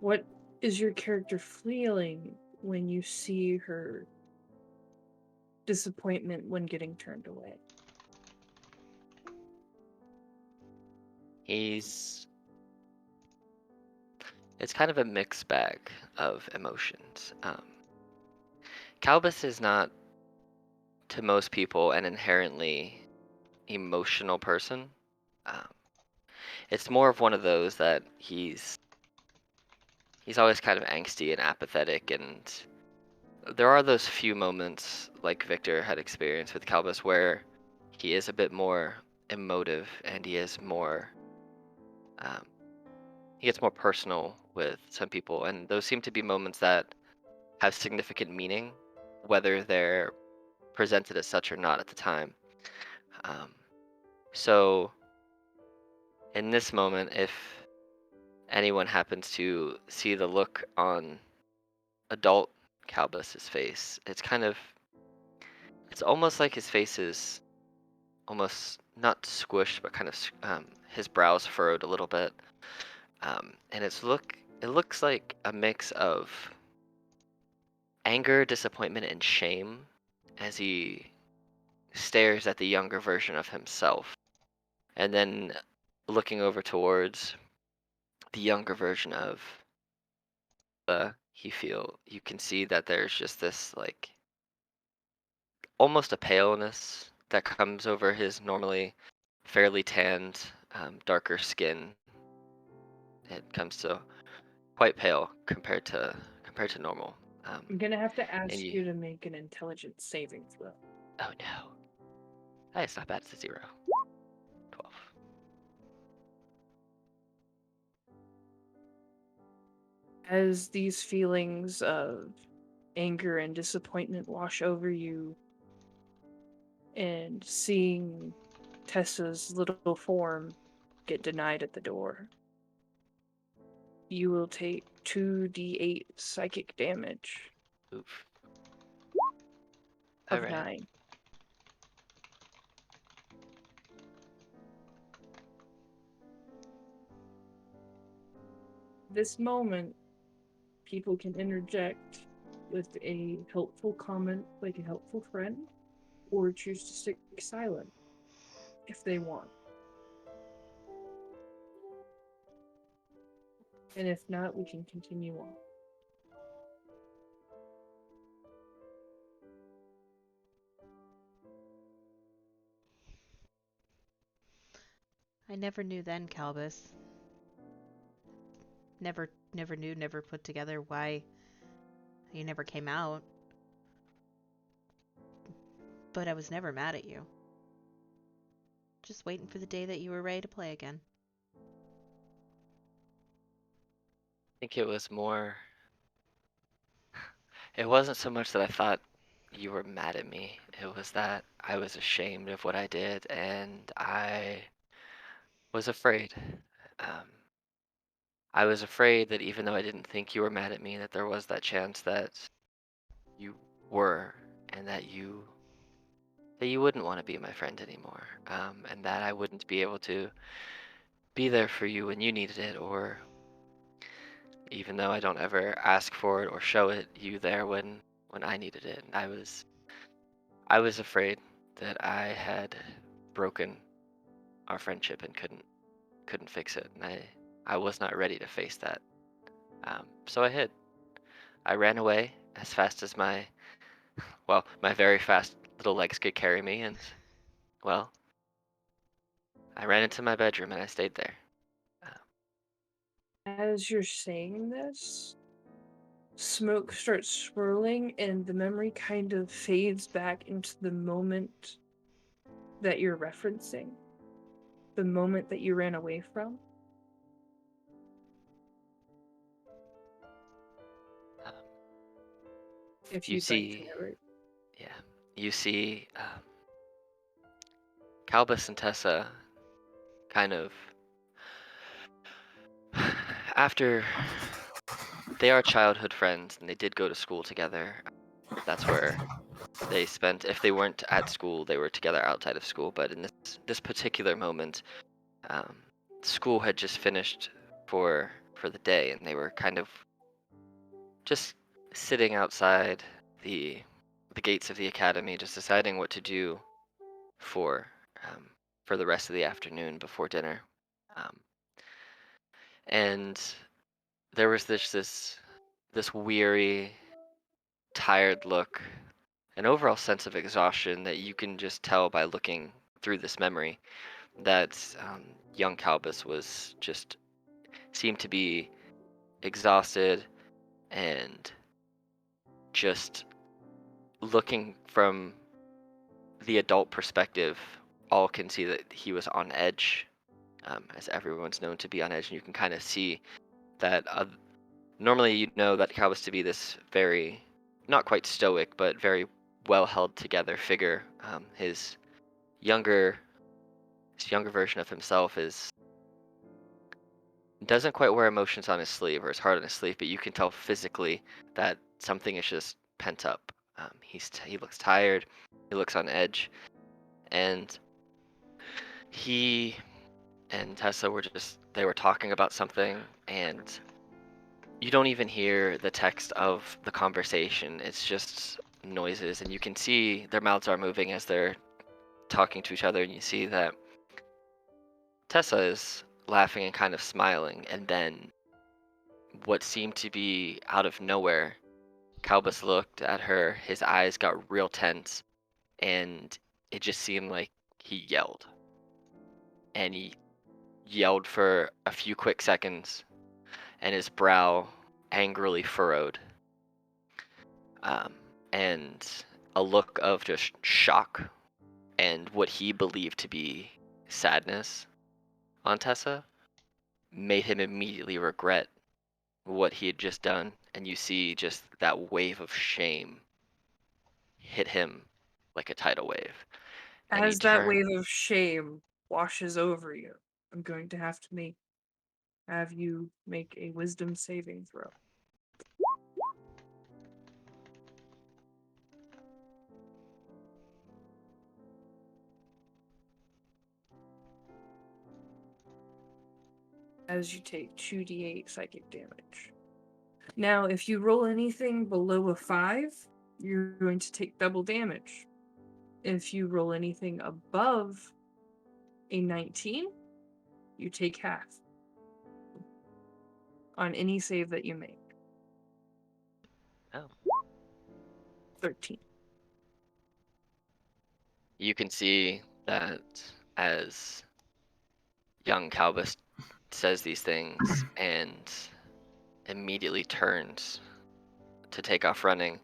what is your character feeling when you see her disappointment when getting turned away? It's kind of a mixed bag of emotions. Kalbis is not, to most people, an inherently emotional person. Um, it's more of one of those that he's always kind of angsty and apathetic, and there are those few moments, like Victor had experienced with Kalbis, where he is a bit more emotive and he is more um, he gets more personal with some people, and those seem to be moments that have significant meaning, whether they're presented as such or not at the time. Um, so in this moment, if anyone happens to see the look on adult Kalbis's face, it's almost like his face is almost not squished, but kind of his brows furrowed a little bit, and it looks like a mix of anger, disappointment, and shame as he stares at the younger version of himself, and then looking over towards the younger version of you can see that there's just this like almost a paleness that comes over his normally fairly tanned, darker skin. It comes to quite pale compared to normal. I'm gonna have to And ask you, you to make an intelligence saving throw. oh no, hey, it's not bad. It's a 0. 12. As these feelings of anger and disappointment wash over you, and seeing Tessa's little form get denied at the door, you will take 2d8 psychic damage Oof. of Alright. 9. This moment, people can interject with a helpful comment, like a helpful friend, or choose to stick silent if they want. And if not, we can continue on. I never knew then, Kalbis. Never knew, never put together why you never came out. But I was never mad at you. Just waiting for the day that you were ready to play again. I think it was more. It wasn't so much that I thought you were mad at me. It was that I was ashamed of what I did, and I was afraid. Um, I was afraid that even though I didn't think you were mad at me, that there was that chance that you were, and that you wouldn't want to be my friend anymore, and that I wouldn't be able to be there for you when you needed it, or even though I don't ever ask for it or show it, you there when I needed it. And I was afraid that I had broken our friendship and couldn't fix it, and I was not ready to face that. So I hid. I ran away as fast as my very fast little legs could carry me, and well, I ran into my bedroom and I stayed there. As you're saying this, smoke starts swirling and the memory kind of fades back into the moment that you're referencing. The moment that you ran away from. Um, If you you'd like to see, narrate. yeah, you see, Kalbis and Tessa kind of after they are childhood friends and they did go to school together. That's where they spent. If they weren't at school, they were together outside of school. But in this particular moment, um, school had just finished for the day, and they were kind of just sitting outside the the gates of the academy, just deciding what to do for for the rest of the afternoon before dinner. Um, and there was this weary, tired look, an overall sense of exhaustion that you can just tell by looking through this memory that young Kalbis was just seemed to be exhausted and just looking from the adult perspective. All can see that he was on edge, as everyone's known to be on edge, and you can kind of see that normally you know that Kalbis to be this very, not quite stoic, but very well held together figure. His younger version of himself doesn't quite wear emotions on his sleeve or his heart on his sleeve, but you can tell physically that something is just pent up. He looks tired, he looks on edge, and he and Tessa they were talking about something, and you don't even hear the text of the conversation. It's just noises, and you can see their mouths are moving as they're talking to each other, and you see that Tessa is laughing and kind of smiling, and then what seemed to be out of nowhere, Kalbis looked at her, his eyes got real tense, and it just seemed like he yelled. And he yelled for a few quick seconds, and his brow angrily furrowed. And a look of just shock and what he believed to be sadness on Tessa made him immediately regret what he had just done, and you see just that wave of shame hit him like a tidal wave. And he As that turned. wave of shame washes over you, I'm going to have you make a wisdom saving throw. As you take 2d8 psychic damage. Now, if you roll anything below a 5, you're going to take double damage. If you roll anything above a 19, you take half on any save that you make. Oh. 13. You can see that as young Kalbis says these things and immediately turns to take off running,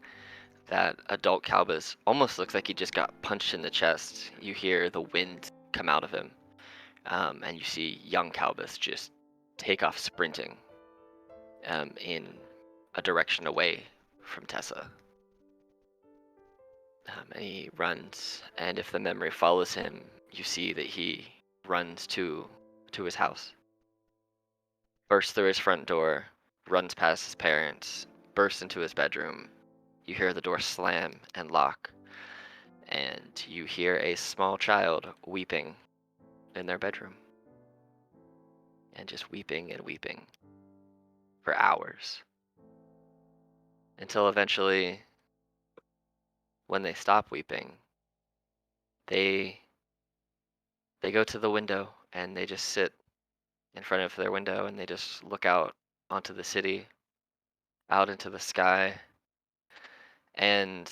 that adult Kalbis almost looks like he just got punched in the chest. You hear the wind come out of him, and you see young Kalbis just take off sprinting in a direction away from Tessa. And he runs, and if the memory follows him, you see that he runs to his house, bursts through his front door, runs past his parents, bursts into his bedroom. You hear the door slam and lock, and you hear a small child weeping in their bedroom, and just weeping and weeping for hours, until eventually, when they stop weeping, they go to the window and they just sit in front of their window and they just look out onto the city, out into the sky. And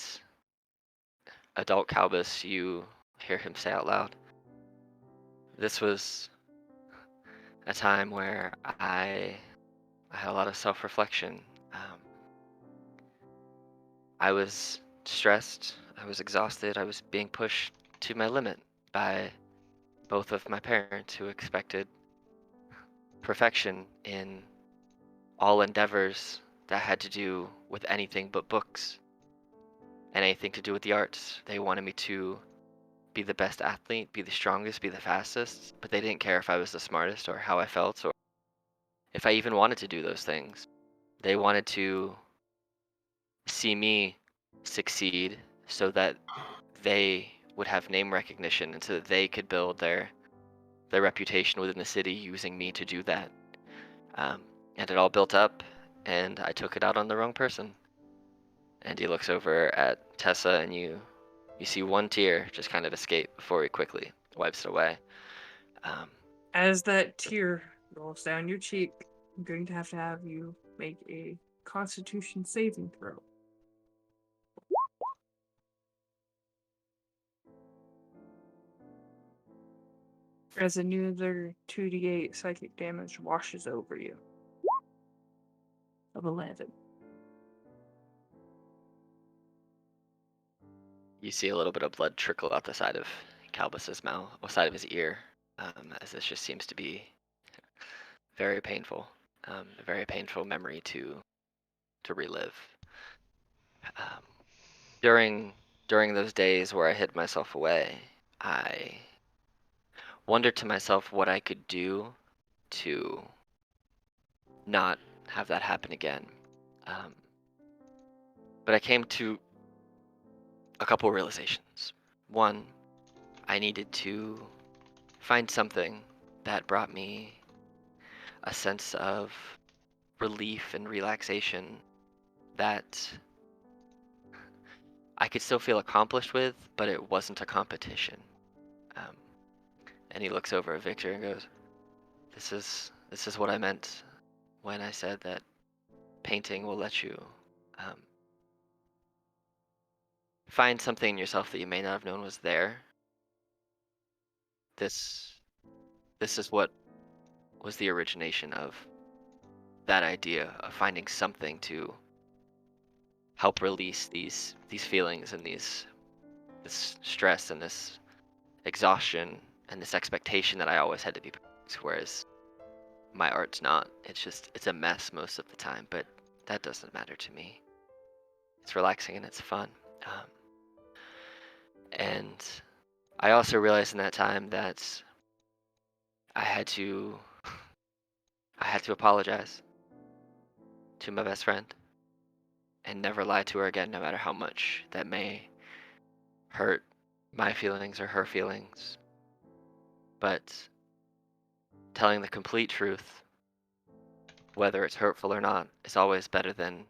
adult Kalbis, you hear him say out loud, "This was a time where I had a lot of self-reflection. I was stressed, I was exhausted, I was being pushed to my limit by both of my parents who expected perfection in all endeavors that had to do with anything but books and anything to do with the arts. They wanted me to be the best athlete, be the strongest, be the fastest, but they didn't care if I was the smartest or how I felt or if I even wanted to do those things. They wanted to see me succeed so that they would have name recognition and so that they could build their reputation within the city using me to do that. And it all built up, and I took it out on the wrong person. And he looks over at Tessa, and you see one tear just kind of escape before he quickly wipes it away. As that tear rolls down your cheek, I'm going to have you make a Constitution saving throw. As another 2d8 psychic damage washes over you. Of 11. You see a little bit of blood trickle out the side of Kalbis's mouth, or side of his ear, as this just seems to be very painful. A very painful memory to relive. During those days where I hid myself away, I wondered to myself what I could do to not have that happen again. But I came to a couple realizations. One, I needed to find something that brought me a sense of relief and relaxation that I could still feel accomplished with, but it wasn't a competition. And he looks over at Victor and goes, This is what I meant when I said that painting will let you find something in yourself that you may not have known was there. This is what was the origination of that idea of finding something to help release these feelings and this stress and this exhaustion and this expectation that I always had to be perfect, whereas my art's not. It's a mess most of the time, but that doesn't matter to me. It's relaxing and it's fun. And I also realized in that time that I had to apologize to my best friend and never lie to her again, no matter how much that may hurt my feelings or her feelings. But telling the complete truth, whether it's hurtful or not, is always better than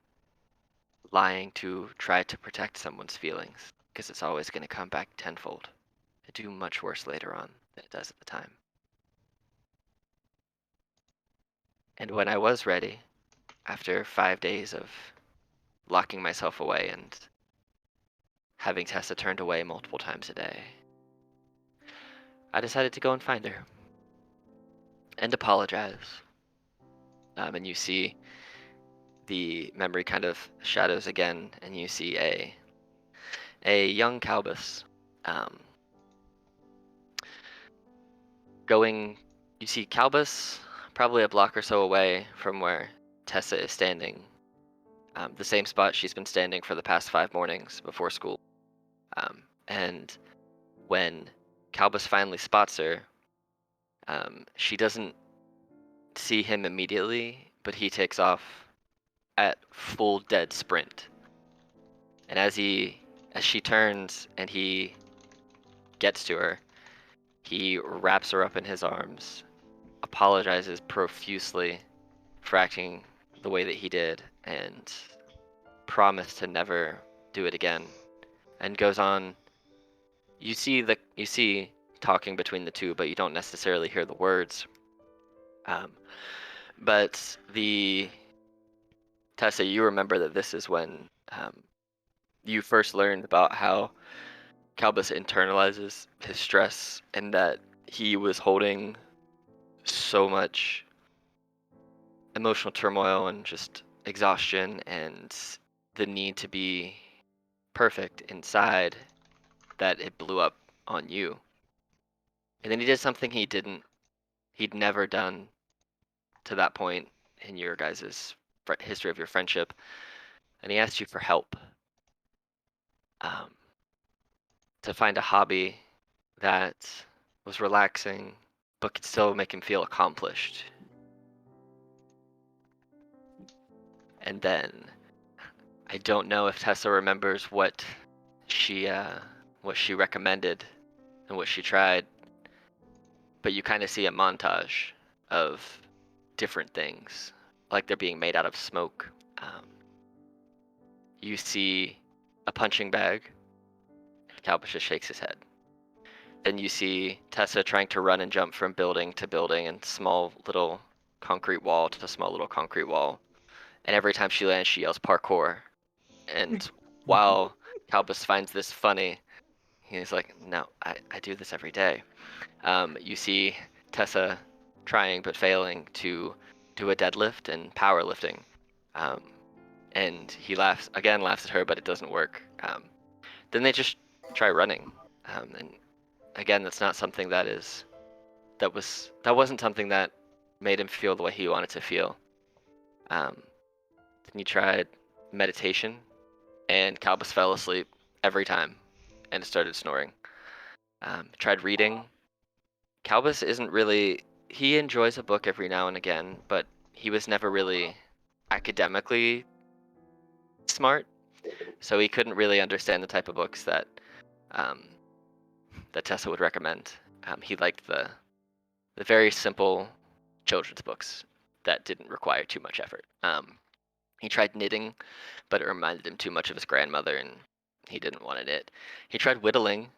lying to try to protect someone's feelings, because it's always going to come back tenfold and do much worse later on than it does at the time. And when I was ready, after 5 days of locking myself away and having Tessa turned away multiple times a day, I decided to go and find her and apologize. And you see the memory kind of shadows again, and you see a young Kalbis going. You see Kalbis probably a block or so away from where Tessa is standing, the same spot she's been standing for the past 5 mornings before school. And when Kalbis finally spots her, she doesn't see him immediately, but he takes off at full dead sprint. And as she turns and he gets to her, he wraps her up in his arms, apologizes profusely for acting the way that he did, and promised to never do it again, and goes on. You see talking between the two, but you don't necessarily hear the words. But Tessa, you remember that this is when you first learned about how Kalbis internalizes his stress, and that he was holding so much emotional turmoil and just exhaustion and the need to be perfect inside, that it blew up on you. And then he did something he'd never done to that point in your guys' history of your friendship, and he asked you for help, to find a hobby that was relaxing but could still make him feel accomplished. And then I don't know if Tessa remembers what she recommended and what she tried, but you kind of see a montage of different things, like they're being made out of smoke. you see a punching bag. Kalbis just shakes his head. Then you see Tessa trying to run and jump from building to building and small little concrete wall to small little concrete wall. And every time she lands, she yells parkour. And while Kalbis finds this funny, he's like, no, I do this every day. You see Tessa trying but failing to do a deadlift and powerlifting. And he laughs at her, but it doesn't work. Then they just try running. And again, that's not something that wasn't something that made him feel the way he wanted to feel. Then he tried meditation, and Kalbis fell asleep every time and started snoring. Tried reading. Kalbis he enjoys a book every now and again, but he was never really academically smart, so he couldn't really understand the type of books that Tessa would recommend. He liked the very simple children's books that didn't require too much effort. He tried knitting, but it reminded him too much of his grandmother, and he didn't want to knit. He tried whittling,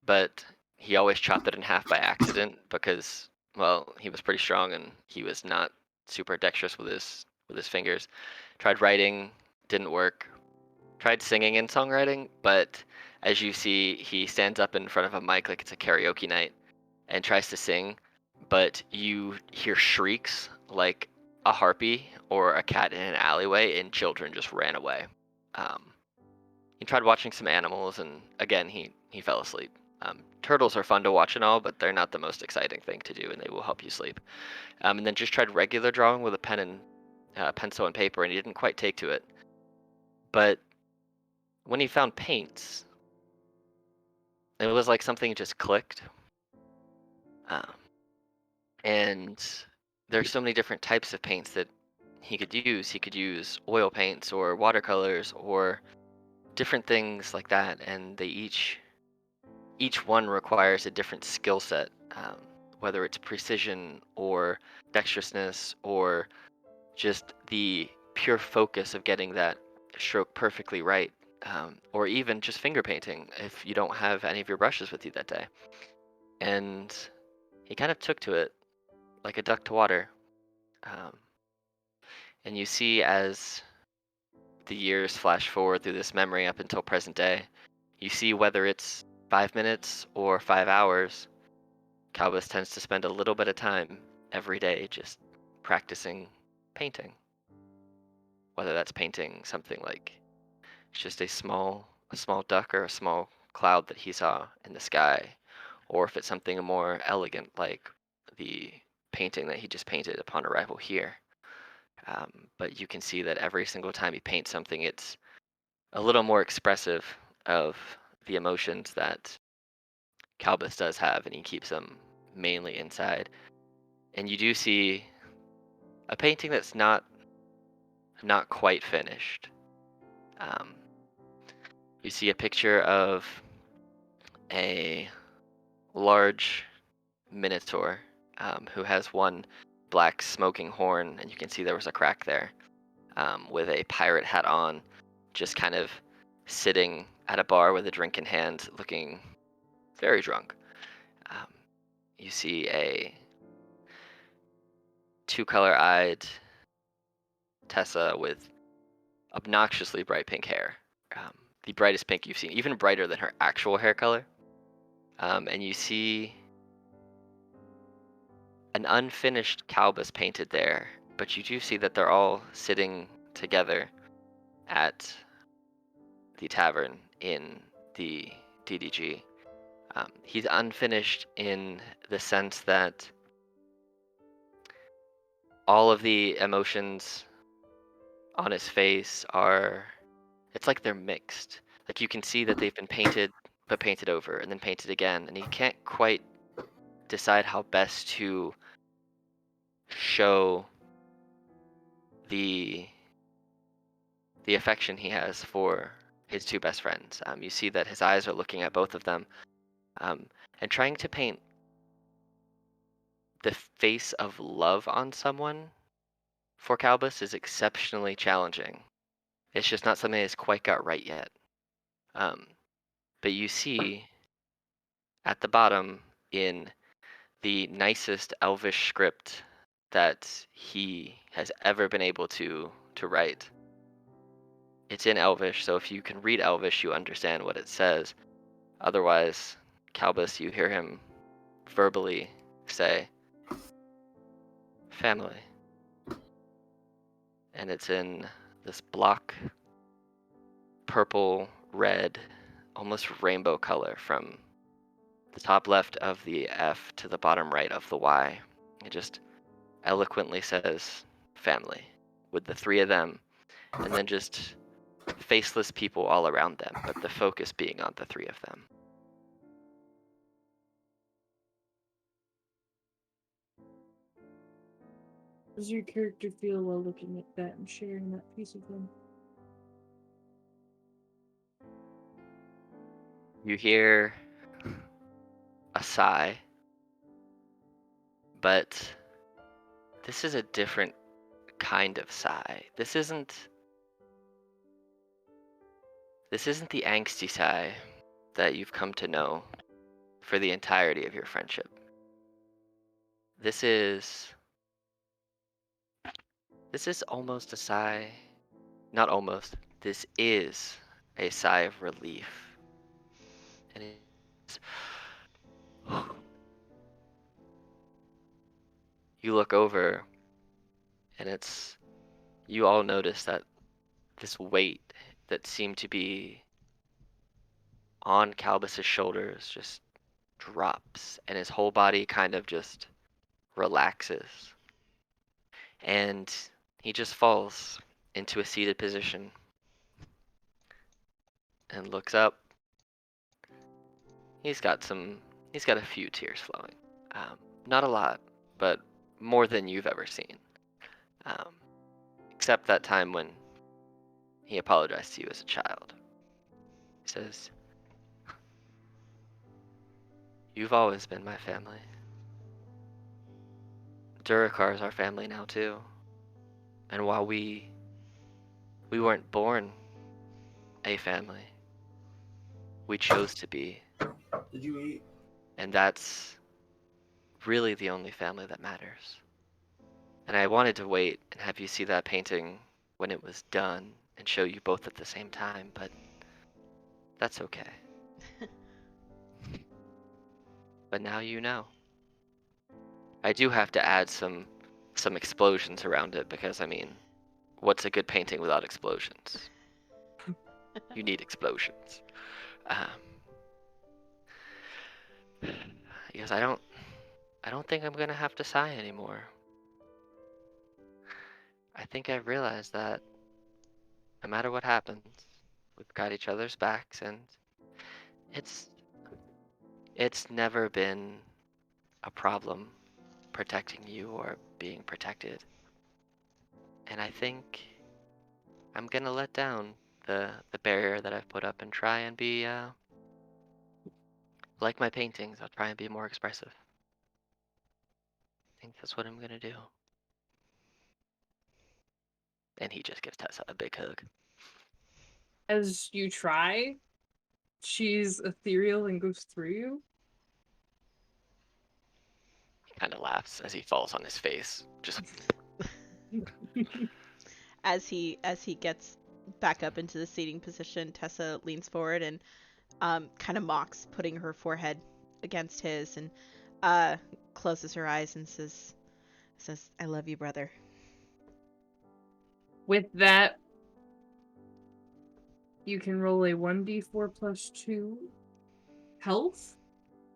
but he always chopped it in half by accident because, well, he was pretty strong and he was not super dexterous with his fingers. Tried writing, didn't work. Tried singing and songwriting, but as you see, he stands up in front of a mic like it's a karaoke night and tries to sing, but you hear shrieks like a harpy or a cat in an alleyway, and children just ran away. He tried watching some animals, and again, he fell asleep. Turtles are fun to watch and all, but they're not the most exciting thing to do, and they will help you sleep. And then just tried regular drawing with a pen and pencil and paper, and he didn't quite take to it. But when he found paints, it was like something just clicked. And there's so many different types of paints that he could use. He could use oil paints or watercolors or different things like that, and they each one requires a different skill set, whether it's precision or dexterousness or just the pure focus of getting that stroke perfectly right, or even just finger painting if you don't have any of your brushes with you that day. And he kind of took to it like a duck to water. And you see as the years flash forward through this memory up until present day, you see whether it's 5 minutes or 5 hours, Kalbis tends to spend a little bit of time every day just practicing painting. Whether that's painting something like just a small duck or a small cloud that he saw in the sky, or if it's something more elegant like the painting that he just painted upon arrival here. But you can see that every single time he paints something, it's a little more expressive of the emotions that Kalbis does have, and he keeps them mainly inside. And you do see a painting that's not quite finished. You see a picture of a large minotaur who has one black smoking horn, and you can see there was a crack there, with a pirate hat on, just kind of sitting at a bar with a drink in hand, looking very drunk. You see a two-color-eyed Tessa with obnoxiously bright pink hair, the brightest pink you've seen, even brighter than her actual hair color. And you see an unfinished Kalbis painted there, but you do see that they're all sitting together at the tavern in the DDG. He's unfinished in the sense that all of the emotions on his face it's like they're mixed. Like you can see that they've been painted, but painted over, and then painted again, and he can't quite decide how best to show the affection he has for his two best friends. You see that his eyes are looking at both of them, and trying to paint the face of love on someone for Kalbis is exceptionally challenging. It's just not something that's quite got right yet. But you see at the bottom in the nicest Elvish script that he has ever been able to write. It's in Elvish, so if you can read Elvish, you understand what it says. Otherwise, Kalbis, you hear him verbally say, family. And it's in this block, purple, red, almost rainbow color from the top left of the F to the bottom right of the Y. It just eloquently says family with the three of them, and then just faceless people all around them, but the focus being on the three of them. How does your character feel while looking at that and sharing that piece of them? You hear a sigh, but this is a different kind of sigh. This isn't the angsty sigh that you've come to know for the entirety of your friendship. This is almost a sigh, not almost, this is a sigh of relief. And it's, you look over and you all notice that this weight that seemed to be on Kalbis's shoulders just drops, and his whole body kind of just relaxes. And he just falls into a seated position and looks up. He's got a few tears flowing. Not a lot, but more than you've ever seen. Except that time when he apologized to you as a child. He says, "You've always been my family. Durakar's our family now too. And while we weren't born a family, we chose to be. Did you eat? And that's really the only family that matters. And I wanted to wait and have you see that painting when it was done and show you both at the same time, but that's okay. But now you know. I do have to add some explosions around it because, I mean, what's a good painting without explosions? You need explosions. Because I don't think I'm gonna have to sigh anymore. I think I've realized that no matter what happens, we've got each other's backs, and it's never been a problem protecting you or being protected. And I think I'm gonna let down the barrier that I've put up and try and be like my paintings. I'll try and be more expressive. I think that's what I'm gonna do. And he just gives Tessa a big hug. As you try, she's ethereal and goes through you. He kind of laughs as he falls on his face. Just As he gets back up into the seating position, Tessa leans forward and kind of mocks, putting her forehead against his, and closes her eyes and says, "I love you, brother." With that, you can roll a 1d4 plus 2 health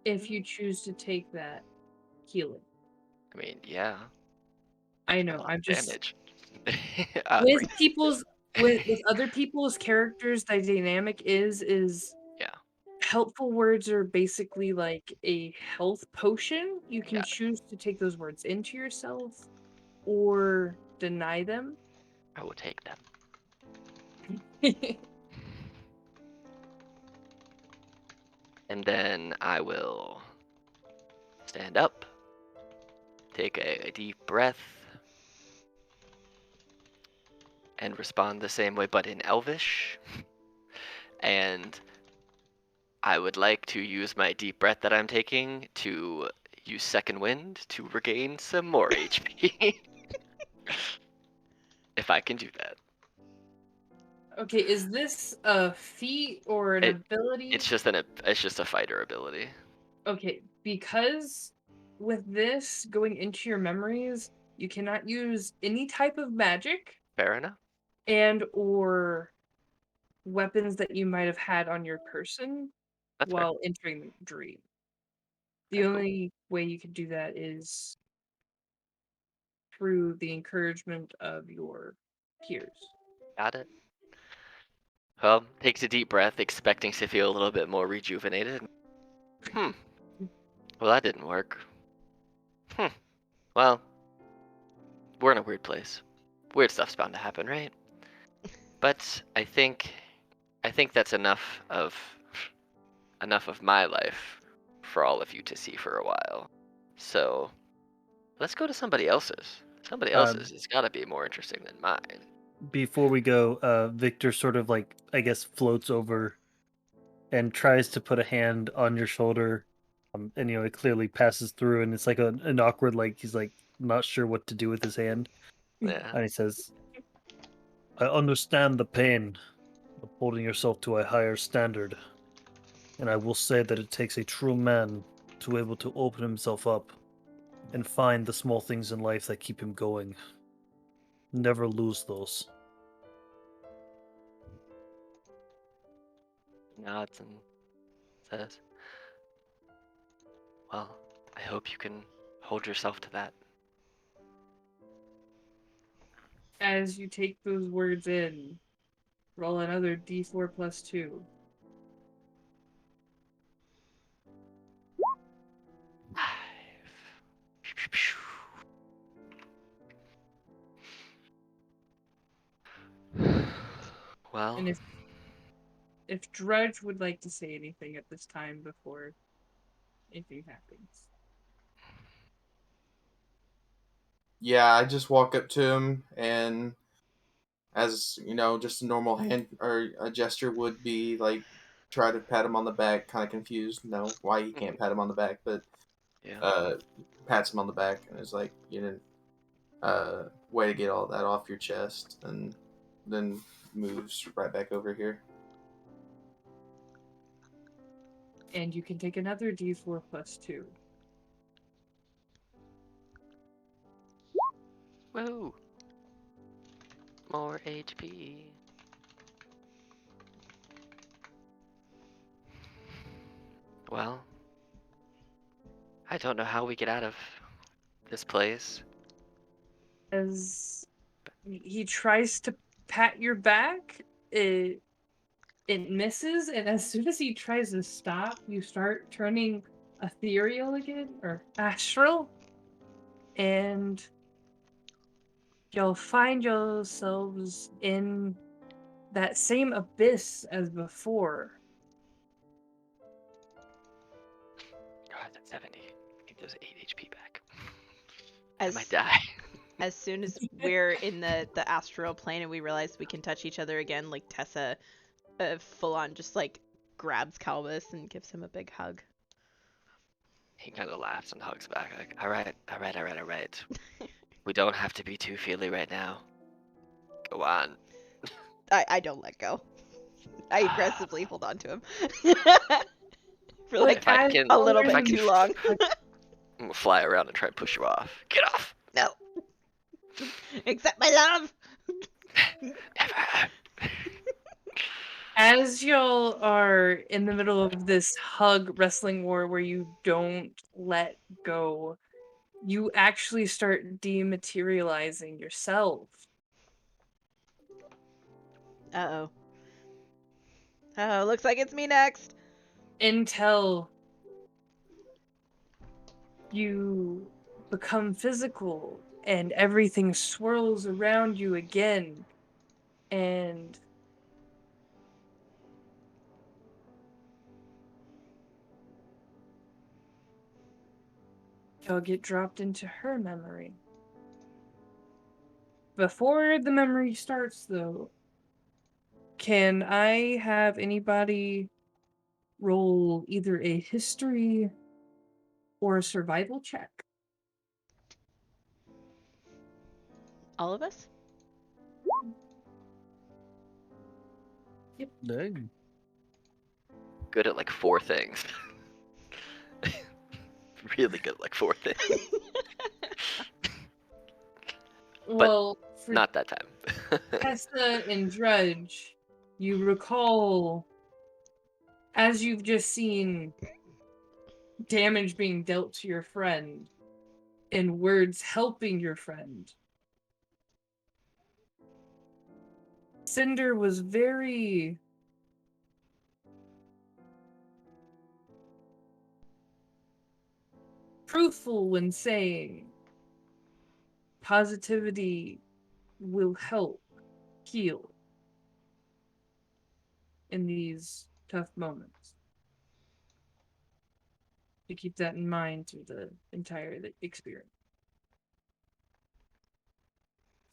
if you choose to take that healing. I mean, yeah. I know, I'm just Damage. with people's with other people's characters, the dynamic is Yeah. helpful words are basically like a health potion. You can Yeah. choose to take those words into yourself or deny them. I will take them. And then I will stand up, take a deep breath, and respond the same way, but in Elvish. And I would like to use my deep breath that I'm taking to use second wind to regain some more HP. If I can do that. Okay, is this a feat or an ability? It's just a fighter ability. Okay, because with this going into your memories, you cannot use any type of magic Fair enough. and or weapons that you might have had on your person That's fair. while entering the dream. The That's cool. only way you can do that is through the encouragement of your peers. Got it. Well, takes a deep breath, expecting to feel a little bit more rejuvenated. Well, that didn't work. Well, we're in a weird place. Weird stuff's bound to happen, right? But I think that's enough of my life for all of you to see for a while. So let's go to somebody else's. Somebody else's has got to be more interesting than mine. Before we go, Victor sort of like, I guess, floats over and tries to put a hand on your shoulder. And it clearly passes through, and it's like an awkward, like he's like not sure what to do with his hand. Yeah. And he says, I understand the pain of holding yourself to a higher standard. And I will say that it takes a true man to be able to open himself up and find the small things in life that keep him going. Never lose those. Nods and says, well, I hope you can hold yourself to that. As you take those words in, roll another d4 plus 2. 5. Well, And if Drudge would like to say anything at this time before anything happens. Yeah, I just walk up to him, and as just a normal hand or a gesture would be, like, try to pat him on the back, kind of confused, why he can't pat him on the back, but yeah. pats him on the back and is like, you didn't way to get all that off your chest, and then moves right back over here. And you can take another d4 plus 2. Woo! More HP. Well, I don't know how we get out of this place. As he tries to pat your back, it misses, and as soon as he tries to stop, you start turning ethereal again, or astral, and you'll find yourselves in that same abyss as before. God, that's 70. I need those 8 HP back. As, I might die. as soon as we're in the astral plane and we realize we can touch each other again, like Tessa full on just like grabs Kalbis and gives him a big hug. He kind of laughs and hugs back, like, all right. We don't have to be too feely right now. Go on. I don't let go. I aggressively hold on to him. For like If I can, a little if I bit can, too long. I'm gonna fly around and try and push you off. Get off! No. Accept my love. Never. As y'all are in the middle of this hug wrestling war where you don't let go, you actually start dematerializing yourself. Uh-oh. Oh, looks like it's me next. Until you become physical and everything swirls around you again, and you'll get dropped into her memory. Before the memory starts, though, can I have anybody roll either a history or a survival check? All of us? Dang. Good at like 4 things. Really good at like 4 things. Well, for Not that time. Tessa and Drudge, you recall, as you've just seen damage being dealt to your friend and words helping your friend, Cinder was very truthful when saying positivity will help heal in these tough moments. To keep that in mind through the entire experience.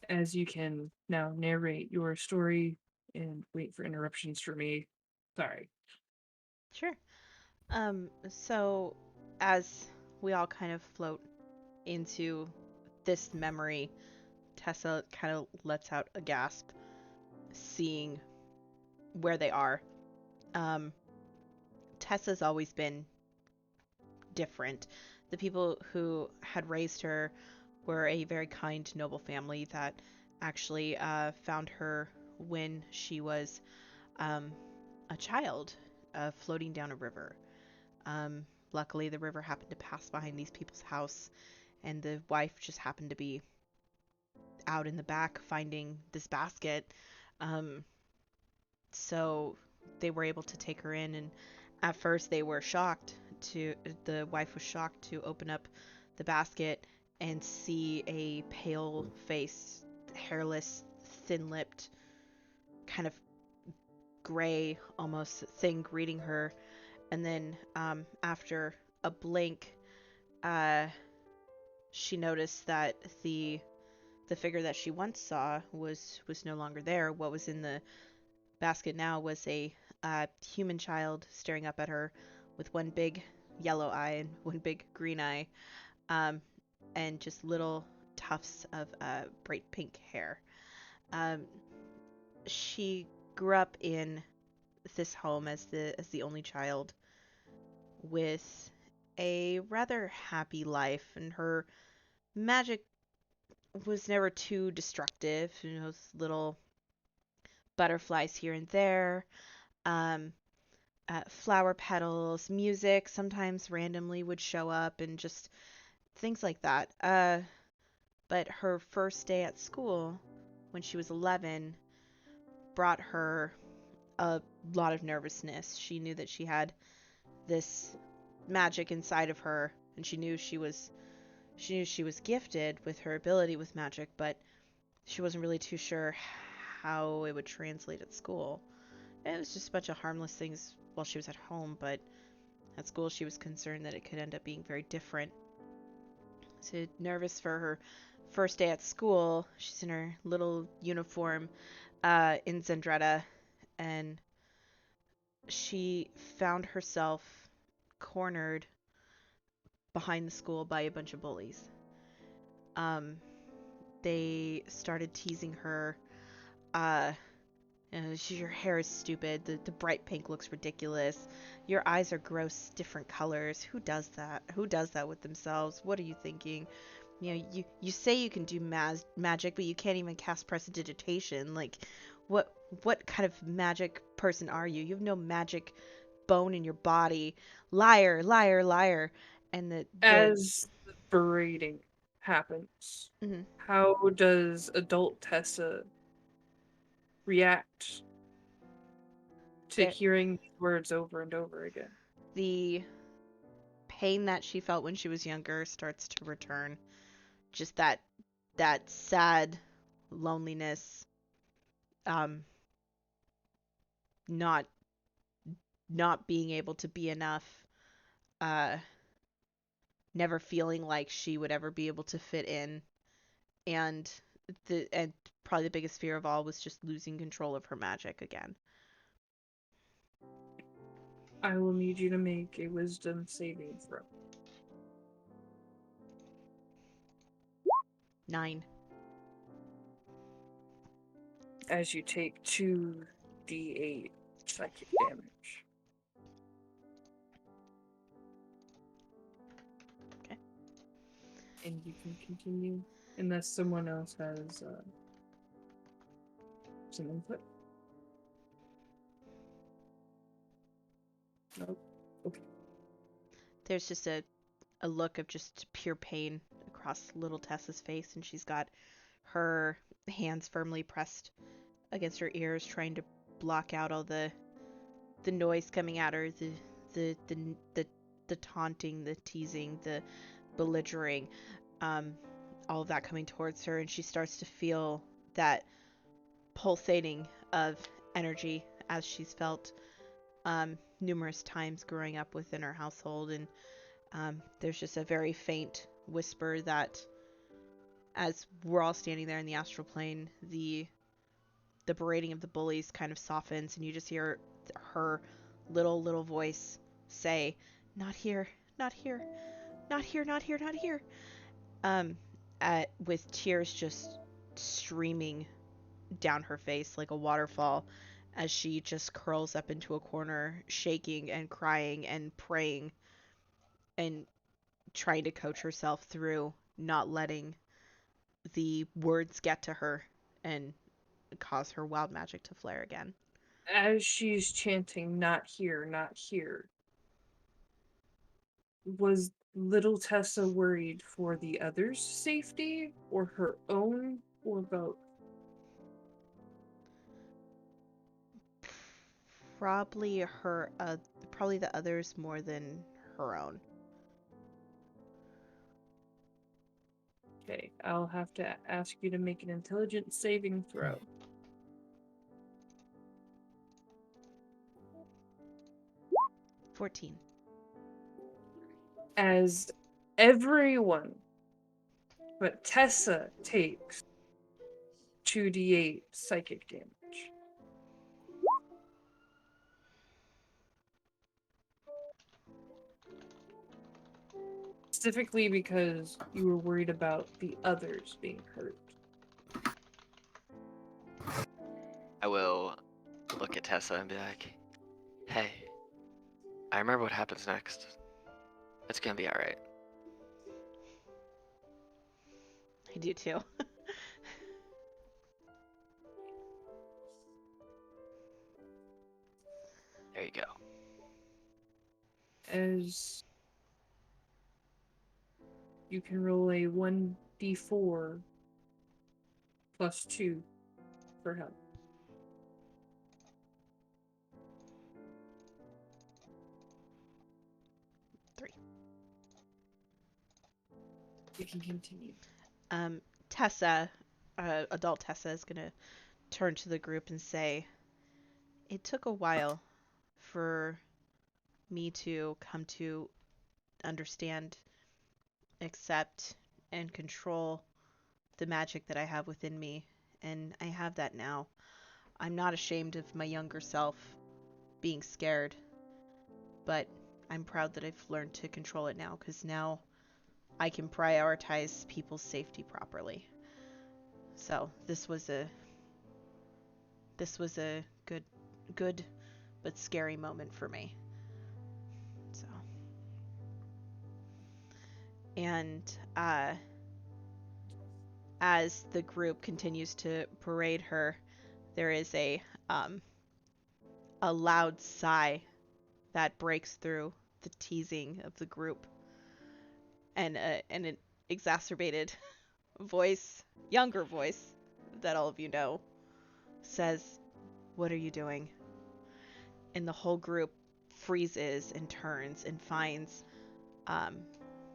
As you can now narrate your story and wait for interruptions for me. Sorry. Sure. So as we all kind of float into this memory, Tessa kind of lets out a gasp, seeing where they are. Um, Tessa's always been different. The people who had raised her were a very kind, noble family that actually found her when she was a child, floating down a river. Luckily, the river happened to pass behind these people's house, and the wife just happened to be out in the back finding this basket. Um, so they were able to take her in, and at first they were shocked to, the wife was shocked to open up the basket and see a pale face, hairless, thin-lipped, kind of gray almost thing greeting her. And then after a blink, she noticed that the figure that she once saw was no longer there. What was in the basket now was a human child staring up at her with one big yellow eye and one big green eye, um, and just little tufts of bright pink hair. Um, she grew up in this home as the only child with a rather happy life, and her magic was never too destructive. You know, little butterflies here and there, um, flower petals, music sometimes randomly would show up, and just things like that. But her first day at school, when she was 11, brought her a lot of nervousness. She knew that she had this magic inside of her, and she knew she was gifted with her ability with magic, but she wasn't really too sure how it would translate at school. And it was just a bunch of harmless things while she was at home, but at school she was concerned that it could end up being very different. So nervous for her first day at school. She's in her little uniform in Zendretta, and she found herself cornered behind the school by a bunch of bullies. Um, they started teasing her. Uh, your hair is stupid. The bright pink looks ridiculous. Your eyes are gross, different colors. Who does that? Who does that with themselves? What are you thinking? You know, you say you can do magic, but you can't even cast prestidigitation. Like, what kind of magic person are you? You have no magic bone in your body. Liar, liar, liar. And As the berating happens, mhm. how does adult Tessa react to There- hearing these words over and over again? the pain that she felt when she was younger starts to return. Just that sad loneliness, um, not not being able to be enough, uh, never feeling like she would ever be able to fit in, and and probably the biggest fear of all was just losing control of her magic again. I will need you to make a wisdom saving throw. 9. As you take 2d8 psychic damage. Okay. And you can continue unless someone else has some input. Nope. Okay. There's just a look of just pure pain across little Tessa's face, and she's got her hands firmly pressed against her ears, trying to block out all the noise coming at her, the taunting, the teasing, the belligerent, all of that coming towards her, and she starts to feel that pulsating of energy as she's felt numerous times growing up within her household. And there's just a very faint whisper that, as we're all standing there in the astral plane, the berating of the bullies kind of softens, and you just hear her little voice say, "Not here, not here, not here, not here, not here." With tears just streaming down her face like a waterfall, as she just curls up into a corner, shaking and crying and praying and trying to coach herself through not letting the words get to her and cause her wild magic to flare again. As she's chanting, "Not here, not here," was little Tessa worried for the others' safety or her own or both? Probably probably the others more than her own. Okay, I'll have to ask you to make an intelligence saving throw. 14. As everyone but Tessa takes 2d8 psychic damage. Specifically because you were worried about the others being hurt. I will look at Tessa and be like, "Hey, I remember what happens next. It's gonna be alright." I do too. There you go. As you can roll a 1d4 plus 2 for help. Three. You can continue. Tessa, adult Tessa, is gonna turn to the group and say, "It took a while for me to come to understand, accept, and control the magic that I have within me, and I have that now. I'm not ashamed of my younger self being scared, but I'm proud that I've learned to control it now, because now I can prioritize people's safety properly. So this was a good but scary moment for me." So, and as the group continues to parade her, there is a loud sigh that breaks through the teasing of the group, and an exacerbated voice, younger voice that all of you know, says, "What are you doing?" And the whole group freezes and turns and finds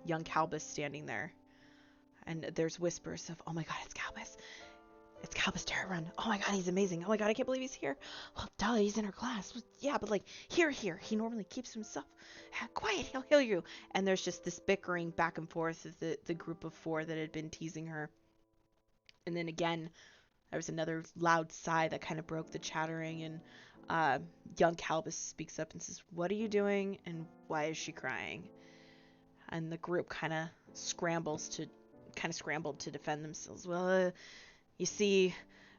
young Kalbis standing there. And there's whispers of, "Oh my god, it's Kalbis. It's Kalbis Terrarun. Oh my god, he's amazing. Oh my god, I can't believe he's here. Well, duh, he's in our class. Yeah, but like, here. He normally keeps himself quiet. He'll heal you." And there's just this bickering back and forth of the group of 4 that had been teasing her. And then again, there was another loud sigh that kind of broke the chattering, and young Kalbis speaks up and says, "What are you doing, and why is she crying?" And the group kind of scrambled to defend themselves. "Well, you see,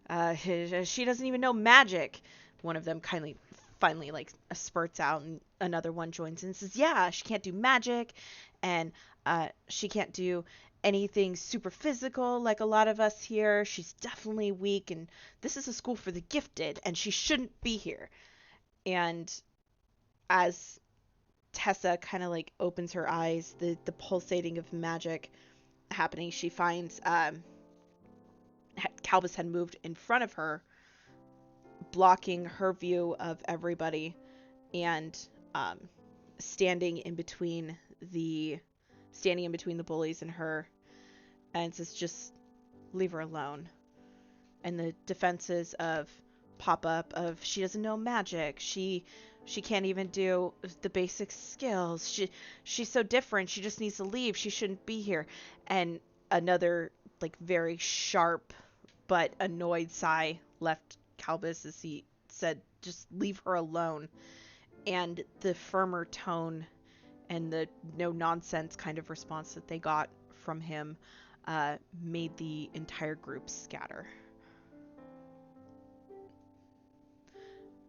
she doesn't even know magic." One of them finally like spurts out, and another one joins in and says, "Yeah, she can't do magic, and she can't do anything super physical like a lot of us here. She's definitely weak, and this is a school for the gifted, and she shouldn't be here." And as Tessa kind of like opens her eyes, the pulsating of magic happening, she finds Kalbis had moved in front of her, blocking her view of everybody, and standing in between the bullies and her, and says, "Just leave her alone." And the defenses pop up of, "She doesn't know magic. She can't even do the basic skills. She's so different. She just needs to leave. She shouldn't be here." And another like very sharp but annoyed sigh left Kalbis as he said, "Just leave her alone." And the firmer tone and the no nonsense kind of response that they got from him made the entire group scatter.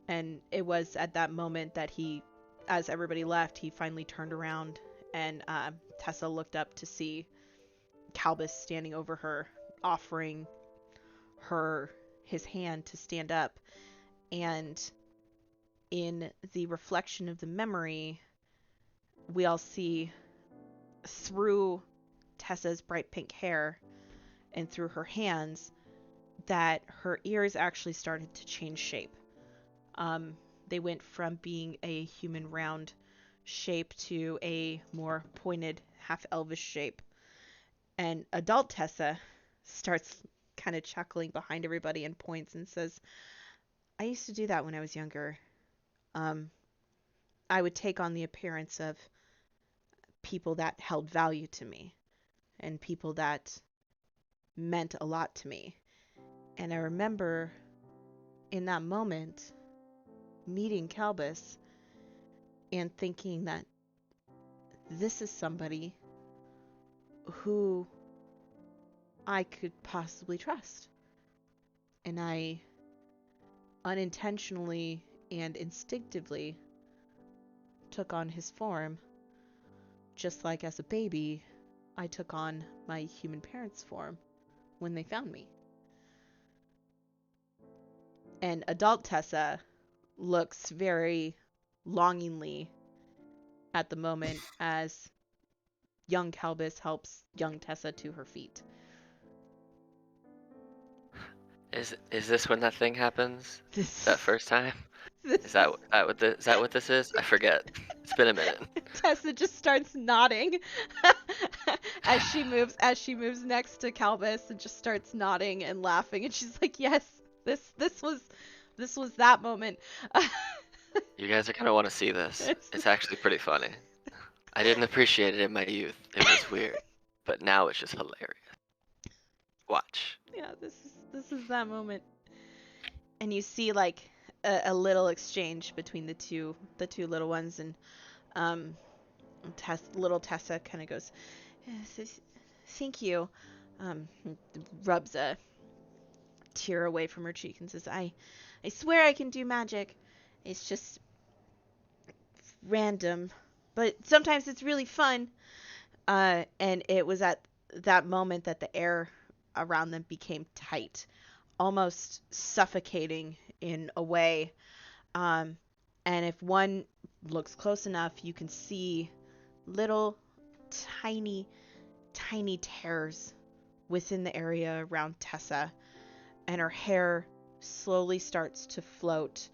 And it was at that moment that as everybody left, he finally turned around, and Tessa looked up to see Kalbis standing over her, offering her his hand to stand up. And in the reflection of the memory, we all see through Tessa's bright pink hair and through her hands that her ears actually started to change shape. They went from being a human round shape to a more pointed, half elvish shape. And adult Tessa starts kind of chuckling behind everybody and points and says, "I used to do that when I was younger. I would take on the appearance of people that held value to me and people that meant a lot to me. And I remember in that moment meeting Kalbis and thinking that this is somebody who I could possibly trust." And I unintentionally and instinctively took on his form, just like as a baby I took on my human parents' form when they found me. And adult Tessa looks very longingly at the moment as young Kalbis helps young Tessa to her feet. Is this when that thing happens? This, That first time? this Is that what this is? I forget. It's been a minute. Tessa just starts nodding as she moves next to Kalbis and just starts nodding and laughing, and she's like, "Yes, this was that moment." You guys are gonna want to see this. It's actually pretty funny. I didn't appreciate it in my youth. It was weird, but now it's just hilarious. Watch. Yeah, this is that moment. And you see like a little exchange between the two little ones, and little Tessa kind of goes, "Thank you," rubs a tear away from her cheek and says, I swear I can do magic. It's just random, but sometimes it's really fun." And it was at that moment that the air around them became tight, almost suffocating in a way. And if one looks close enough, you can see little tiny tears within the area around Tessa, and her hair slowly starts to float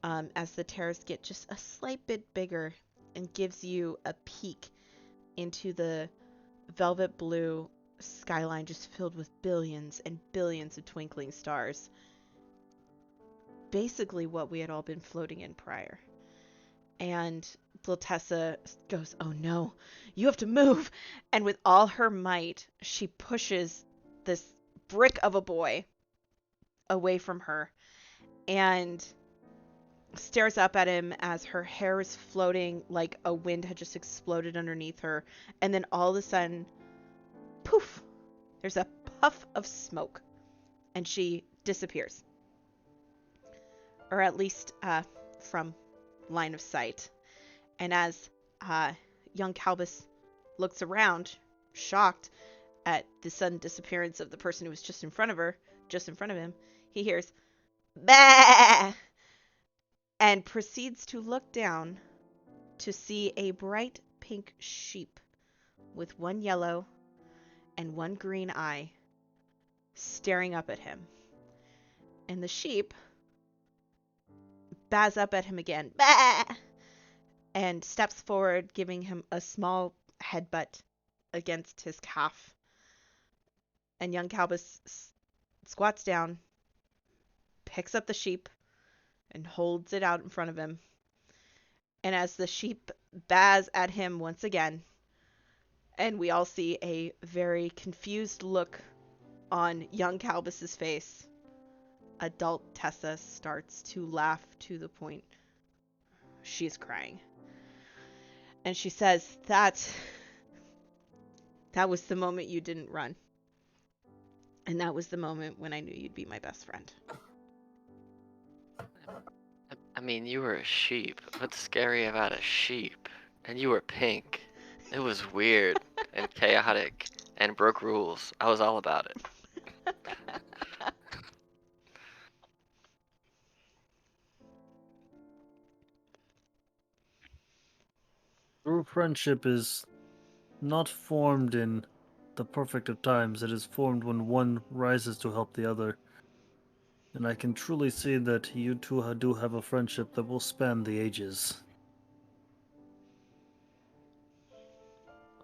as the tears get just a slight bit bigger, and gives you a peek into the velvet blue skyline just filled with billions and billions of twinkling stars. Basically what we had all been floating in prior. And little Tessa goes, "Oh no, you have to move." And with all her might, she pushes this brick of a boy away from her and stares up at him as her hair is floating like a wind had just exploded underneath her. And then all of a sudden, poof, there's a puff of smoke and she disappears. Or at least from line of sight. And as young Kalbis looks around, shocked at the sudden disappearance of the person who was just in front of him, he hears, "Bah!" and proceeds to look down to see a bright pink sheep with one yellow and one green eye staring up at him. And the sheep baa's up at him again, "Bah!" and steps forward, giving him a small headbutt against his calf. And young Kalbis squats down, picks up the sheep, and holds it out in front of him. And as the sheep baas at him once again, and we all see a very confused look on young Kalbis's face, adult Tessa starts to laugh to the point she's crying. And she says, that was the moment you didn't run. And that was the moment when I knew you'd be my best friend. I mean, you were a sheep. What's scary about a sheep? And you were pink. It was weird and chaotic and broke rules. I was all about it. True friendship is not formed in the perfect of times. It is formed when one rises to help the other. And I can truly see that you two do have a friendship that will span the ages.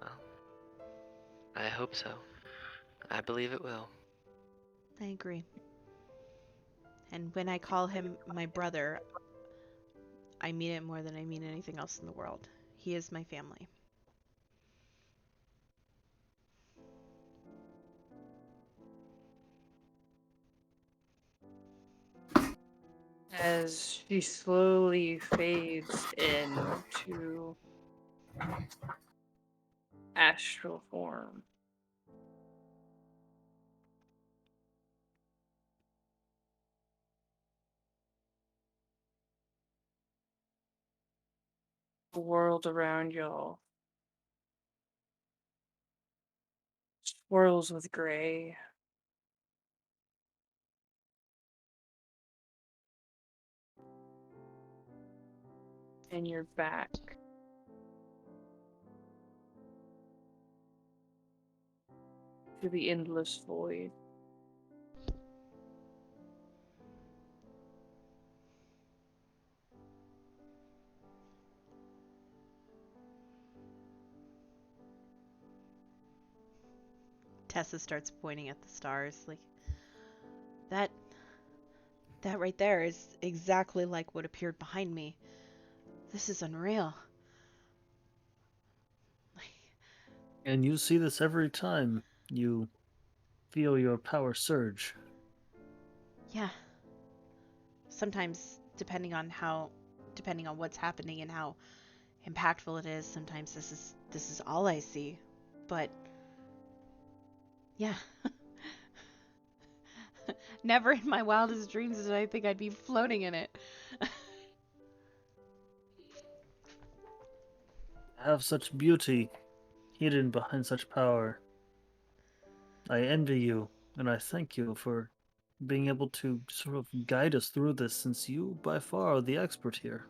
Well, I hope so. I believe it will. I agree. And when I call him my brother, I mean it more than I mean anything else in the world. He is my family. As she slowly fades into astral form. The world around y'all swirls with gray. And you're back to the endless void. Tessa starts pointing at the stars, like, that right there is exactly like what appeared behind me. This is unreal. And you see this every time you feel your power surge. Yeah. Sometimes, depending on what's happening and how impactful it is, sometimes this is all I see. But yeah. Never in my wildest dreams did I think I'd be floating in it. Have such beauty hidden behind such power. I envy you, and I thank you for being able to sort of guide us through this, since you by far are the expert here.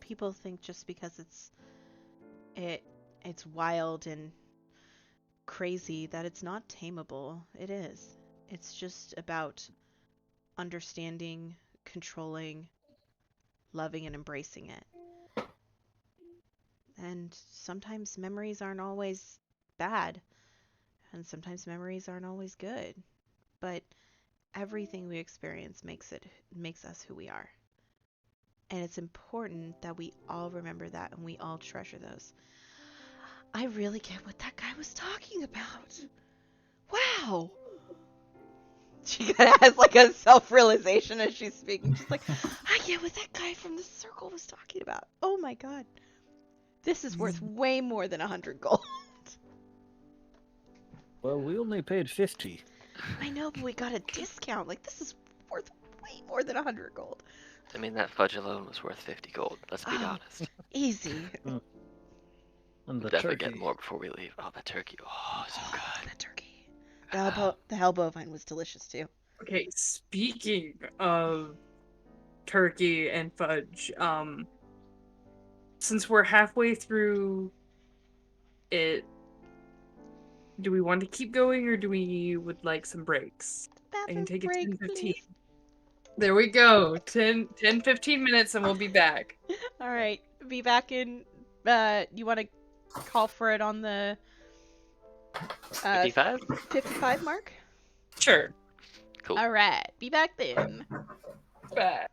People think just because it's wild and crazy that it's not tameable. It is. It's just about understanding, controlling, loving, and embracing it. And sometimes memories aren't always bad, and sometimes memories aren't always good. But everything we experience makes us who we are. And it's important that we all remember that and we all treasure those. I really get what that guy was talking about. Wow. She kind of has like a self-realization as she's speaking. She's like, I get what that guy from the circle was talking about. Oh my god. This is worth way more than 100 gold. Well, we only paid 50. I know, but we got a discount. Like, this is worth way more than 100 gold. I mean, that fudge alone was worth 50 gold. Let's be honest. Easy. And We'll the definitely turkey. get more before we leave. Oh, that turkey. Oh, so good. That turkey. The hell bovine was delicious too. Okay, speaking of turkey and fudge, since we're halfway through it, do we want to keep going or do we would like some breaks? I can take a 10-15. Please. There we go. 10-15 minutes and we'll be back. All right, be back in. You want to call for it on the 55? 55 mark? Sure. Cool. All right, be back then. Back.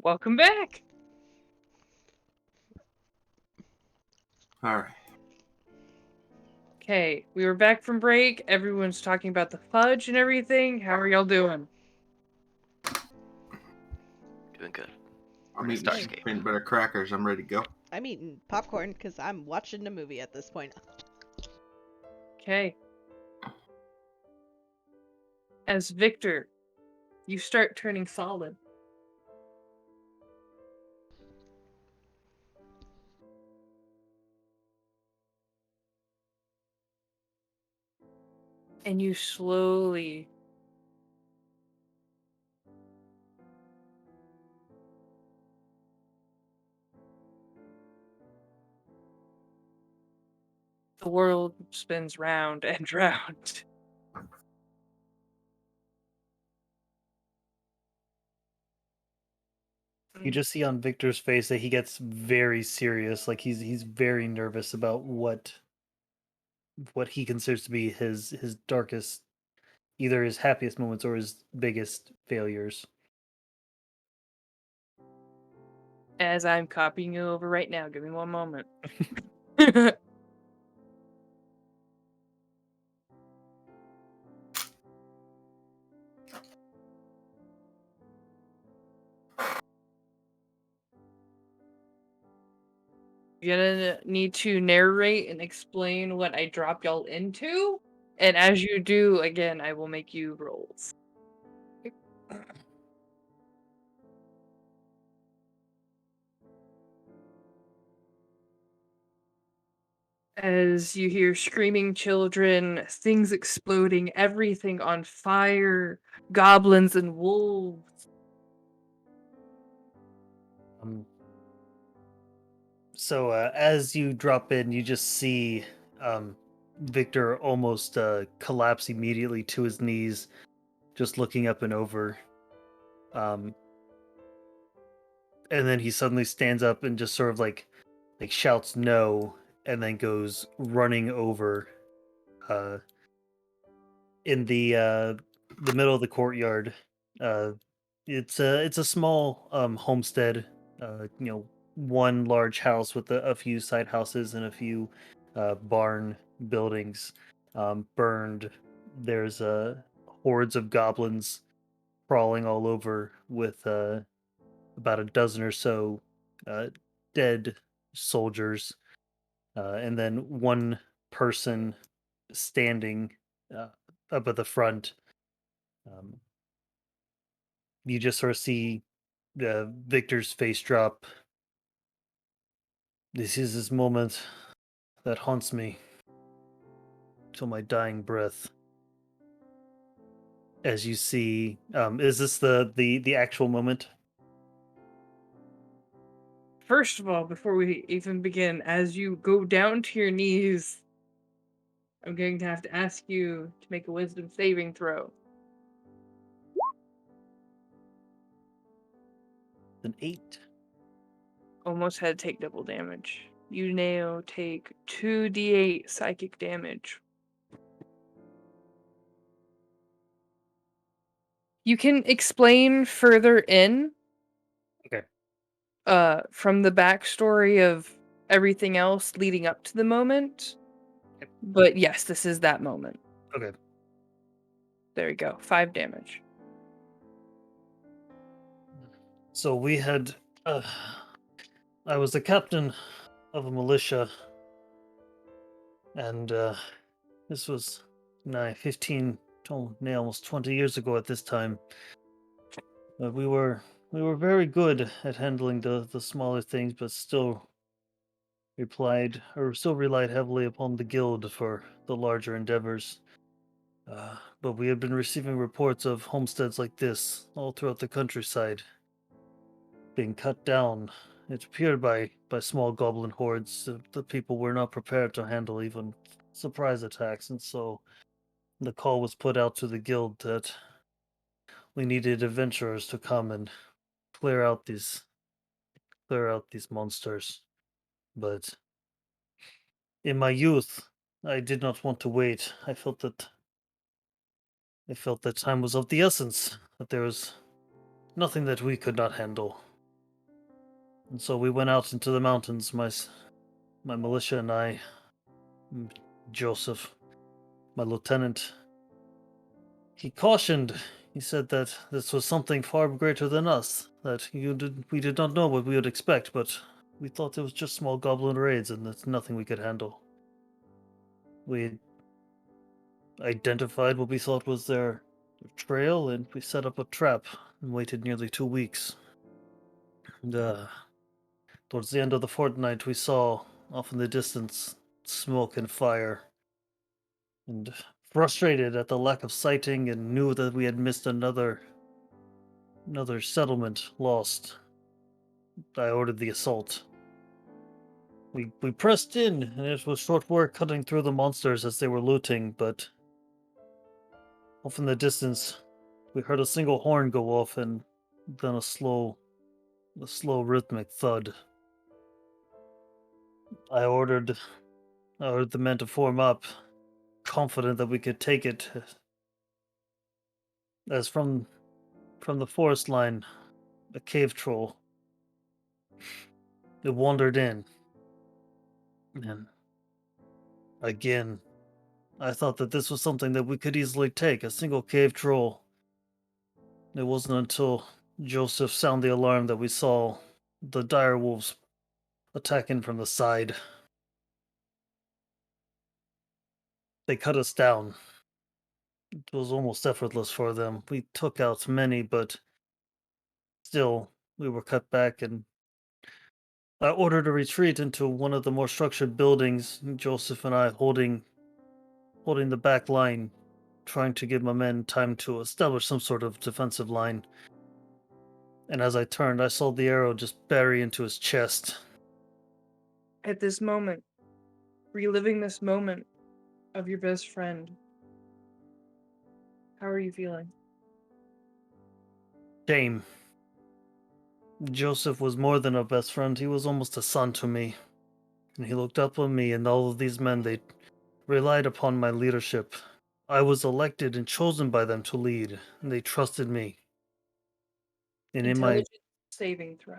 Welcome back. All right. Okay, we were back from break. Everyone's talking about the fudge and everything. How are y'all doing? Doing good. I'm Ready to eating start some skate. peanut butter crackers. I'm ready to go. I'm eating popcorn because I'm watching a movie at this point. Okay. As Victor, you start turning solid. And you slowly the world spins round and round. You just see on Victor's face that he gets very serious, like he's very nervous about what he considers to be his darkest, either his happiest moments or his biggest failures. As I'm copying you over right now. Give me one moment. You're gonna need to narrate and explain what I drop y'all into. And as you do, again, I will make you rolls. As you hear screaming children, things exploding, everything on fire, goblins and wolves. Um, so as you drop in, you just see Victor almost collapse immediately to his knees, just looking up and over. Um, and then he suddenly stands up and just sort of like shouts no, and then goes running over uh, in the middle of the courtyard. Uh, it's a small homestead. One large house with a few side houses and a few barn buildings burned. There's hordes of goblins crawling all over with about a dozen or so uh, dead soldiers, and then one person standing uh, up at the front. Um, you just sort of see Victor's face drop. This is this moment that haunts me till my dying breath. As you see, is this the actual moment? First of all, before we even begin, as you go down to your knees, I'm going to have to ask you to make a wisdom saving throw. An 8. Almost had to take double damage. You now take 2d8 psychic damage. You can explain further in Okay. from the backstory of everything else leading up to the moment. Yep. But yes, this is that moment. Okay. There you go. 5 damage. So we had. I was the captain of a militia, and this was nigh 15, almost 20 years ago at this time. We were very good at handling the smaller things, but still relied heavily upon the guild for the larger endeavors. But we had been receiving reports of homesteads like this all throughout the countryside being cut down. It appeared by small goblin hordes. The people were not prepared to handle even surprise attacks, and so the call was put out to the guild that we needed adventurers to come and clear out these monsters. But in my youth, I did not want to wait. I felt that time was of the essence, that there was nothing that we could not handle. And so we went out into the mountains, my militia and I, Joseph, my lieutenant. He cautioned. He said that this was something far greater than us, that we did not know what we would expect, but we thought it was just small goblin raids and that's nothing we could handle. We identified what we thought was their trail, and we set up a trap and waited nearly 2 weeks. And, towards the end of the fortnight, we saw, off in the distance, smoke and fire. And frustrated at the lack of sighting and knew that we had missed another settlement lost, I ordered the assault. We pressed in, and it was short work cutting through the monsters as they were looting, but off in the distance, we heard a single horn go off and then a slow rhythmic thud. I ordered the men to form up, confident that we could take it. As from the forest line, a cave troll, it wandered in, and again, I thought that this was something that we could easily take, a single cave troll. It wasn't until Joseph sounded the alarm that we saw the dire wolves attacking from the side. They cut us down. It was almost effortless for them. We took out many, but still, we were cut back, and I ordered a retreat into one of the more structured buildings, Joseph and I holding the back line, trying to give my men time to establish some sort of defensive line. And as I turned, I saw the arrow just bury into his chest. At this moment, reliving this moment of your best friend, how are you feeling? Shame. Joseph was more than a best friend, he was almost a son to me. And he looked up on me, and all of these men, they relied upon my leadership. I was elected and chosen by them to lead, and they trusted me. And in my Intelligence saving throw.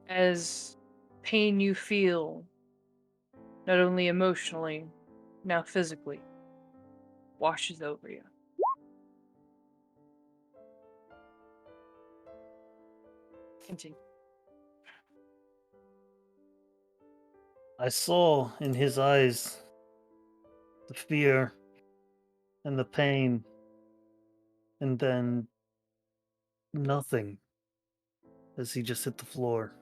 As pain you feel, not only emotionally, now physically, washes over you. Continue. I saw in his eyes the fear and the pain, and then nothing as he just hit the floor.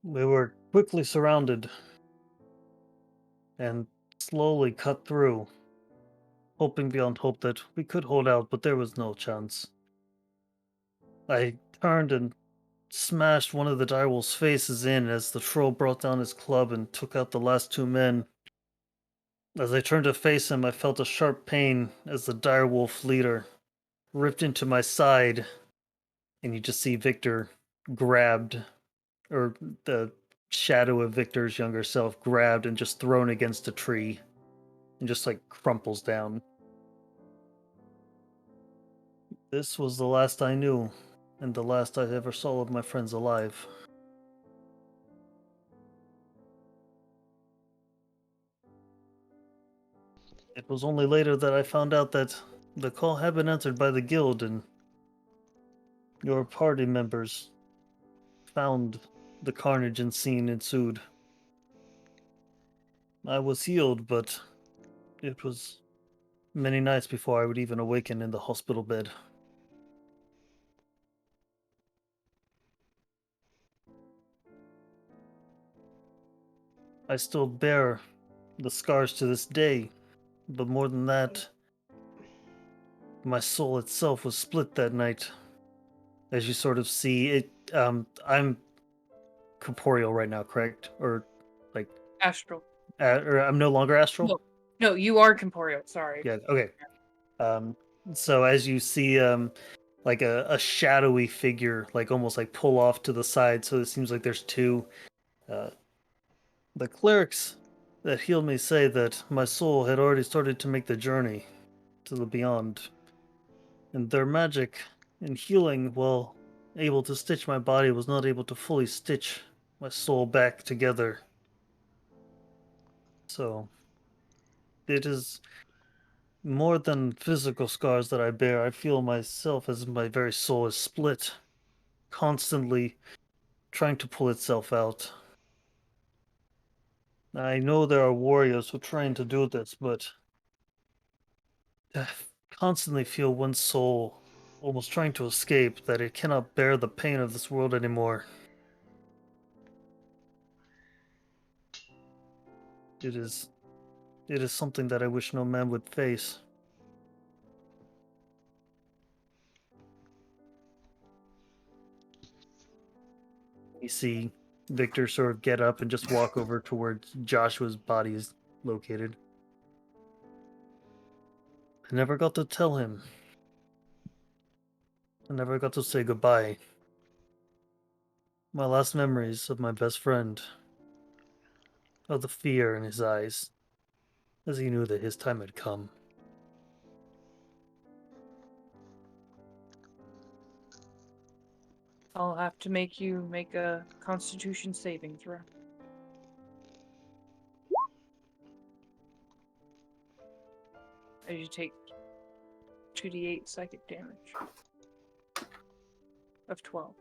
We were quickly surrounded and slowly cut through, hoping beyond hope that we could hold out, but there was no chance. I turned and smashed one of the direwolf's faces in as the troll brought down his club and took out the last 2 men. As I turned to face him, I felt a sharp pain as the direwolf leader ripped into my side, and you just see Victor grabbed, or the shadow of Victor's younger self grabbed and just thrown against a tree and just like crumples down. This was the last I knew, and the last I ever saw of my friends alive. It was only later that I found out that the call had been answered by the guild, and your party members found the carnage and scene ensued. I was healed, but it was many nights before I would even awaken in the hospital bed. I still bear the scars to this day, but more than that, my soul itself was split that night. As you sort of see it, I'm corporeal right now, correct? Or like, Astral. or I'm no longer astral? No, no, you are corporeal. Sorry. Yeah, okay. Um, so as you see, like a shadowy figure, like almost like pull off to the side, so it seems like there's two. Uh, the clerics that healed me say that my soul had already started to make the journey to the beyond. And their magic and healing, while able to stitch my body, was not able to fully stitch my soul back together. So, it is more than physical scars that I bear. I feel myself as my very soul is split, constantly trying to pull itself out. I know there are warriors who are trying to do this, but I constantly feel one soul almost trying to escape, that it cannot bear the pain of this world anymore. It is something that I wish no man would face. You see Victor sort of get up and just walk over to where Joshua's body is located. I never got to tell him. I never got to say goodbye. My last memories of my best friend, of the fear in his eyes, as he knew that his time had come. I'll have to make you make a Constitution saving throw. As you take 2d8 psychic damage of 12.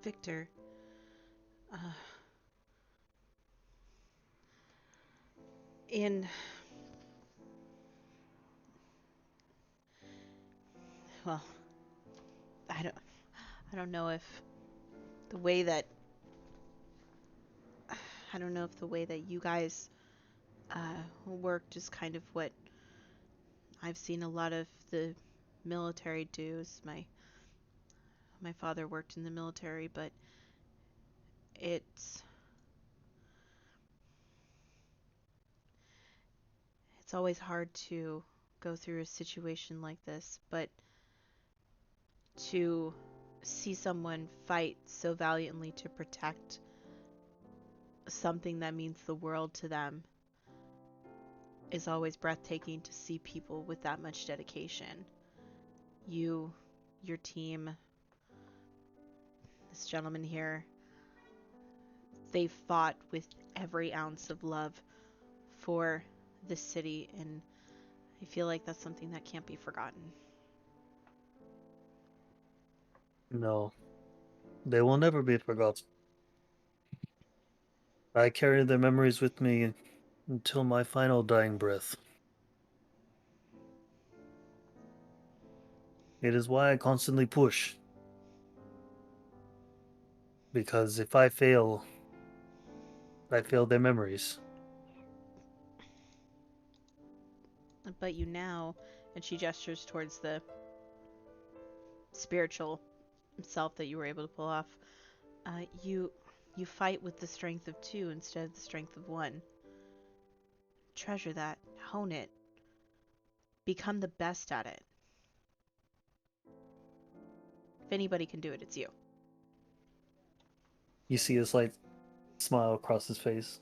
Victor, in well, I don't know if the way that I don't know if the way that you guys worked is kind of what I've seen a lot of the military do. My father worked in the military, but it's it's always hard to go through a situation like this, but to see someone fight so valiantly to protect something that means the world to them is always breathtaking to see people with that much dedication. You, your team, this gentleman here, they fought with every ounce of love for this city, and I feel like that's something that can't be forgotten. No, they will never be forgotten. I carry their memories with me until my final dying breath. It is why I constantly push. Because if I fail their memories. But you now, and she gestures towards the spiritual self that you were able to pull off, you fight with the strength of two instead of the strength of one. Treasure that, hone it, become the best at it. If anybody can do it, it's you. You see a slight smile across his face.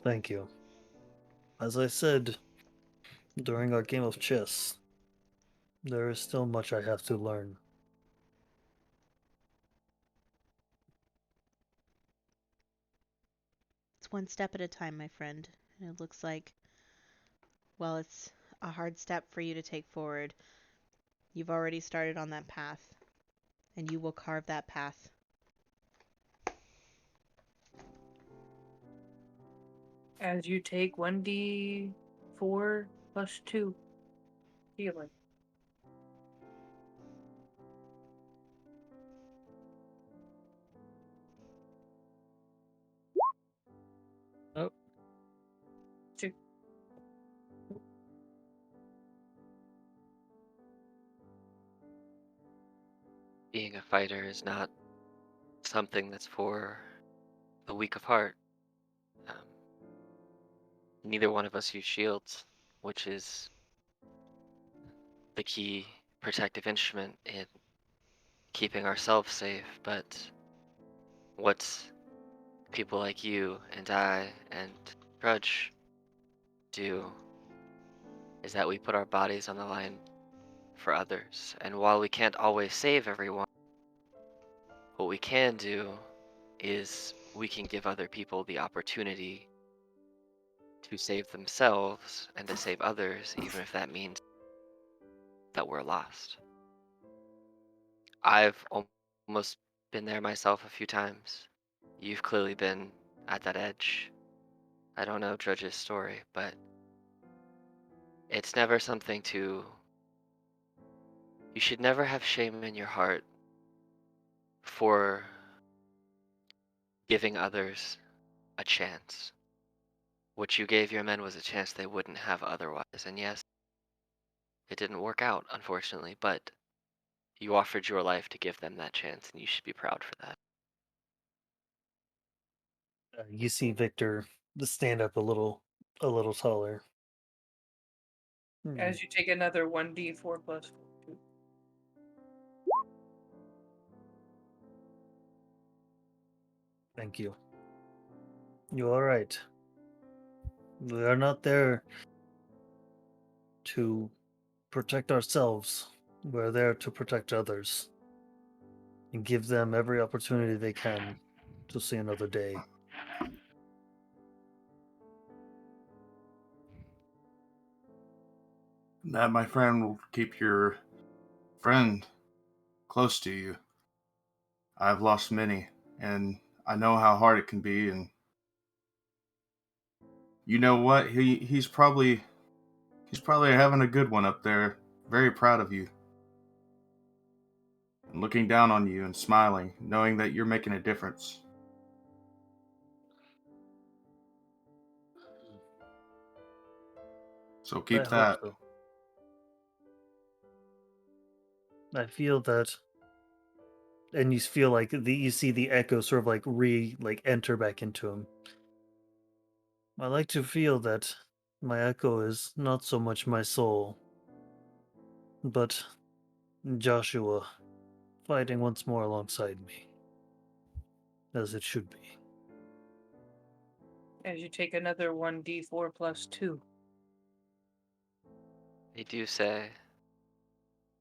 Thank you. As I said during our game of chess, there is still much I have to learn. It's one step at a time, my friend. And it looks like, well, it's a hard step for you to take forward. You've already started on that path, and you will carve that path. As you take 1d4 plus 2 healing. Oh. 2. Being a fighter is not something that's for the weak of heart. Um, Neither one of us use shields, which is the key protective instrument in keeping ourselves safe. But what's people like you and I and Drudge do is that we put our bodies on the line for others. And while we can't always save everyone, what we can do is we can give other people the opportunity to save themselves and to save others, even if that means that we're lost. I've almost been there myself a few times. You've clearly been at that edge. I don't know Drudge's story, but it's never something to. You should never have shame in your heart for giving others a chance. What you gave your men was a chance they wouldn't have otherwise. And yes, it didn't work out, unfortunately, but you offered your life to give them that chance, and you should be proud for that. You see Victor stand up a little taller. As you take another 1d4 plus 2. Thank you. You are right. We are not there to protect ourselves. We're there to protect others and give them every opportunity they can to see another day. That, my friend, will keep your friend close to you. I've lost many, and I know how hard it can be. And you know what? He's probably having a good one up there. Very proud of you, and looking down on you and smiling, knowing that you're making a difference. So I keep hope that. so. I feel that, and you feel like you see the echo sort of like enter back into him. I like to feel that my echo is not so much my soul, but Joshua fighting once more alongside me, as it should be. As you take another 1d4 plus 2. They do say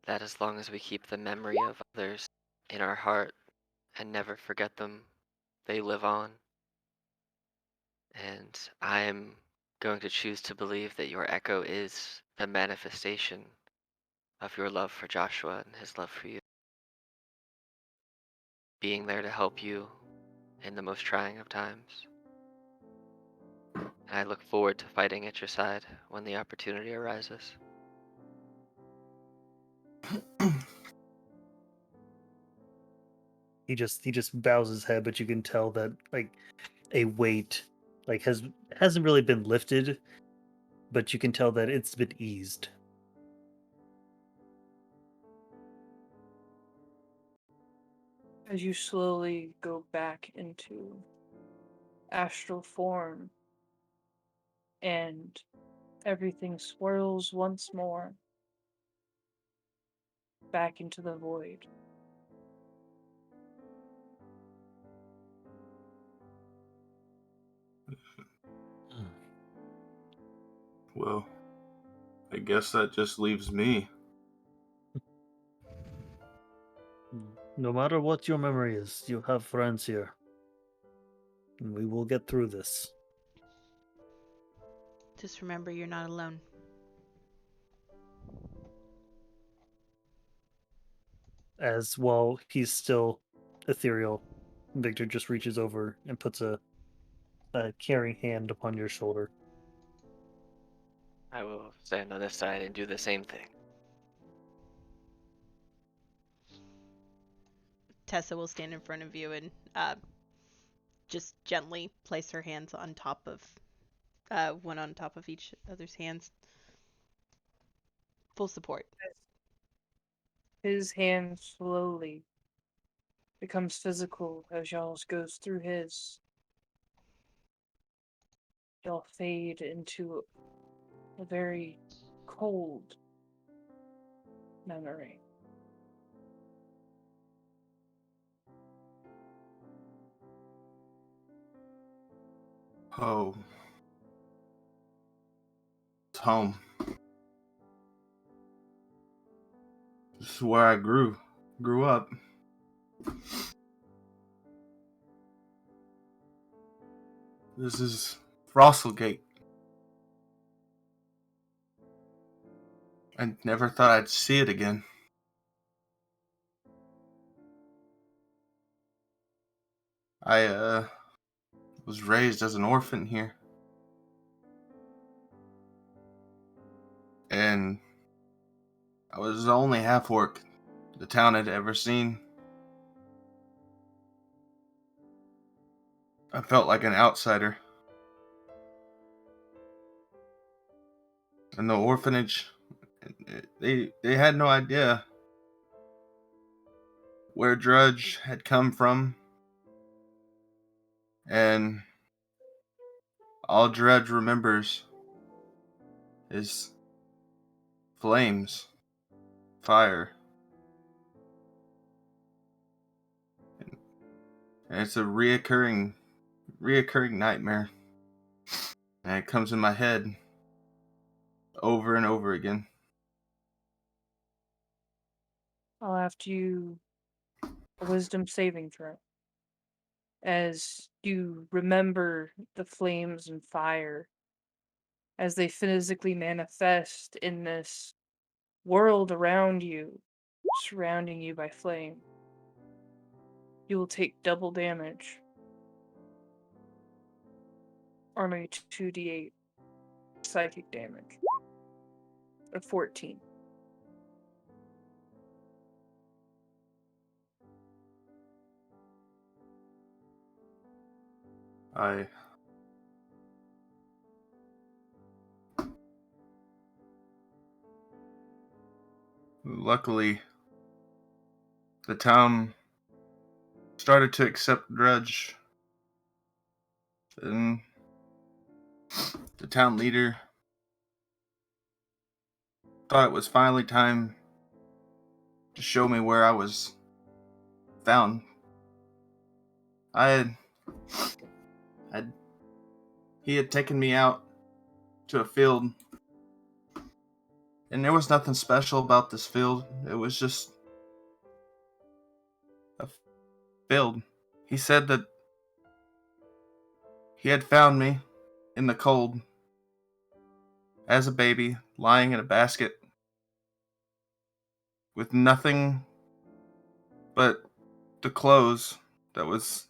that as long as we keep the memory of others in our heart and never forget them, they live on. And I'm going to choose to believe that your echo is the manifestation of your love for Joshua and his love for you, being there to help you in the most trying of times. And I look forward to fighting at your side when the opportunity arises. He just bows his head, but you can tell that like a weight hasn't really been lifted, but you can tell that it's been eased. As you slowly go back into astral form and everything swirls once more back into the void. Well, I guess that just leaves me. No matter what your memory is, you have friends here. And we will get through this. Just remember you're not alone. As while he's still ethereal, Victor just reaches over and puts a caring hand upon your shoulder. I will stand on this side and do the same thing. Tessa will stand in front of you and just gently place her hands on top of one on top of each other's hands. Full support. His hand slowly becomes physical as y'all's goes through his. Y'all fade into a very cold memory. Oh, home. This is where I grew up. This is Frostlegate. I never thought I'd see it again. I was raised as an orphan here. And I was the only half-orc the town had ever seen. I felt like an outsider. And the orphanage, they had no idea where Drudg had come from. And all Drudg remembers is flames, fire. And it's a reoccurring nightmare. And it comes in my head over and over again. I'll have to a wisdom saving throw. As you remember the flames and fire as they physically manifest in this world around you, surrounding you by flame, you will take double damage. Or maybe 2d8 psychic damage. Or 14. Luckily, the town started to accept Drudg. And the town leader thought it was finally time to show me where I was found. He had taken me out to a field, and there was nothing special about this field. It was just a field. He said that he had found me in the cold as a baby, lying in a basket with nothing but the clothes that was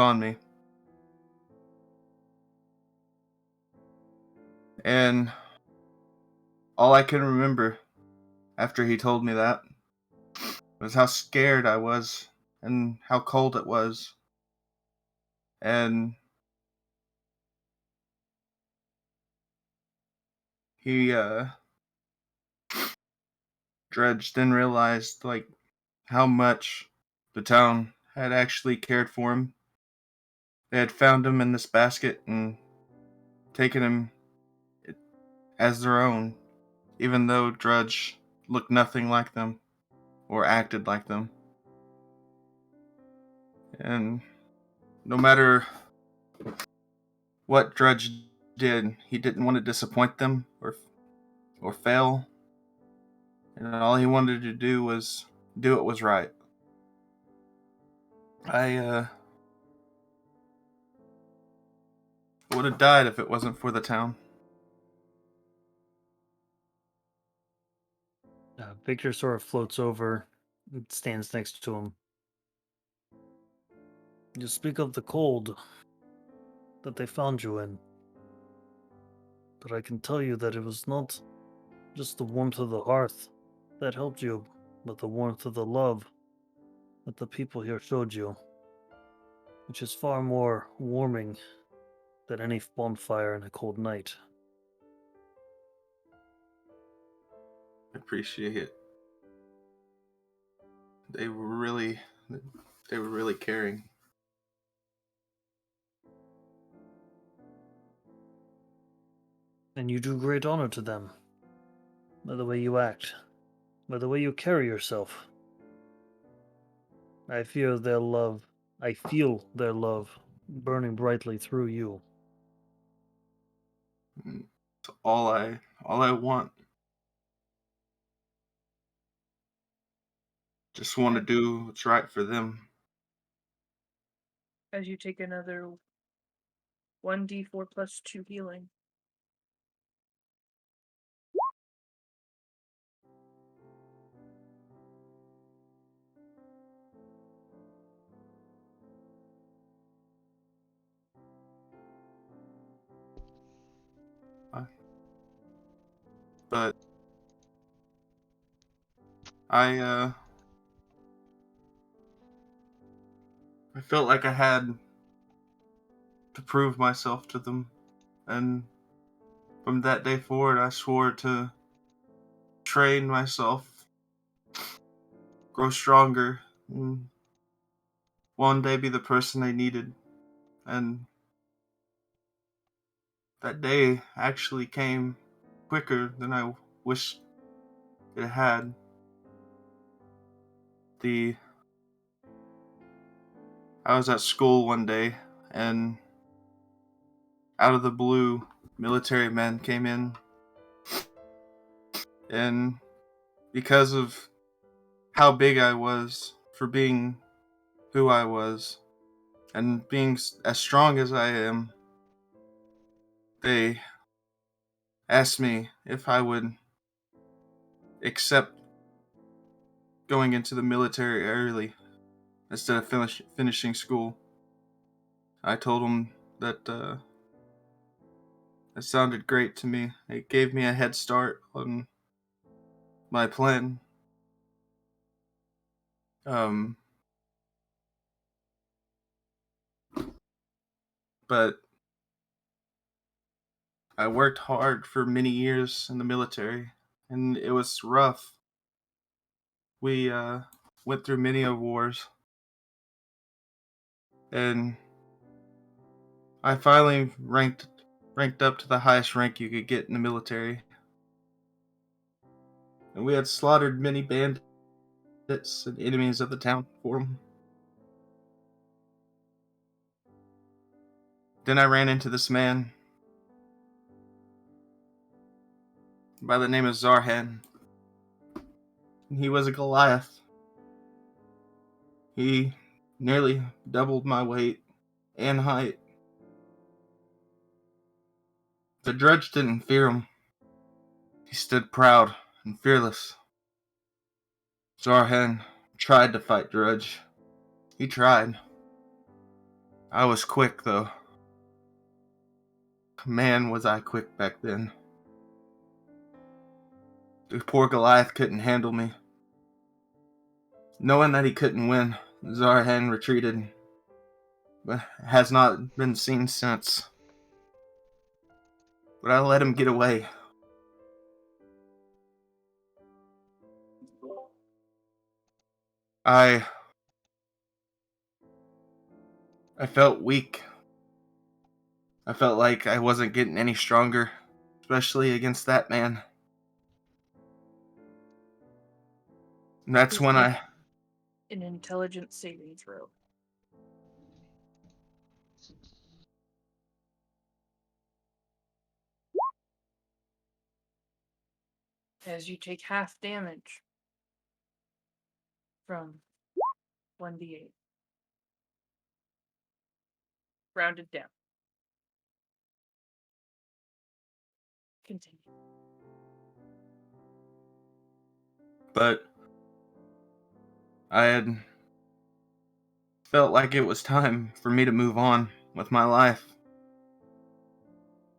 on me. And all I can remember after he told me that was how scared I was and how cold it was. And he Dredge then realized how much the town had actually cared for him. They had found him in this basket and taken him as their own, even though Drudge looked nothing like them or acted like them. And no matter what Drudge did, he didn't want to disappoint them or fail. And all he wanted to do was do what was right. I would have died if it wasn't for the town. Victor sort of floats over and stands next to him. You speak of the cold that they found you in. But I can tell you that it was not just the warmth of the hearth that helped you, but the warmth of the love that the people here showed you, which is far more warming than any bonfire in a cold night. I appreciate it. They were really caring. And you do great honor to them by the way you act, by the way you carry yourself. I feel their love burning brightly through you. It's all I want. Just want to do what's right for them. As you take another 1d4 plus 2 healing. But I felt like I had to prove myself to them, and from that day forward, I swore to train myself, grow stronger, and one day be the person they needed. And that day actually came quicker than I wished it had. I was at school one day, and out of the blue, military men came in, and because of how big I was for being who I was, and being as strong as I am, they asked me if I would accept going into the military early instead of finishing school. I told them that it sounded great to me. It gave me a head start on my plan. But I worked hard for many years in the military, and it was rough. We went through many wars, and I finally ranked up to the highest rank you could get in the military. And we had slaughtered many bandits and enemies of the town for them. Then I ran into this man by the name of Zarhan. He was a Goliath. He nearly doubled my weight and height. The Drudg didn't fear him. He stood proud and fearless. Zarhan tried to fight Drudg. He tried. I was quick, though. Man, was I quick back then. The poor Goliath couldn't handle me. Knowing that he couldn't win, Zarhan retreated, but has not been seen since. But I let him get away. I felt weak. I felt like I wasn't getting any stronger, especially against that man. And that's Please when make I... an intelligence saving throw. As you take half damage from 1d8. Rounded down. Continue. But I had felt like it was time for me to move on with my life.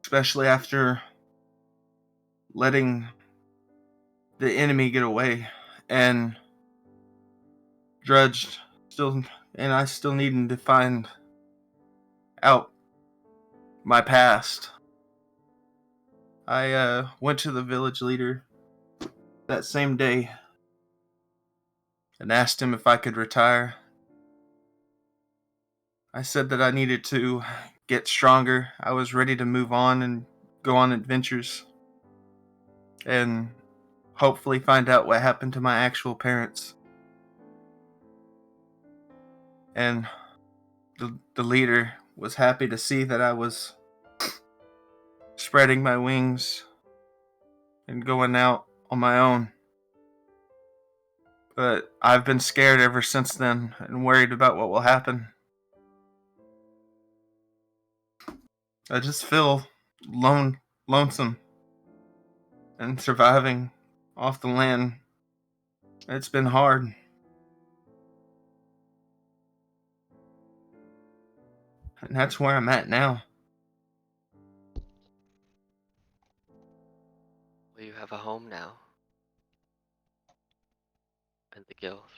Especially after letting the enemy get away and Drudge still, and I still needing to find out my past. I went to the village leader that same day and asked him if I could retire. I said that I needed to get stronger. I was ready to move on and go on adventures and hopefully find out what happened to my actual parents. And the leader was happy to see that I was spreading my wings and going out on my own. But I've been scared ever since then and worried about what will happen. I just feel lonesome, and surviving off the land. It's been hard. And that's where I'm at now. Well, you have a home now in the guild,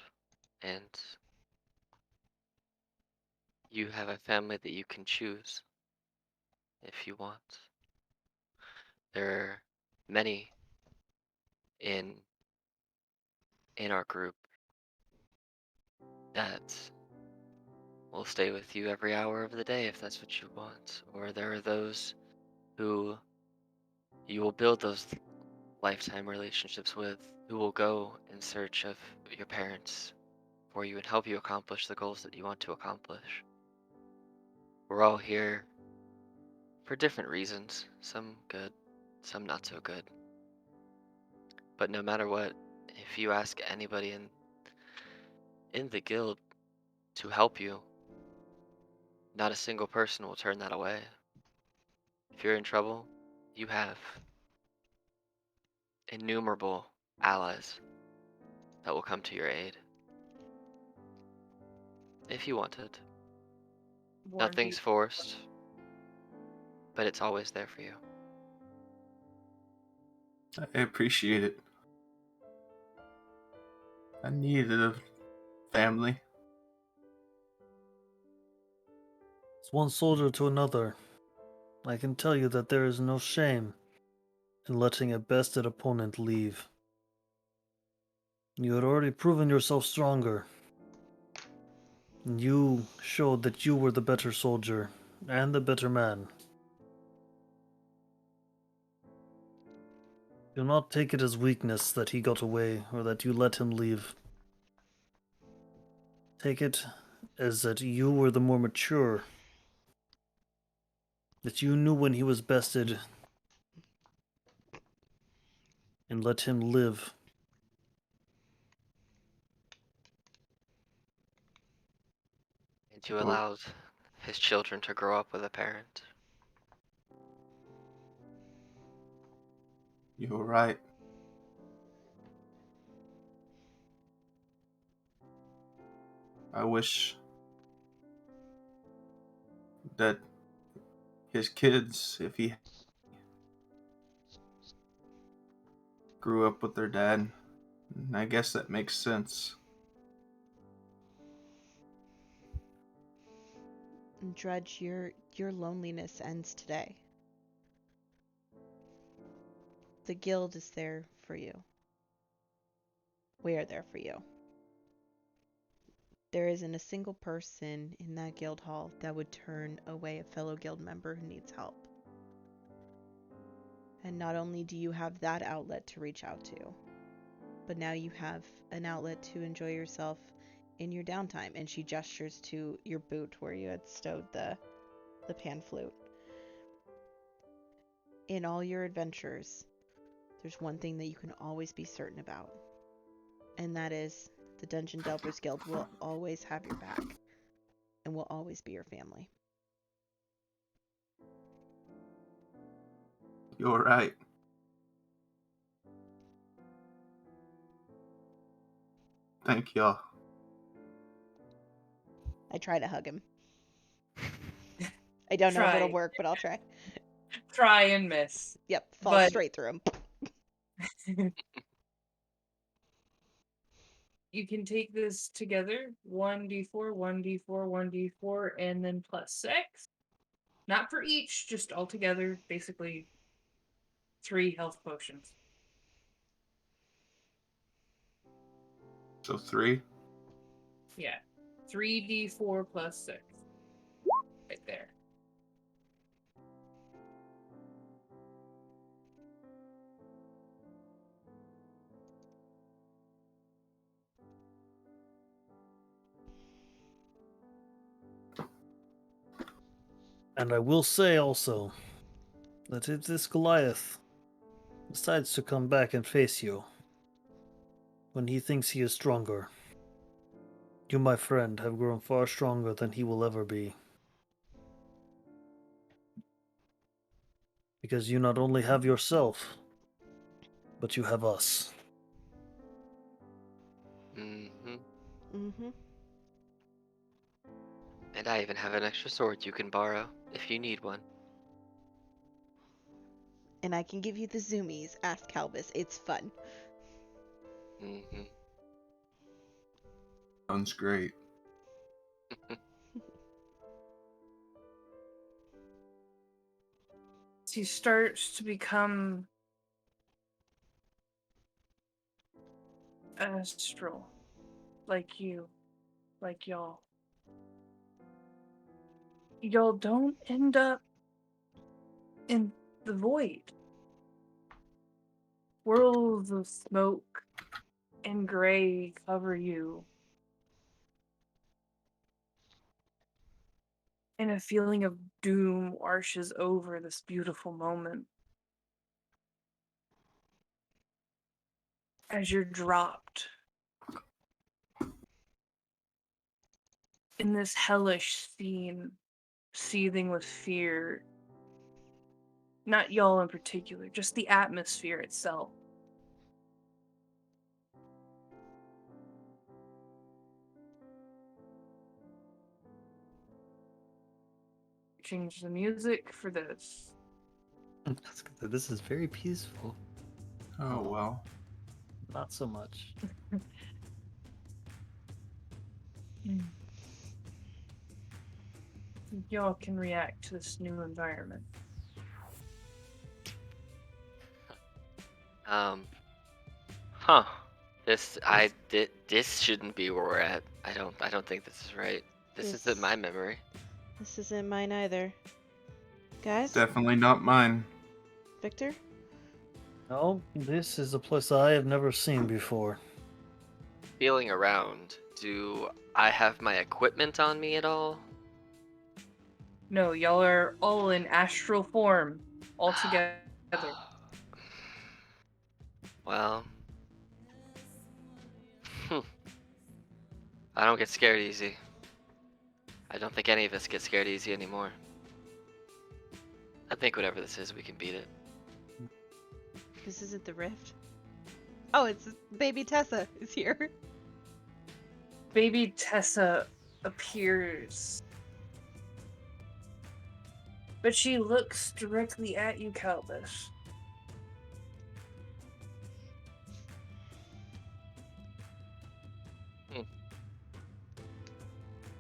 and you have a family that you can choose if you want. There are many in our group that will stay with you every hour of the day if that's what you want. Or there are those who you will build those lifetime relationships with, who will go in search of your parents for you and help you accomplish the goals that you want to accomplish. We're all here for different reasons, some good, some not so good. But no matter what, if you ask anybody in the guild to help you, not a single person will turn that away. If you're in trouble, you have innumerable allies that will come to your aid. If you wanted. Nothing's forced, but it's always there for you. I appreciate it. I needed a family. It's one soldier to another. I can tell you that there is no shame in letting a bested opponent leave. You had already proven yourself stronger. And you showed that you were the better soldier and the better man. Do not take it as weakness that he got away or that you let him leave. Take it as that you were the more mature. That you knew when he was bested and let him live. And to allow his children to grow up with a parent. You were right. I wish that his kids, if he grew up with their dad, and I guess that makes sense. Drudg, your loneliness ends today. The guild is there for you. We are there for you. There isn't a single person in that guild hall that would turn away a fellow guild member who needs help. And not only do you have that outlet to reach out to, but now you have an outlet to enjoy yourself in your downtime. And she gestures to your boot where you had stowed the pan flute. In all your adventures, there's one thing that you can always be certain about, and that is the Dungeon Delvers Guild will always have your back and will always be your family. You're right. Thank y'all. I try to hug him. I don't know if it'll work, but I'll try. Try and miss. Yep, fall straight through him. You can take this together, 1d4, 1d4, 1d4, and then plus 6. Not for each, just all together, basically 3 health potions. So 3? Yeah. 3d4 plus 6. Right there. And I will say also that if this Goliath decides to come back and face you, when he thinks he is stronger, you, my friend, have grown far stronger than he will ever be. Because you not only have yourself, but you have us. Mm-hmm. Mm-hmm. And I even have an extra sword you can borrow if you need one. And I can give you the zoomies. Ask Kalbis. It's fun. Mm-hmm. Sounds great. He starts to become astral, like you, like y'all. Y'all don't end up in the void. Whirls of smoke and gray cover you, and a feeling of doom washes over this beautiful moment. As you're dropped in this hellish scene, seething with fear. Not y'all in particular, just the atmosphere itself. Change the music for this. This is very peaceful. Oh, well. Not so much. Y'all can react to this new environment. Huh. This shouldn't be where we're at. I don't think this is right. This isn't my memory. This isn't mine either. Guys? Definitely not mine. Victor? No, this is a place I have never seen before. Feeling around, do I have my equipment on me at all? No, y'all are all in astral form, all together. Well, I don't get scared easy. I don't think any of us get scared easy anymore. I think whatever this is, we can beat it. This isn't the rift. Oh, it's baby Tessa is here. Baby Tessa appears. But she looks directly at you, Kalbis.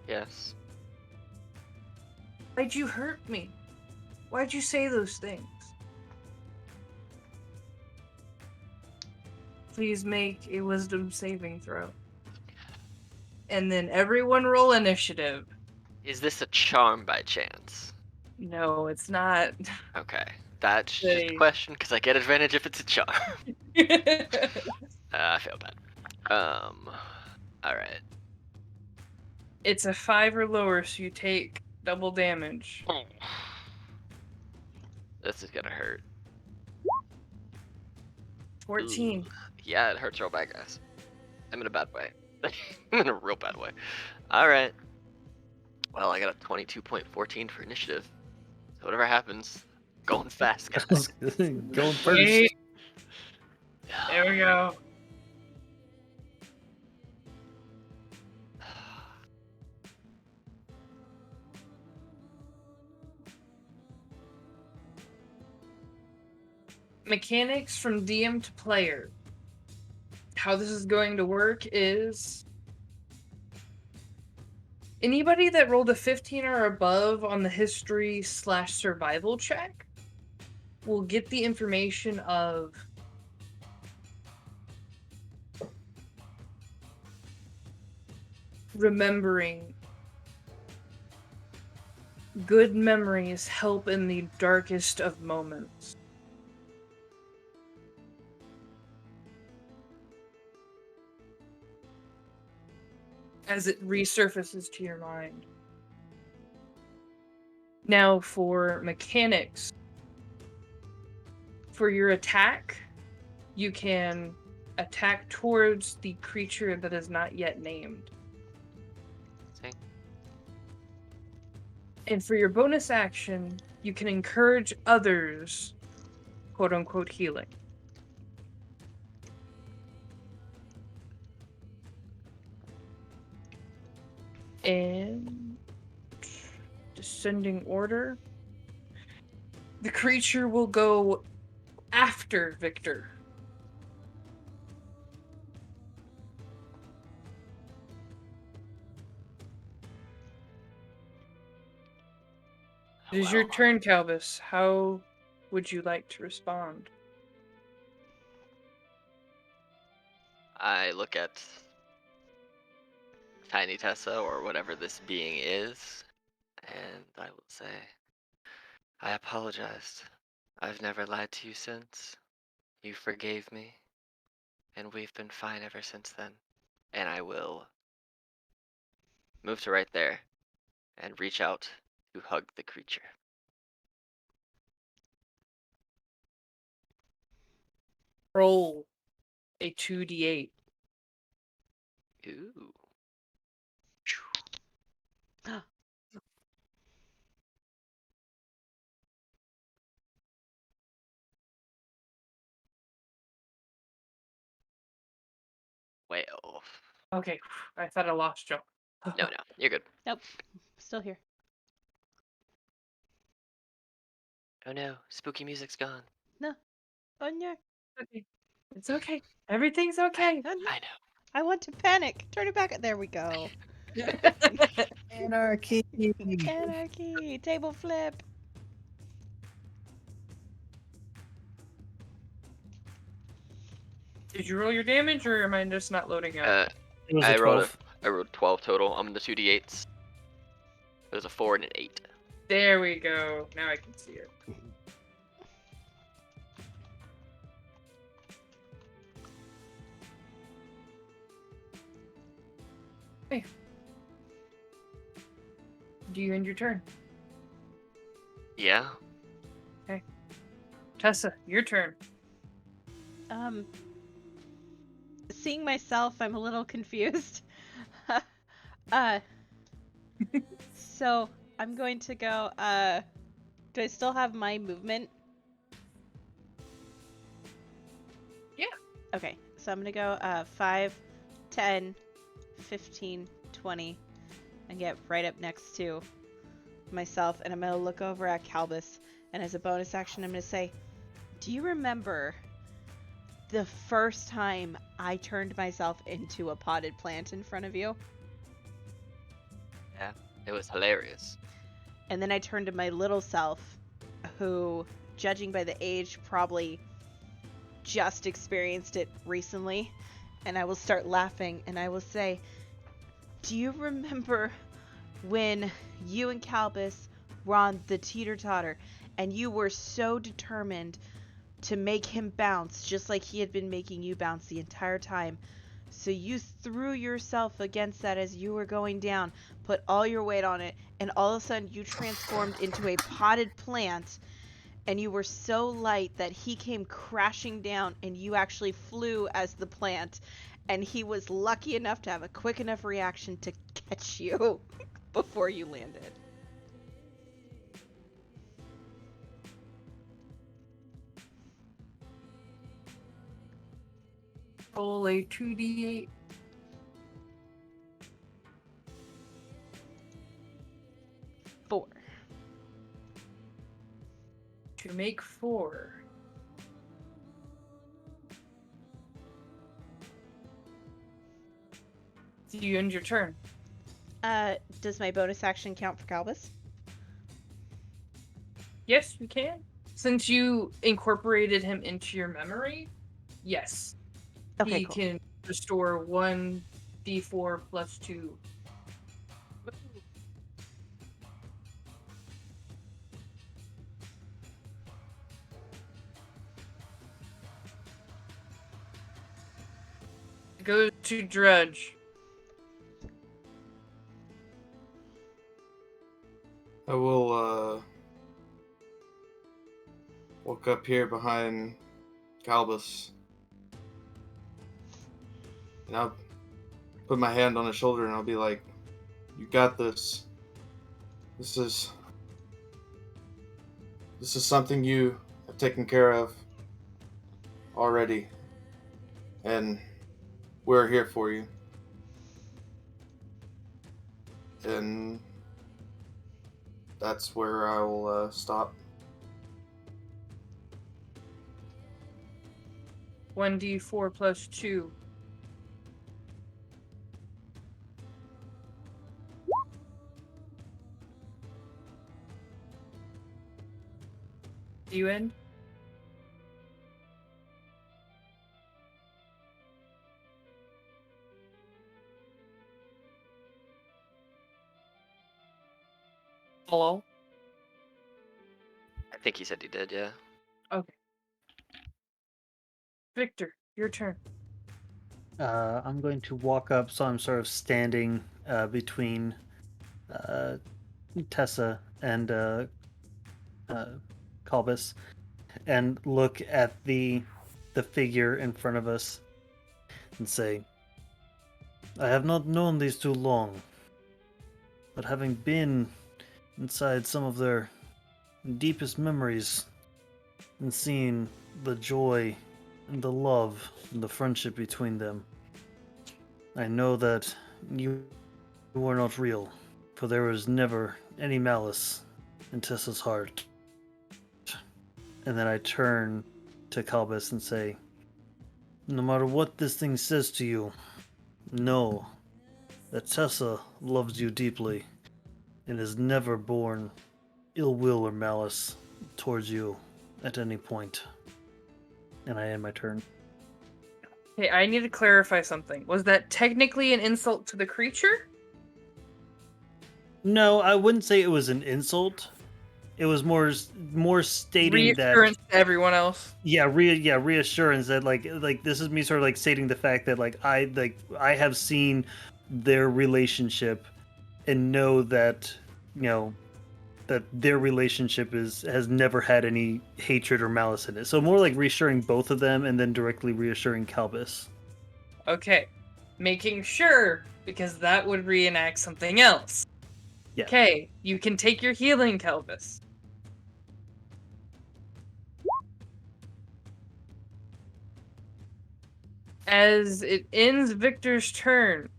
Yes. Why'd you hurt me? Why'd you say those things? Please make a wisdom saving throw. And then everyone roll initiative. Is this a charm by chance? No, it's not. Okay. That's just Say- a question, because I get advantage if it's a charm. I feel bad. Alright. It's a 5 or lower, so you take double damage. This is gonna hurt. 14. Ooh. Yeah, it hurts real bad, guys. I'm in a bad way. I'm in a real bad way. Alright. Well, I got a 22.14 for initiative. So whatever happens, going fast, guys. Going first. Wait. There we go. Mechanics from DM to player. How this is going to work is anybody that rolled a 15 or above on the history/survival check will get the information of remembering. Good memories help in the darkest of moments. As it resurfaces to your mind. Now for mechanics. For your attack, you can attack towards the creature that is not yet named. See? And for your bonus action, you can encourage others, quote unquote, healing. And descending order, the creature will go after Victor. It is your Well, turn, Kalbis. How would you like to respond? I look at Tiny Tessa or whatever this being is, and I will say, I apologized. I've never lied to you since. You forgave me, and we've been fine ever since then. And I will move to right there and reach out to hug the creature. Roll a 2d8. Ooh. Well, Okay, I thought I lost you. no, you're good. Nope. Still here. Oh no, spooky music's gone. No. Oh no. Okay. It's okay. Everything's okay. Oh, no. I know. I want to panic. Turn it back. There we go. Anarchy. Anarchy. Table flip. Did you roll your damage, or am I just not loading up? It was I a 12. rolled 12 total. I'm in the 2d8s. It was a 4 and an 8. There we go. Now I can see it. Hey. Do you end your turn? Yeah. Tessa, your turn. Seeing myself, I'm a little confused. So I'm going to go, do I still have my movement? Yeah. Okay, so I'm gonna go, 5, 10, 15, 20, and get right up next to myself, and I'm gonna look over at Kalbis, and as a bonus action, I'm gonna say, do you remember the first time I turned myself into a potted plant in front of you? Yeah. It was hilarious. And then I turned to my little self, who, judging by the age, probably just experienced it recently. And I will start laughing, and I will say, do you remember when you and Kalbis were on the teeter-totter, and you were so determined to make him bounce, just like he had been making you bounce the entire time? So you threw yourself against that as you were going down, put all your weight on it, and all of a sudden you transformed into a potted plant, and you were so light that he came crashing down, and you actually flew as the plant, and he was lucky enough to have a quick enough reaction to catch you before you landed. Roll a 2d8. 4. To make 4. Do you end your turn? Does my bonus action count for Kalbis? Yes, you can. Since you incorporated him into your memory, yes. Okay, He cool. can restore 1d4 plus 2. Go to Drudg. I will walk up here behind Kalbis. And I'll put my hand on his shoulder and I'll be like, you got this. This is something you have taken care of already. And we're here for you. And that's where I will stop. 1d4 plus 2. Do you end? Hello? I think he said he did, yeah. Okay. Victor, your turn. I'm going to walk up, so I'm sort of standing between Tessa and Kalbis, and look at the figure in front of us and say, I have not known these two long, but having been inside some of their deepest memories and seen the joy and the love and the friendship between them, I know that you are not real, for there was never any malice in Tessa's heart. And then I turn to Kalbis and say, no matter what this thing says to you, know that Tessa loves you deeply and has never borne ill will or malice towards you at any point. And I end my turn. Hey, I need to clarify something. Was that technically an insult to the creature? No, I wouldn't say it was an insult. It was more stating Reassurance that to everyone else. reassurance that like this is me sort of like stating the fact that I have seen their relationship and know that that their relationship has never had any hatred or malice in it. So more like reassuring both of them and then directly reassuring Kalbis. Okay. Making sure, because that would reenact something else. Yeah. Okay, you can take your healing, Kalbis. As it ends Victor's turn,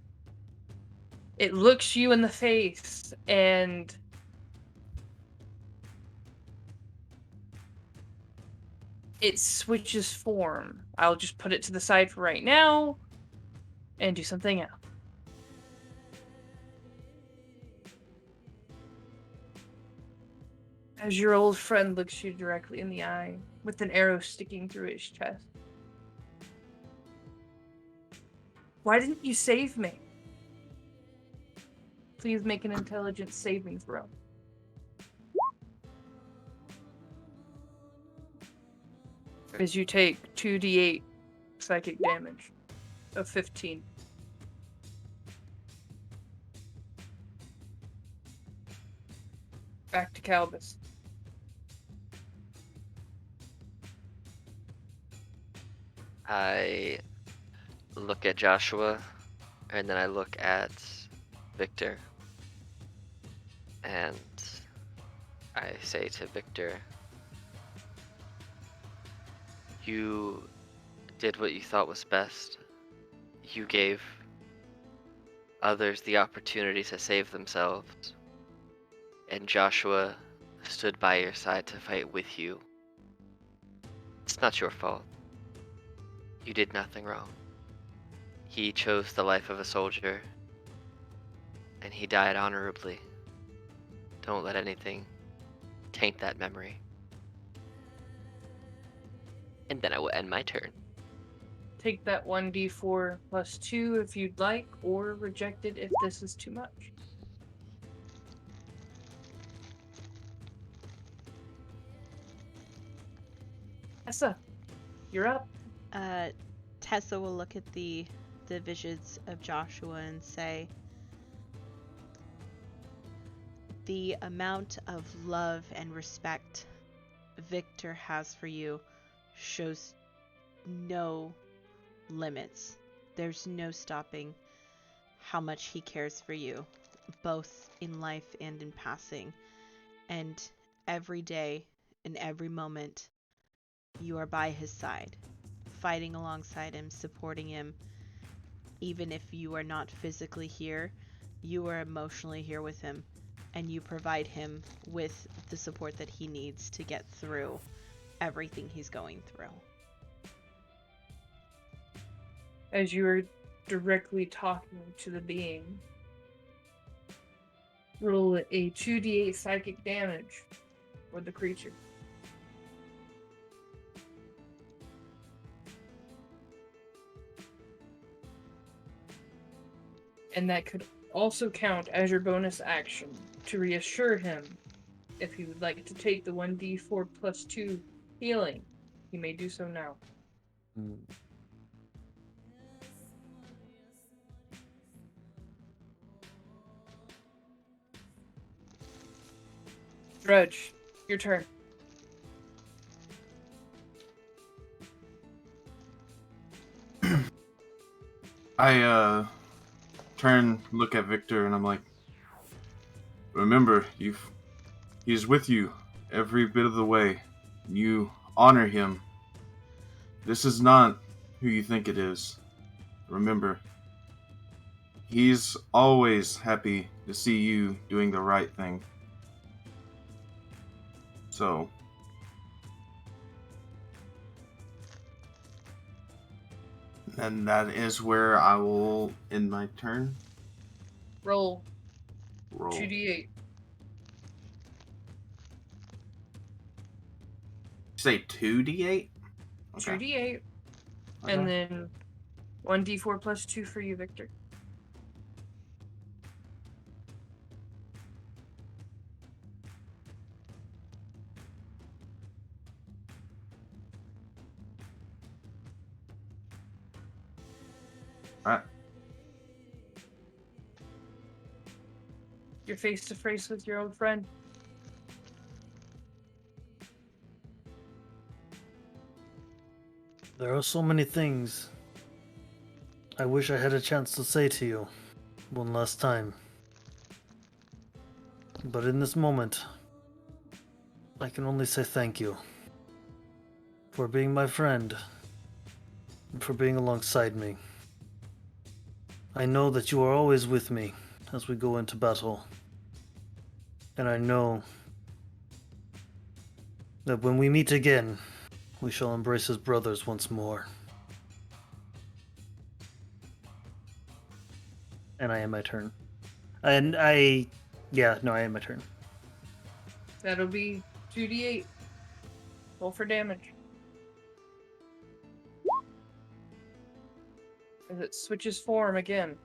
it looks you in the face and it switches form. I'll just put it to the side for right now and do something else. As your old friend looks you directly in the eye with an arrow sticking through his chest. Why didn't you save me? Please make an intelligence saving throw. As you take 2d8 psychic damage of 15. Back to Kalbis. I look at Joshua, and then I look at Victor, and I say to Victor, you did what you thought was best. You gave others the opportunity to save themselves, and Joshua stood by your side to fight with you. It's not your fault. You did nothing wrong. He chose the life of a soldier, and he died honorably. Don't let anything taint that memory. And then I will end my turn. Take that 1d4 plus 2 if you'd like, or reject it if this is too much. Tessa, you're up. Tessa will look at the visions of Joshua and say, the amount of love and respect Victor has for you shows no limits. There's no stopping how much he cares for you, both in life and in passing. And every day, in every moment, you are by his side, fighting alongside him, supporting him. Even if you are not physically here, you are emotionally here with him, and you provide him with the support that he needs to get through everything he's going through. As you are directly talking to the being, roll a 2d8 psychic damage for the creature. And that could also count as your bonus action to reassure him if he would like to take the 1d4 plus 2 healing. He may do so now. Hmm. Drudg, your turn. I turn, look at Victor, and I'm like, remember, he's with you every bit of the way. You honor him. This is not who you think it is. Remember, he's always happy to see you doing the right thing. So, and that is where I will end my turn. Roll Roll. 2d8. Say 2d8? 2d8. And then 1d4 plus 2 for you, Victor. Alright. You're face to face with your old friend. There are so many things I wish I had a chance to say to you one last time. But in this moment, I can only say thank you for being my friend and for being alongside me. I know that you are always with me as we go into battle. And I know that when we meet again, we shall embrace as brothers once more. And I end my turn. I end my turn. That'll be 2d8. Roll for damage. As it switches form again.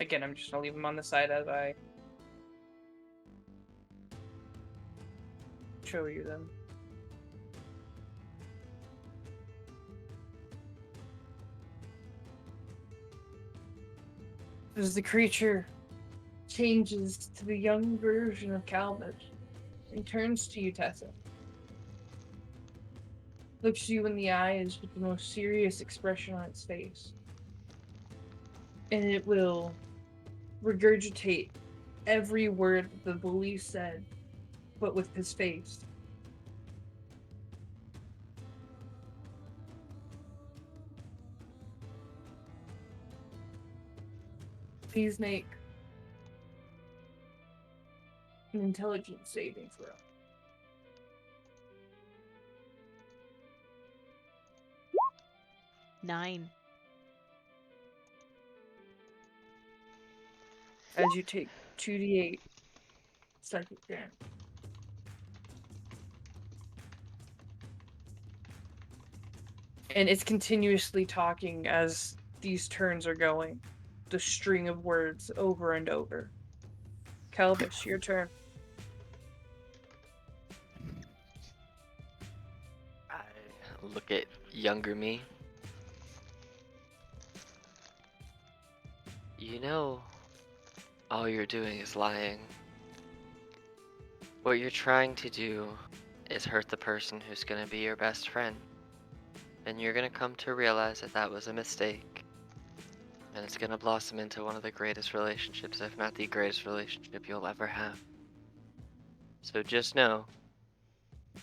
Again, I'm just gonna leave them on the side as I show you them. As the creature changes to the young version of Kalbis and turns to you, Tessa. Looks you in the eyes with the most serious expression on its face. And it will regurgitate every word that the bully said, but with his face. Please make an intelligence saving throw. Nine. As you take 2d8 psychic damage. And it's continuously talking as these turns are going. The string of words over and over. Kalbis, your turn. I look at younger me. You know, all you're doing is lying. What you're trying to do is hurt the person who's going to be your best friend. And you're going to come to realize that that was a mistake. And it's going to blossom into one of the greatest relationships, if not the greatest relationship you'll ever have. So just know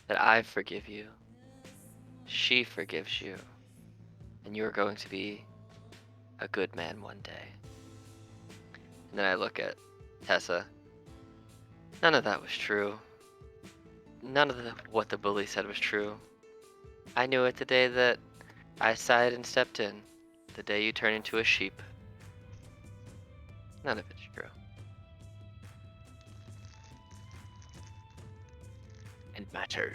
that I forgive you. She forgives you. And you're going to be a good man one day. And then I look at Tessa. None of that was true. None of what the bully said was true. I knew it the day that I sighed and stepped in. The day you turned into a sheep. None of it's true. And my turn.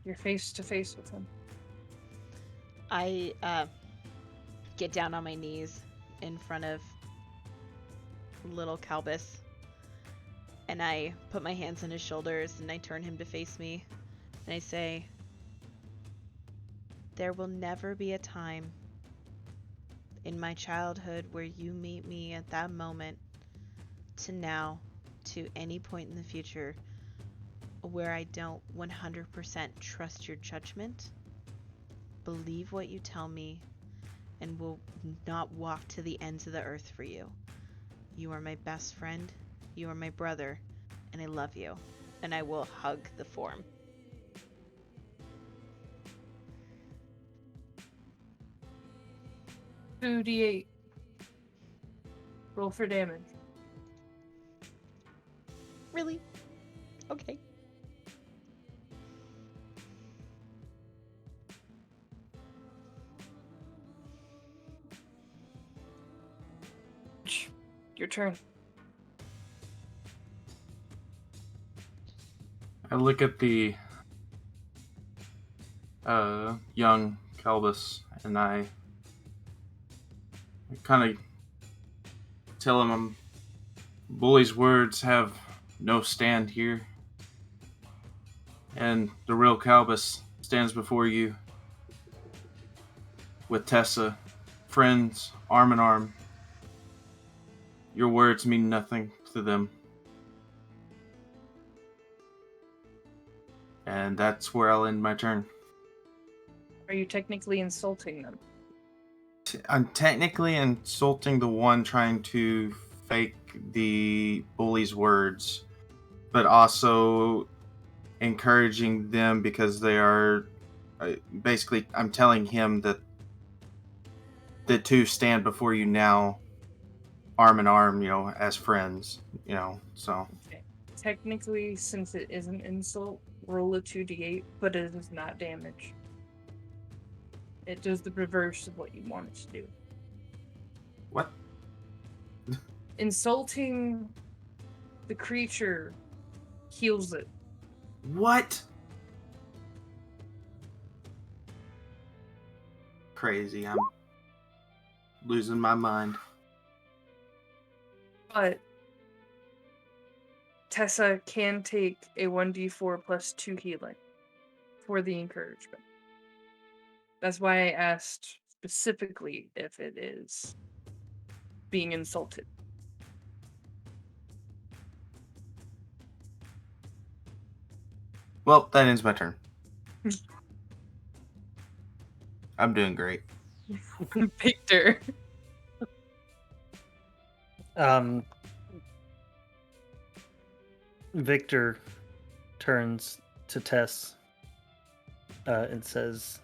You're face to face with him. I get down on my knees in front of little Kalbis, and I put my hands on his shoulders and I turn him to face me, and I say, there will never be a time in my childhood where you meet me at that moment to now to any point in the future where I don't 100% trust your judgment, believe what you tell me, and will not walk to the ends of the earth for you. You are my best friend, you are my brother, and I love you. And I will hug the form. Two D8. Roll for damage. Really? Okay. Your turn. I look at the young Kalbis and I kind of tell him bully's words have no stand here, and the real Kalbis stands before you with Tessa, friends, arm in arm. Your words mean nothing to them. And that's where I'll end my turn. Are you technically insulting them? I'm technically insulting the one trying to fake the bully's words, but also encouraging them because they are basically, I'm telling him that the two stand before you now arm in arm, as friends, so. Okay. Technically, since it is an insult, roll a 2d8, but it is not damage. It does the reverse of what you want it to do. What? Insulting the creature heals it. What? Crazy, I'm losing my mind. But Tessa can take a 1d4 plus 2 healing for the encouragement. That's why I asked specifically if it is being insulted. Well, that ends my turn. I'm doing great. Victor. Victor turns to Tess and says,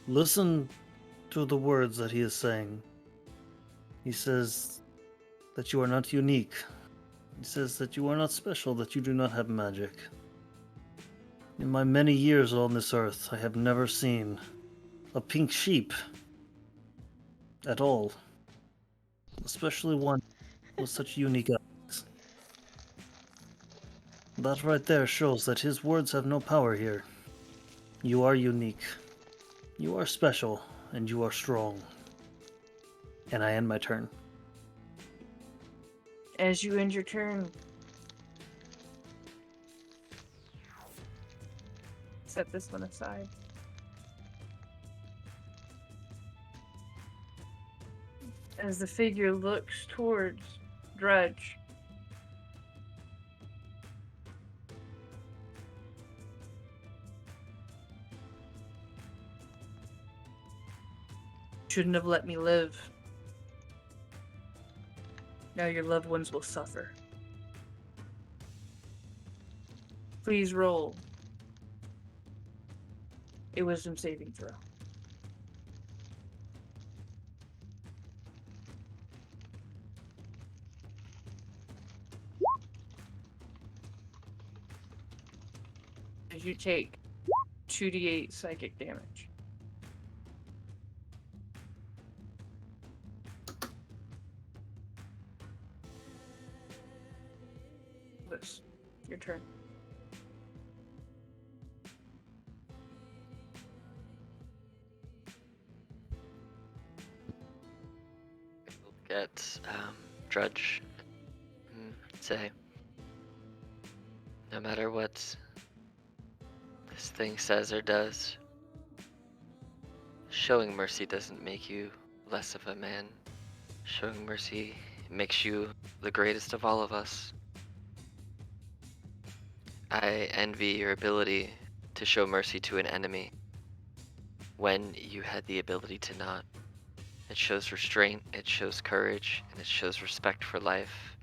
listen to the words that he is saying. He says that you are not unique. He says that you are not special, that you do not have magic. In my many years on this earth, I have never seen a pink sheep at all. Especially one with such unique eyes. That right there shows that his words have no power here. You are unique. You are special, and you are strong. And I end my turn. As you end your turn, set this one aside. as the figure looks towards Drudg. Shouldn't have let me live. Now your loved ones will suffer. Please roll a wisdom saving throw. As you take 2d8 psychic damage. This, your turn. Look at Drudge and say, no matter what this thing says or does, showing mercy doesn't make you less of a man. Showing mercy makes you the greatest of all of us. I envy your ability to show mercy to an enemy when you had the ability to not. It shows restraint, it shows courage, and it shows respect for life.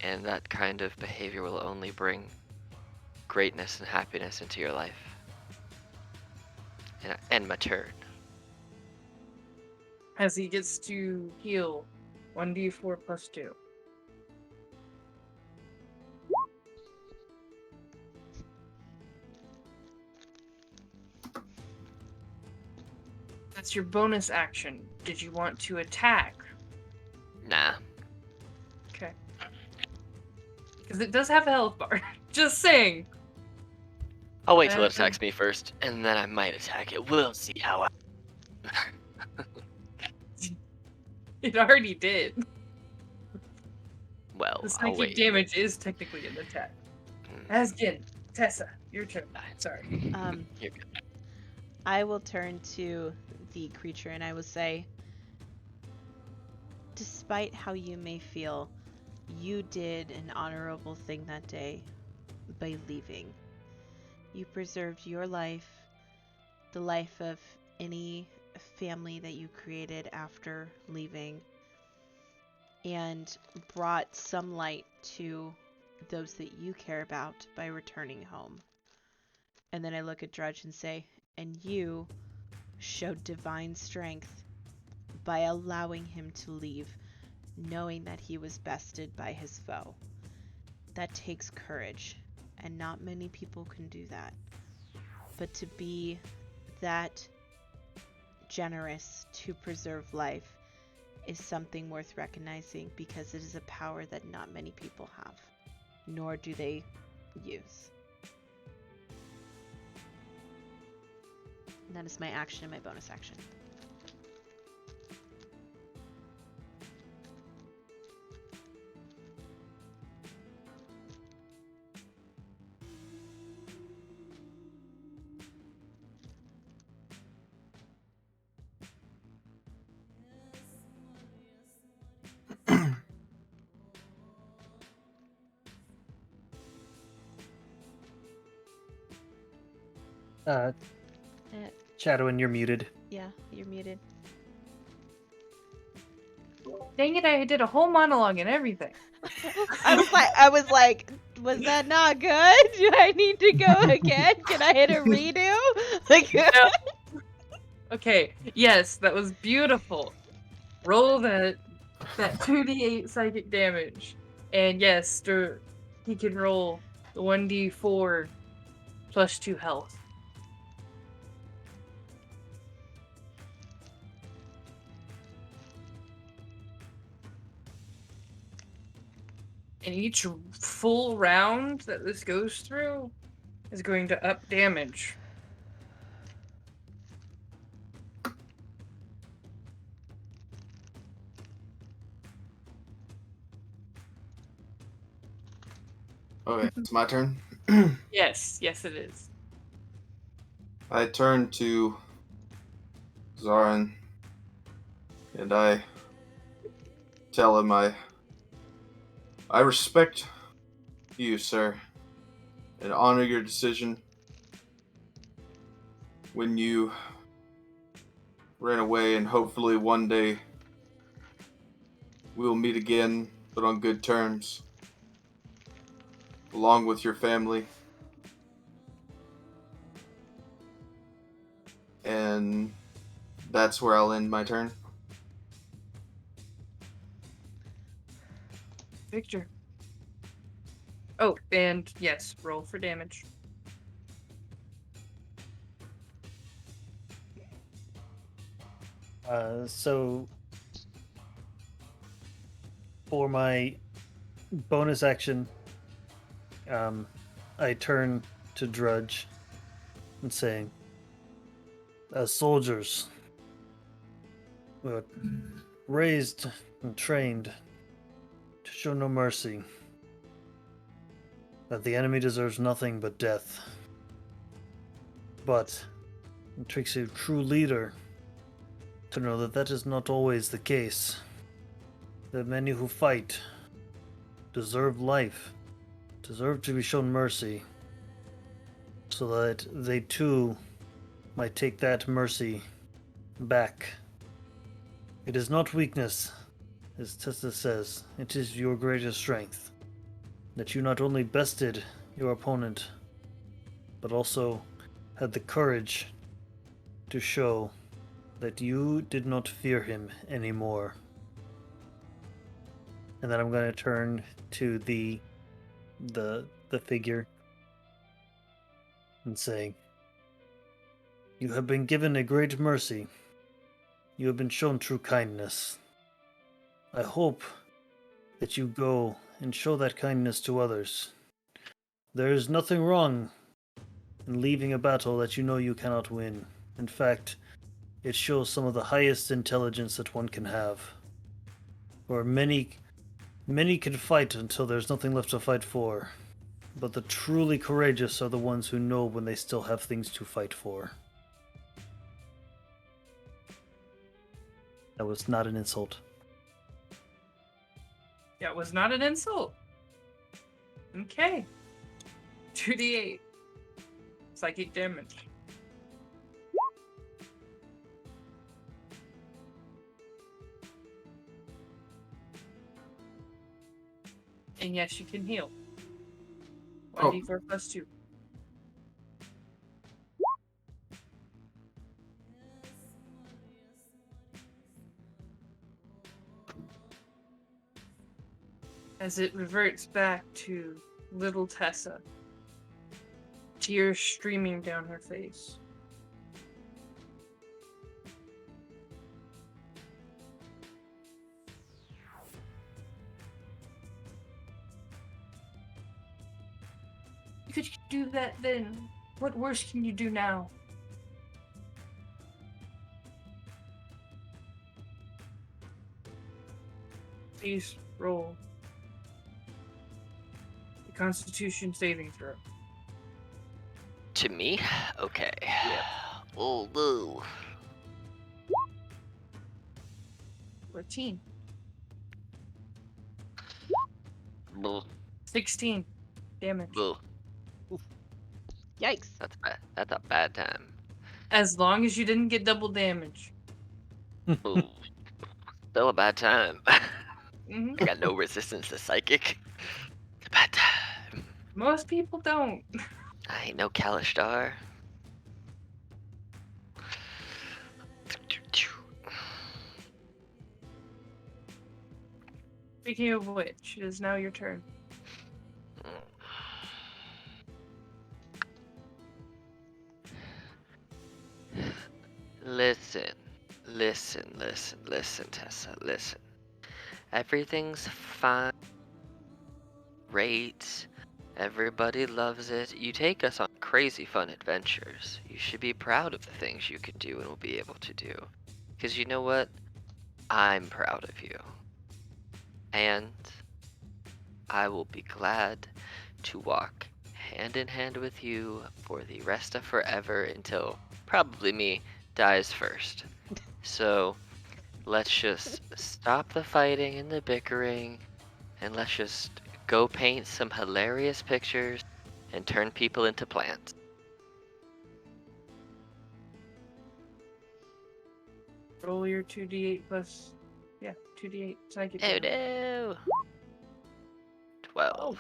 And that kind of behavior will only bring greatness and happiness into your life. And I end my turn. As he gets to heal 1d4 plus 2. That's your bonus action. Did you want to attack? Nah. Okay. Because it does have a health bar. Just saying. I'll wait till it attacks me first, and then I might attack it. We'll see how I... It already did. Well, The I'll psychic wait. damage is technically an attack. Asgin, Tessa, your turn. Sorry. You're good. I will turn to the creature and I will say, despite how you may feel, you did an honorable thing that day by leaving. You preserved your life, the life of any family that you created after leaving, and brought some light to those that you care about by returning home. And then I look at Drudge and say, and you showed divine strength by allowing him to leave, knowing that he was bested by his foe. That takes courage, and not many people can do that. But to be that generous to preserve life is something worth recognizing, because it is a power that not many people have, nor do they use. And that is my action and my bonus action. Shadowin, you're muted. Yeah, you're muted. Dang it, I did a whole monologue and everything. I was like, was that not good? Do I need to go again? Can I hit a redo? Like, Okay, yes, that was beautiful. Roll that 2d8 psychic damage. And yes, he can roll the 1d4 plus 2 health. And each full round that this goes through is going to up damage. Okay, it's my turn. Yes, it is. I turn to Zarin And I tell him I respect you, sir, and honor your decision when you ran away, and hopefully one day we'll meet again, but on good terms, along with your family. And that's where I'll end my turn. Victor. Oh, and yes, roll for damage. So for my bonus action, I turn to Drudg and saying, as soldiers, we were raised and trained to show no mercy, that the enemy deserves nothing but death. But it takes a true leader to know that that is not always the case. That many who fight deserve life, deserve to be shown mercy, so that they too might take that mercy back. It is not weakness, as Tessa says, it is your greatest strength. That you not only bested your opponent, but also had the courage to show that you did not fear him anymore. And then I'm going to turn to the figure and say, you have been given a great mercy. You have been shown true kindness. I hope that you go and show that kindness to others. There is nothing wrong in leaving a battle that you know you cannot win. In fact, it shows some of the highest intelligence that one can have. For many can fight until there's nothing left to fight for, but the truly courageous are the ones who know when they still have things to fight for. That was not an insult. That was not an insult. Okay. 2d8. Psychic damage. And yes, you can heal. 1d4 plus 2. As it reverts back to little Tessa. Tears streaming down her face. You could do that then. What worse can you do now? Please roll the Constitution saving throw. To me? Okay. Yep. Oh, no. 14. Bull. 16 damage. Bull. Yikes. That's bad. That's a bad time. As long as you didn't get double damage. Ooh. Still a bad time. I hmm got no resistance to psychic. It's a bad time. Most people don't. I ain't no Kalishtar. Speaking of which, it is now your turn. Listen, Tessa, listen. Everything's fine. Great. Everybody loves it. You take us on crazy fun adventures. You should be proud of the things you can do and will be able to do. Because you know what? I'm proud of you. And I will be glad to walk hand in hand with you for the rest of forever until probably me dies first. So let's just stop the fighting and the bickering, and let's just go paint some hilarious pictures and turn people into plants. Roll your 2d8 plus. Yeah, 2d8 psychic Oh damage. no! 12.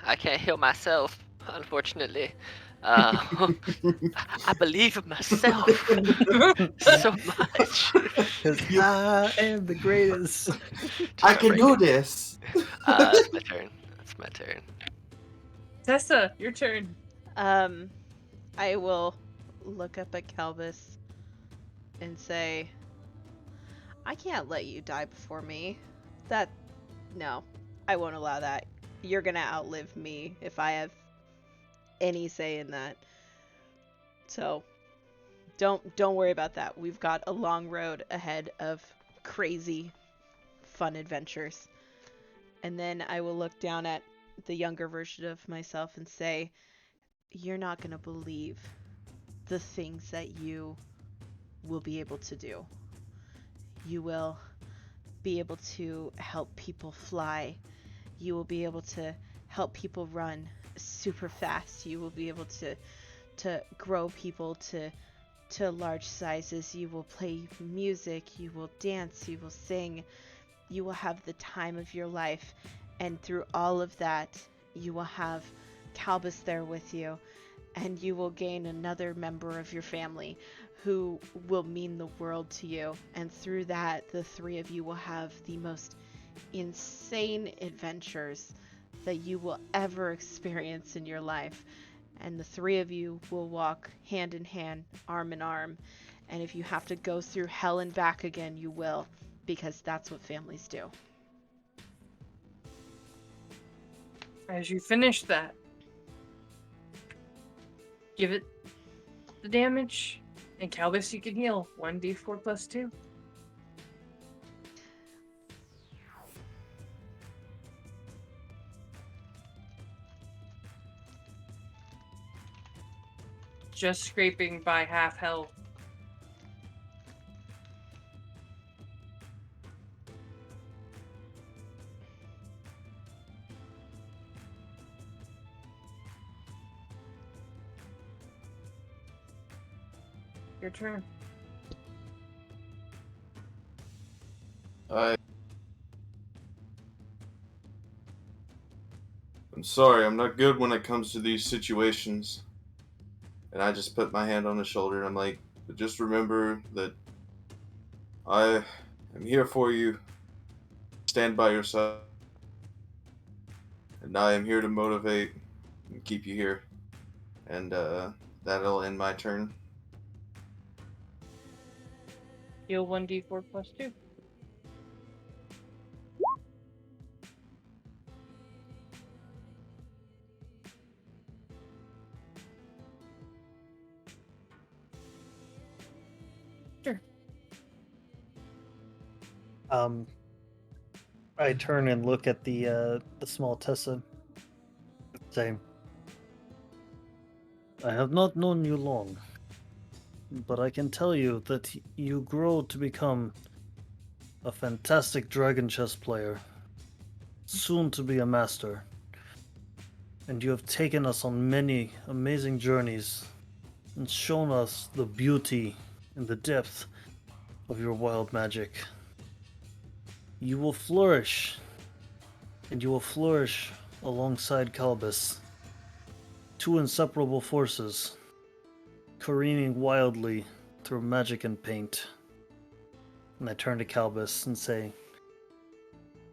I can't heal myself, unfortunately. Uh, I believe in myself so much. Because I am the greatest. Just I start can do breaking. this. It's my turn. It's my turn. Tessa, your turn. I will look up at Kalbis and say, I can't let you die before me. No, I won't allow that. You're gonna outlive me if I have any say in that. So, don't worry about that. We've got a long road ahead of crazy, fun adventures. And then I will look down at the younger version of myself and say, you're not gonna believe the things that you will be able to do. You will be able to help people fly. You will be able to help people run super fast. You will be able to grow people to large sizes. You will play music, you will dance, you will sing. You will have the time of your life, and through all of that, you will have Kalbis there with you, and you will gain another member of your family who will mean the world to you. And through that, the three of you will have the most insane adventures that you will ever experience in your life. And the three of you will walk hand in hand, arm in arm. And if you have to go through hell and back again, you will, because that's what families do. As you finish that, give it the damage, and Kalbis, you can heal 1d4 plus 2. Just scraping by half health. Your turn. I'm sorry, I'm not good when it comes to these situations. And I just put my hand on his shoulder and I'm like, but just remember that I am here for you. Stand by your side. And I am here to motivate and keep you here. And that'll end my turn. Heal 1d4 plus 2. Sure. I turn and look at the small Tessa. Say, I have not known you long, but I can tell you that you grow to become a fantastic dragon chess player, soon to be a master. And you have taken us on many amazing journeys and shown us the beauty and the depth of your wild magic. You will flourish, and you will flourish alongside Kalbis, two inseparable forces, careening wildly through magic and paint. And I turn to Kalbis and say,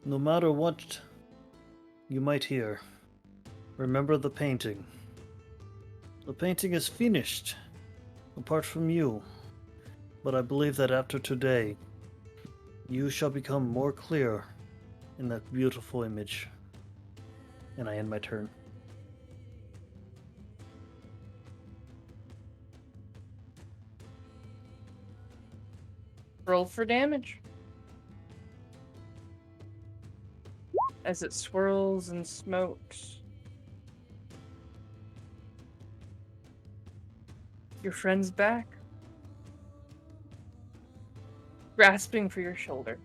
no matter what you might hear, remember the painting. The painting is finished, apart from you, but I believe that after today, you shall become more clear in that beautiful image. And I end my turn. Roll for damage. as it swirls and smokes. Your friend's back, grasping for your shoulder.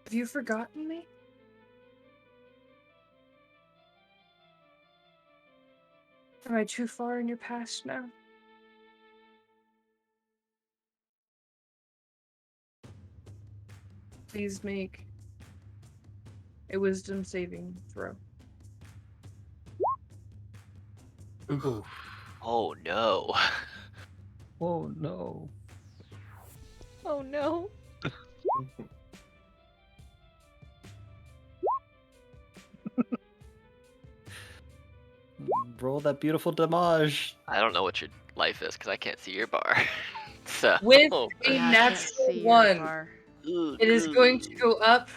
Have you forgotten me? Am I too far in your past now? Please make a wisdom saving throw. Ooh. Oh no. Oh no. Oh no. Roll that beautiful damage. I don't know what your life is because I can't see your bar. So. With a Yeah, I can't natural see your 1, bar. Ooh, it is going to ooh, go up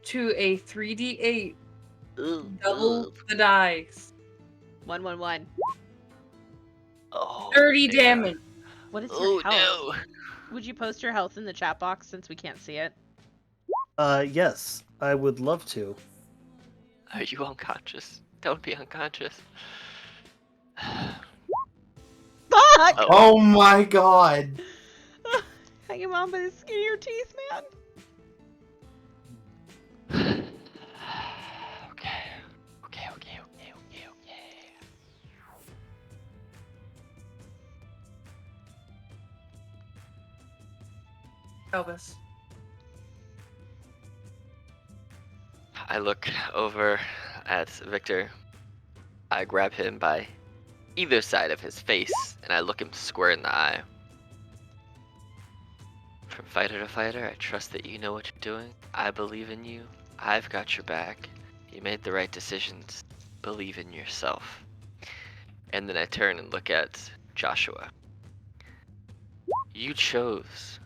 to a 3d8, ooh, double ooh. the dice. 111. Oh, 30 man. damage. What is your Oh health? no. Would you post your health in the chat box since we can't see it? Yes, I would love to. Are you unconscious? Don't be unconscious. Fuck! Oh. Oh my god! Hanging on by the skin of your teeth, man. Okay. Okay. Elvis. I look over at Victor. I grab him by either side of his face and I look him square in the eye. From fighter to fighter, I trust that you know what you're doing. I believe in you. I've got your back. You made the right decisions. Believe in yourself. And then I turn and look at Joshua. You chose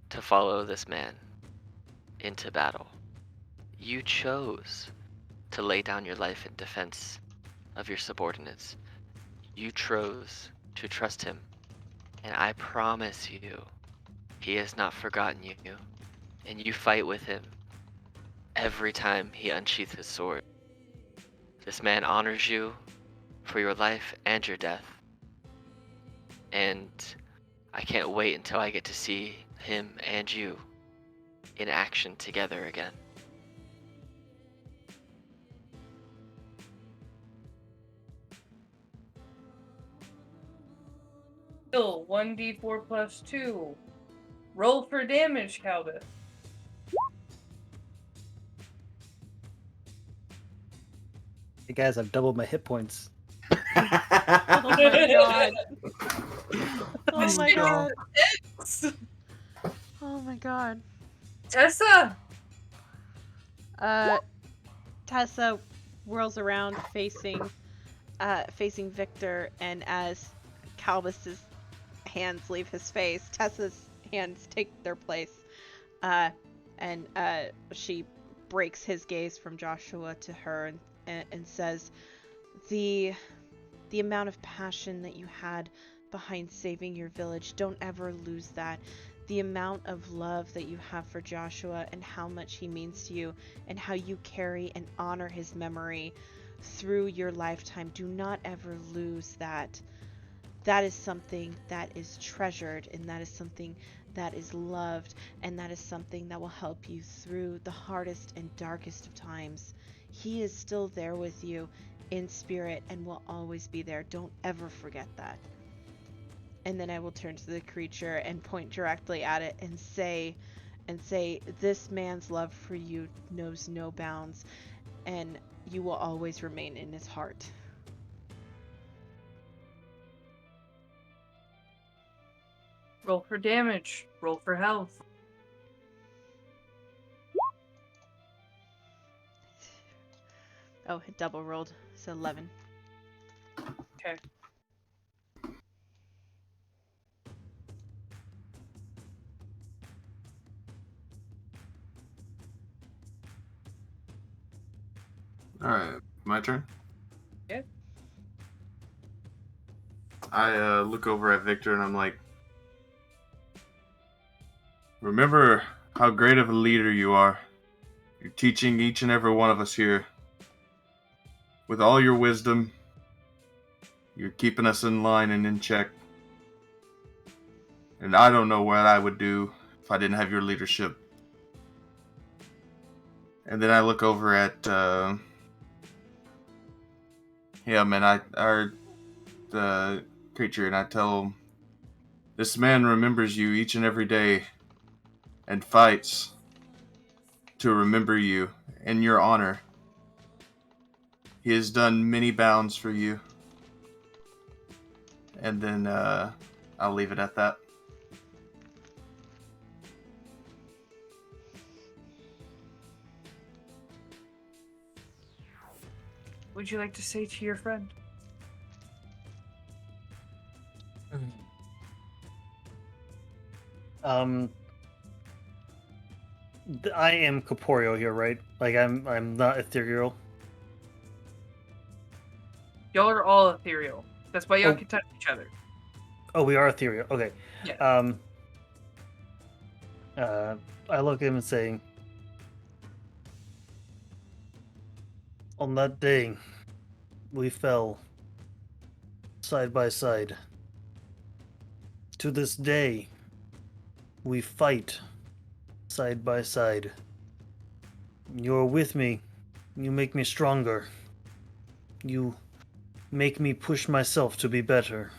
to follow this man into battle. You chose to lay down your life in defense of your subordinates. You chose to trust him. And I promise you, he has not forgotten you. And you fight with him every time he unsheaths his sword. This man honors you for your life and your death. And I can't wait until I get to see him and you in action together again. Still 1d4 plus 2. Roll for damage, Kalbis. Hey guys, I've doubled my hit points. Oh my god. Oh my god. Oh my god. Tessa! Tessa whirls around facing Victor, and as Kalbis's hands leave his face, Tessa's hands take their place. And she breaks his gaze from Joshua to her and says, the amount of passion that you had behind saving your village, don't ever lose that. The amount of love that you have for Joshua and how much he means to you and how you carry and honor his memory through your lifetime, do not ever lose that. That is something that is treasured, and that is something that is loved, and that is something that will help you through the hardest and darkest of times. He is still there with you in spirit and will always be there. Don't ever forget that. And then I will turn to the creature and point directly at it and say, this man's love for you knows no bounds, and you will always remain in his heart. Roll for damage. Roll for health. Oh, it double rolled. So 11. Okay. Alright, my turn? Yeah. I look over at Victor and I'm like, remember how great of a leader you are. You're teaching each and every one of us here. With all your wisdom, you're keeping us in line and in check. And I don't know what I would do if I didn't have your leadership. And then I look over at him and the creature, and I tell him, this man remembers you each and every day and fights to remember you in your honor. He has done many bounds for you. And then I'll leave it at that. What would you like to say to your friend? I am corporeal here, right? Like I'm not ethereal. Y'all are all ethereal. That's why y'all Oh. can touch each other. Oh, we are ethereal. Okay. Yeah. I look at him and say, on that day, we fell side by side. To this day, we fight side by side. You're with me. You make me stronger. You make me push myself to be better.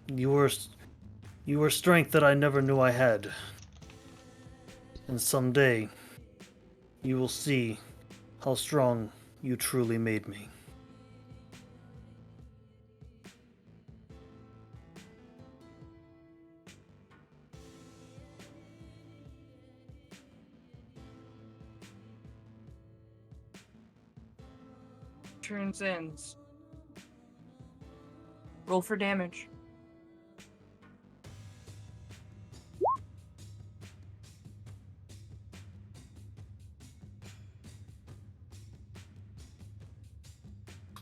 You are strength that I never knew I had. And someday, you will see how strong you truly made me. Turns ends. Roll for damage.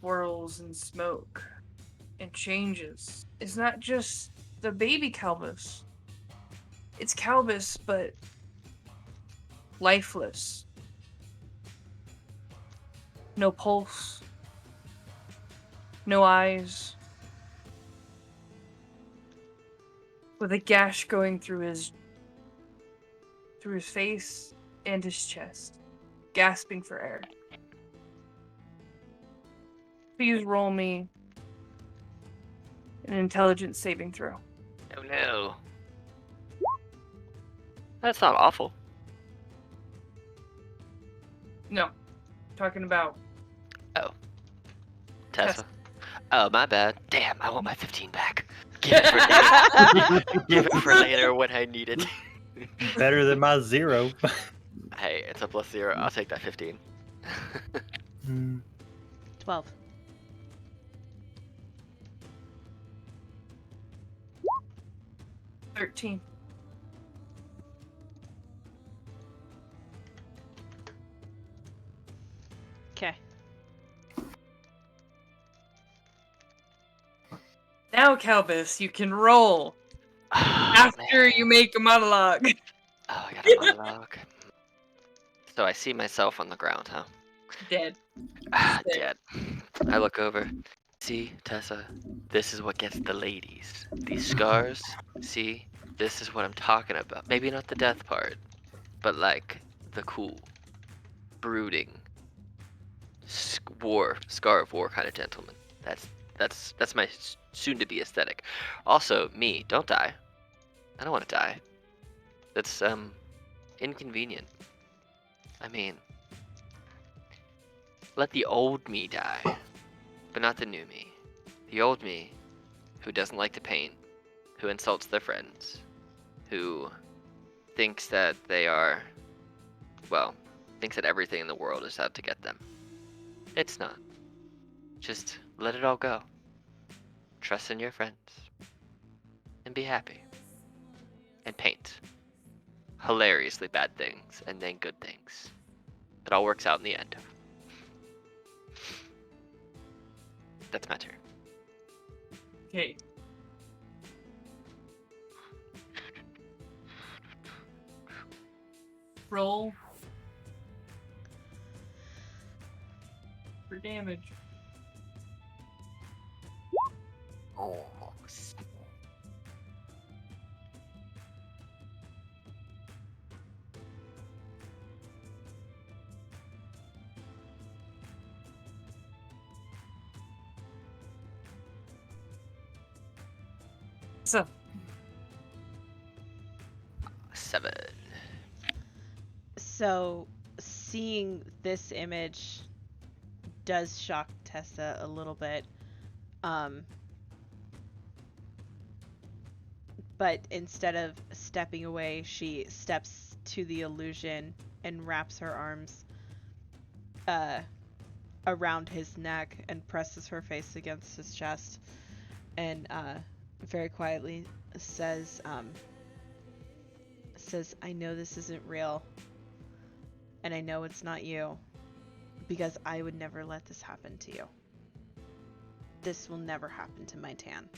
Swirls and smoke and changes. It's not just the baby Kalbis. It's Kalbis, but lifeless. No pulse. No eyes. With a gash going through his face and his chest, gasping for air. Please roll me an intelligence saving throw. Oh no. That's not awful. No, talking about Tessa. Oh, my bad. Damn, I want my 15 back. Give it for later. Give it for later when I need it. Better than my 0. Hey, it's a +0. I'll take that 15. 12. $13. Okay. Now, Kalbis, you can roll after you make a monologue. Oh, I got a monologue. So I see myself on the ground, huh? Dead. Dead. I look over. See, Tessa, this is what gets the ladies. These scars, see, this is what I'm talking about. Maybe not the death part, but like the cool, brooding, scar of war kind of gentleman. That's my soon-to-be aesthetic. Also, me, don't die. I don't want to die. That's inconvenient. I mean, let the old me die, but not the new me. The old me, who doesn't like to paint, who insults their friends, who thinks that thinks that everything in the world is out to get them. It's not. Just let it all go. Trust in your friends. And be happy. And paint. Hilariously bad things, and then good things. It all works out in the end. That's my turn. Okay. Roll for damage. Oh. 7. So, seeing this image does shock Tessa a little bit. But instead of stepping away, she steps to the illusion and wraps her arms around his neck and presses her face against his chest and very quietly says, I know this isn't real, and I know it's not you, because I would never let this happen to you. This will never happen to my tan.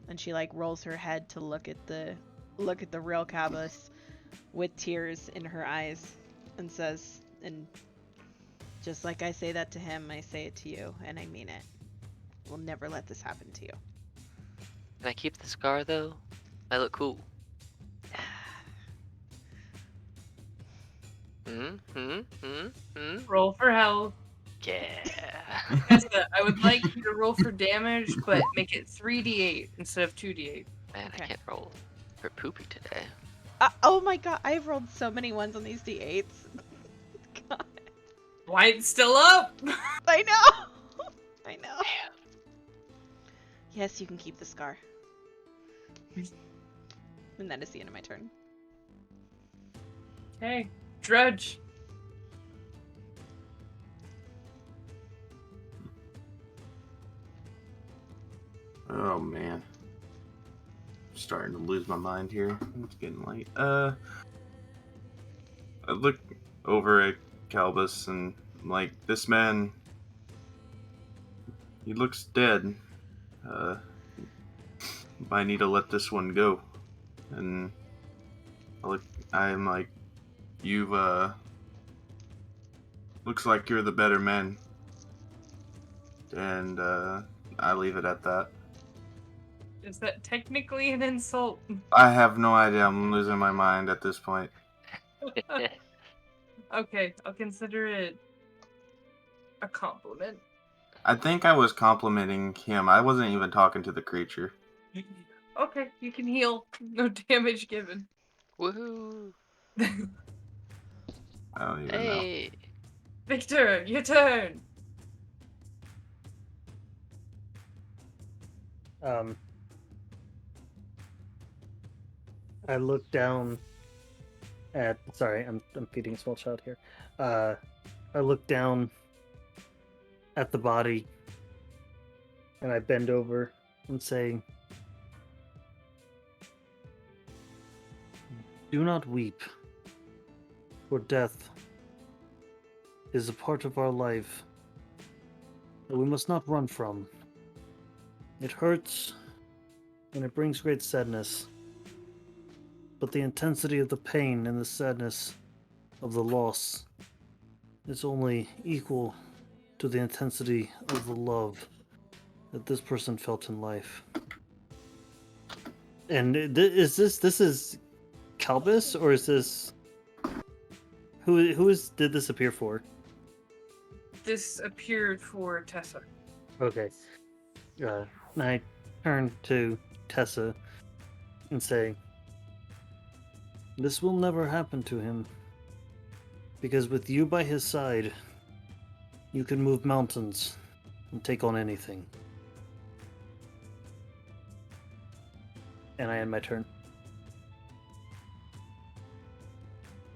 And she like rolls her head to look at the real Kalbis with tears in her eyes and says, and just like I say that to him, I say it to you, and I mean it. We'll never let this happen to you. Can I keep the scar though? I look cool. Roll for health. Yeah. Tessa, I would like you to roll for damage, but make it 3d8 instead of 2d8. Man, Okay. I can't roll for poopy today. Oh my god, I've rolled so many ones on these d8s. God. Why it's still up? I know! I know. Yes, you can keep the scar. And that is the end of my turn. Okay, Drudg. Oh man. I'm starting to lose my mind here. It's getting late. I look over at Kalbis and like, this man, he looks dead. I need to let this one go. And I'm like, you've looks like you're the better man. And I leave it at that. Is that technically an insult? I have no idea. I'm losing my mind at this point. Okay, I'll consider it a compliment. I think I was complimenting him. I wasn't even talking to the creature. Okay, you can heal. No damage given. Woohoo! I don't even know. Hey! Victor, your turn. I look down at. Sorry, I'm feeding a small child here. I look down at the body, and I bend over and say, "Do not weep, for death is a part of our life that we must not run from. It hurts, and it brings great sadness. But the intensity of the pain and the sadness of the loss is only equal to the intensity of the love that this person felt in life." And is this Kalbis, or is this did this appear for? This appeared for Tessa. Okay. And I turn to Tessa and say, "This will never happen to him, because with you by his side, you can move mountains and take on anything." And I end my turn.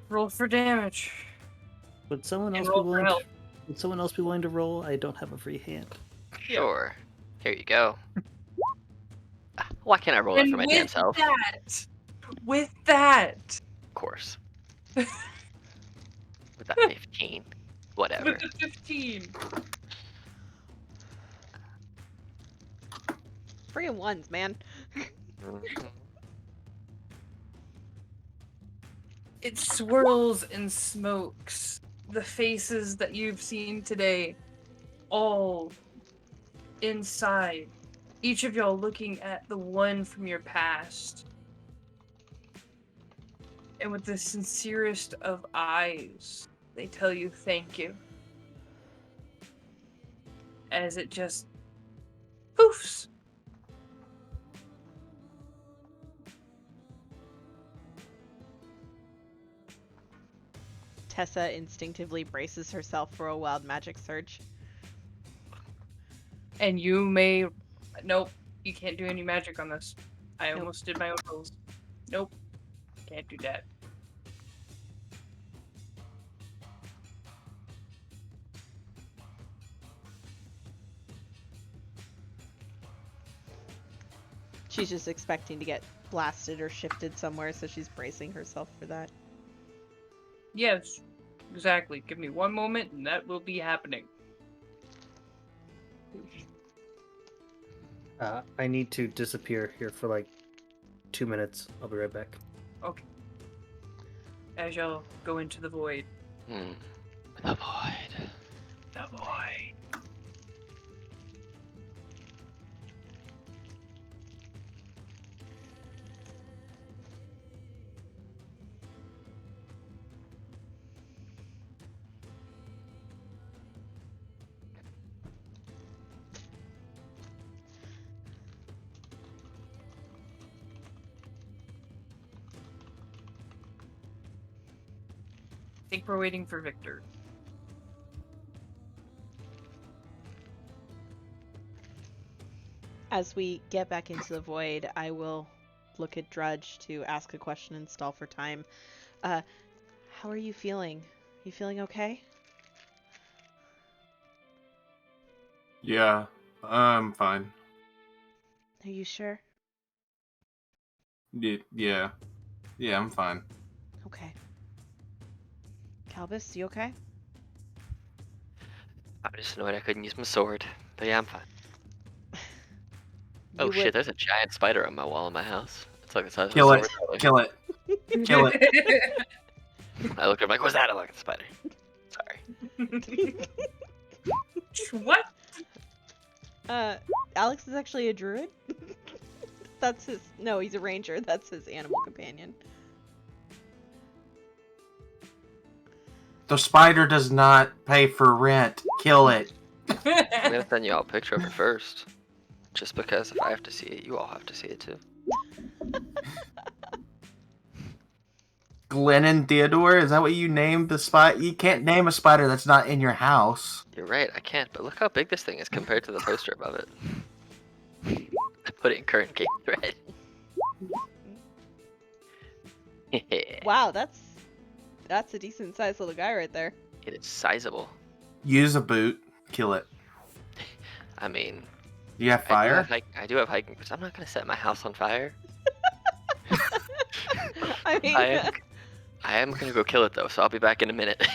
Roll for damage. Would someone And else be roll for willing? help. Would someone else be willing to roll? I don't have a free hand. Sure. Here you go. Why can't I roll it And for my damn self? With that, Of course. With that 15. Whatever. with the 15. Friggin' ones, man. Mhm. It swirls and smokes. The faces that you've seen today, all inside. Each of y'all looking at the one from your past. And with the sincerest of eyes, they tell you thank you. As it just poofs. Tessa instinctively braces herself for a wild magic surge. And you may... Nope, you can't do any magic on this. I Nope. almost did my own rules. Nope, can't do that. She's just expecting to get blasted or shifted somewhere, so she's bracing herself for that. Yes, exactly. Give me one moment and that will be happening. I need to disappear here for like 2 minutes. I'll be right back. Okay. As y'all go into the void. The void. The void. I think we're waiting for Victor. As we get back into the void, I will look at Drudg to ask a question and stall for time. How are you feeling? You feeling okay? Yeah, I'm fine. Are you sure? Yeah, I'm fine. Okay. Kalbis, you okay? I'm just annoyed I couldn't use my sword. But yeah, I'm fine. You Oh shit, there's a giant spider on my wall in my house. It's like the size Kill of a it. sword. Kill it. Kill it. I looked at him like, what's that? I look at the spider. Sorry. What? Alex is actually a druid. That's his. No, he's a ranger. That's his animal companion. The spider does not pay for rent. Kill it. I'm gonna send you all a picture of it first. Just because if I have to see it, you all have to see it too. Glennon Theodore? Is that what you named the spider? You can't name a spider that's not in your house. You're right, I can't, but look how big this thing is compared to the poster above it. I put it in current game thread. Wow, that's a decent sized little guy right there. It is sizable. Use a boot. Kill it. I mean, Do you have fire? I do have hiking boots. I'm not gonna set my house on fire. I mean, I am gonna go kill it though, so I'll be back in a minute.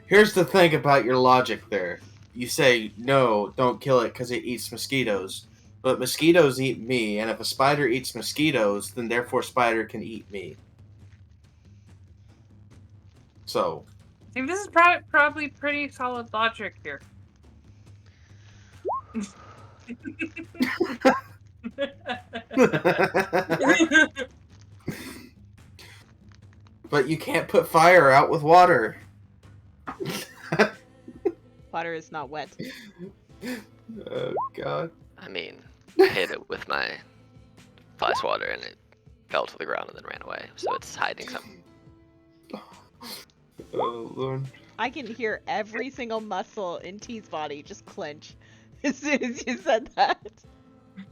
Here's the thing about your logic there. You say, no, don't kill it because it eats mosquitoes. But mosquitoes eat me, and if a spider eats mosquitoes, then therefore spider can eat me. So. I think this is probably pretty solid logic here. But you can't put fire out with water. water is not wet. Oh, God. I mean, I hit it with my flash water and it fell to the ground and then ran away, so it's hiding something. Oh, Lord. I can hear every single muscle in T's body just clench as soon as you said that.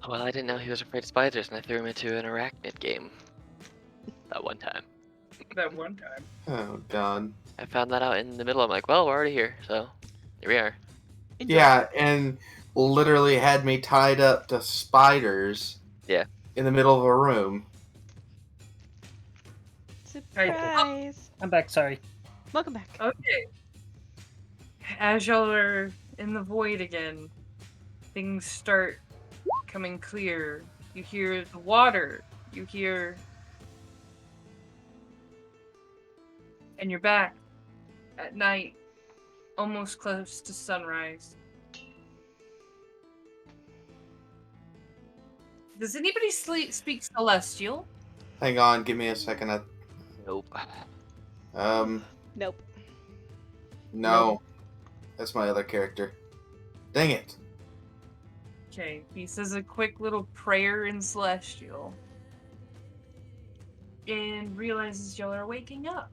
Well, I didn't know he was afraid of spiders, and I threw him into an arachnid game. That one time. That one time. Oh, God. I found that out in the middle. I'm like, well, we're already here, so here we are. Enjoy. Yeah, and literally had me tied up to spiders. Yeah. In the middle of a room. Surprise! I'm back. Sorry. Welcome back. Okay. As y'all are in the void again, things start coming clear. You hear the water. You hear. And you're back at night, almost close to sunrise. Does anybody speak Celestial? Hang on, give me a second. Nope. Nope. No, that's my other character. Dang it. Okay, he says a quick little prayer in Celestial. And realizes y'all are waking up.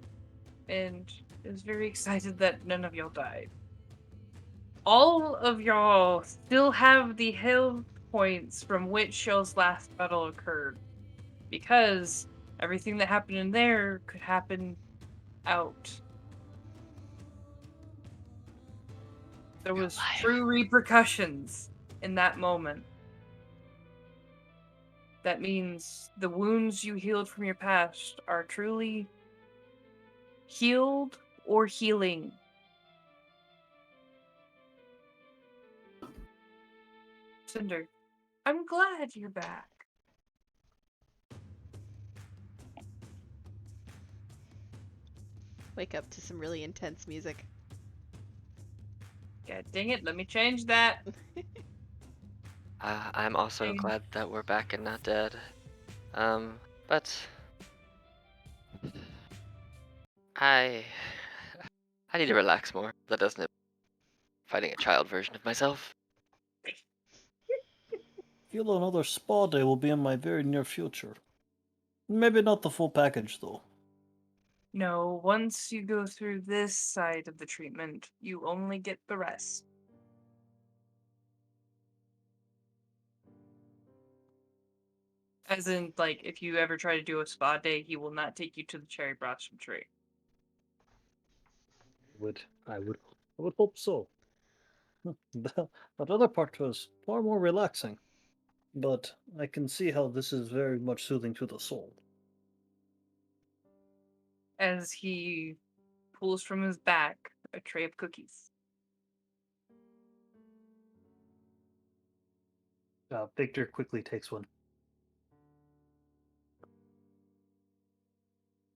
And is very excited that none of y'all died. All of y'all still have the health points from which y'all's last battle occurred. Because everything that happened in there could happen out. There was alive. true repercussions in that moment. That means the wounds you healed from your past are truly healed or healing. Cinder, I'm glad you're back. Wake up to some really intense music. God dang it, let me change that. I'm also Dang. glad that we're back and not dead. But I I need to relax more. That doesn't fighting a child version of myself. Feel another spa day will be in my very near future. Maybe not the full package, though. No, once you go through this side of the treatment, you only get the rest. As in, like, if you ever try to do a spa day, he will not take you to the cherry blossom tree. I would hope so. That other part was far more relaxing, but I can see how this is very much soothing to the soul. As he pulls from his back a tray of cookies. Victor quickly takes one.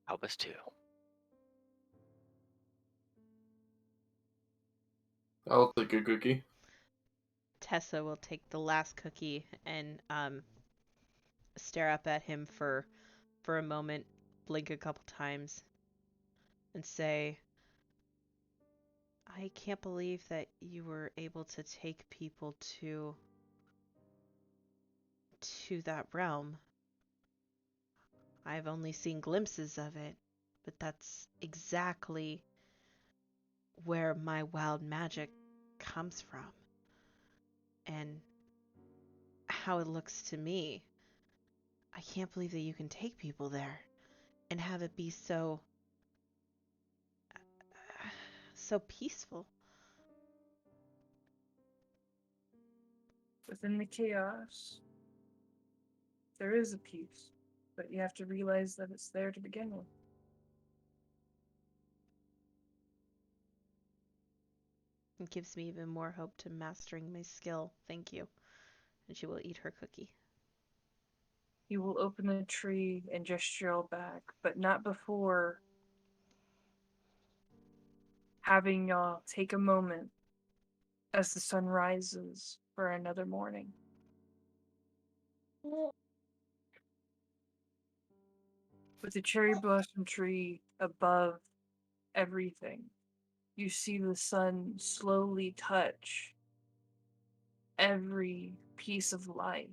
Kalbis too. I'll take a cookie. Tessa will take the last cookie and stare up at him for a moment, blink a couple times, and say, I can't believe that you were able to take people to that realm. I've only seen glimpses of it, but that's exactly where my wild magic comes from. And how it looks to me. I can't believe that you can take people there and have it be so peaceful. Within the chaos, there is a peace, but you have to realize that it's there to begin with. It gives me even more hope to mastering my skill. Thank you. And she will eat her cookie. He will open the tree and gesture y'all back, but not before having y'all take a moment as the sun rises for another morning. With the cherry blossom tree above everything, you see the sun slowly touch every piece of life.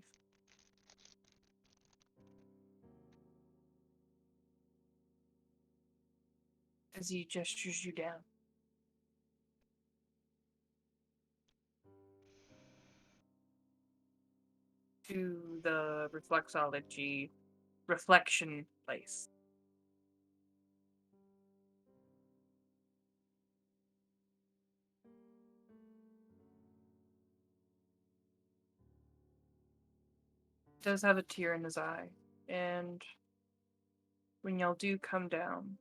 As he gestures you down. To the reflexology reflection place. Does have a tear in his eye, and when y'all do come down,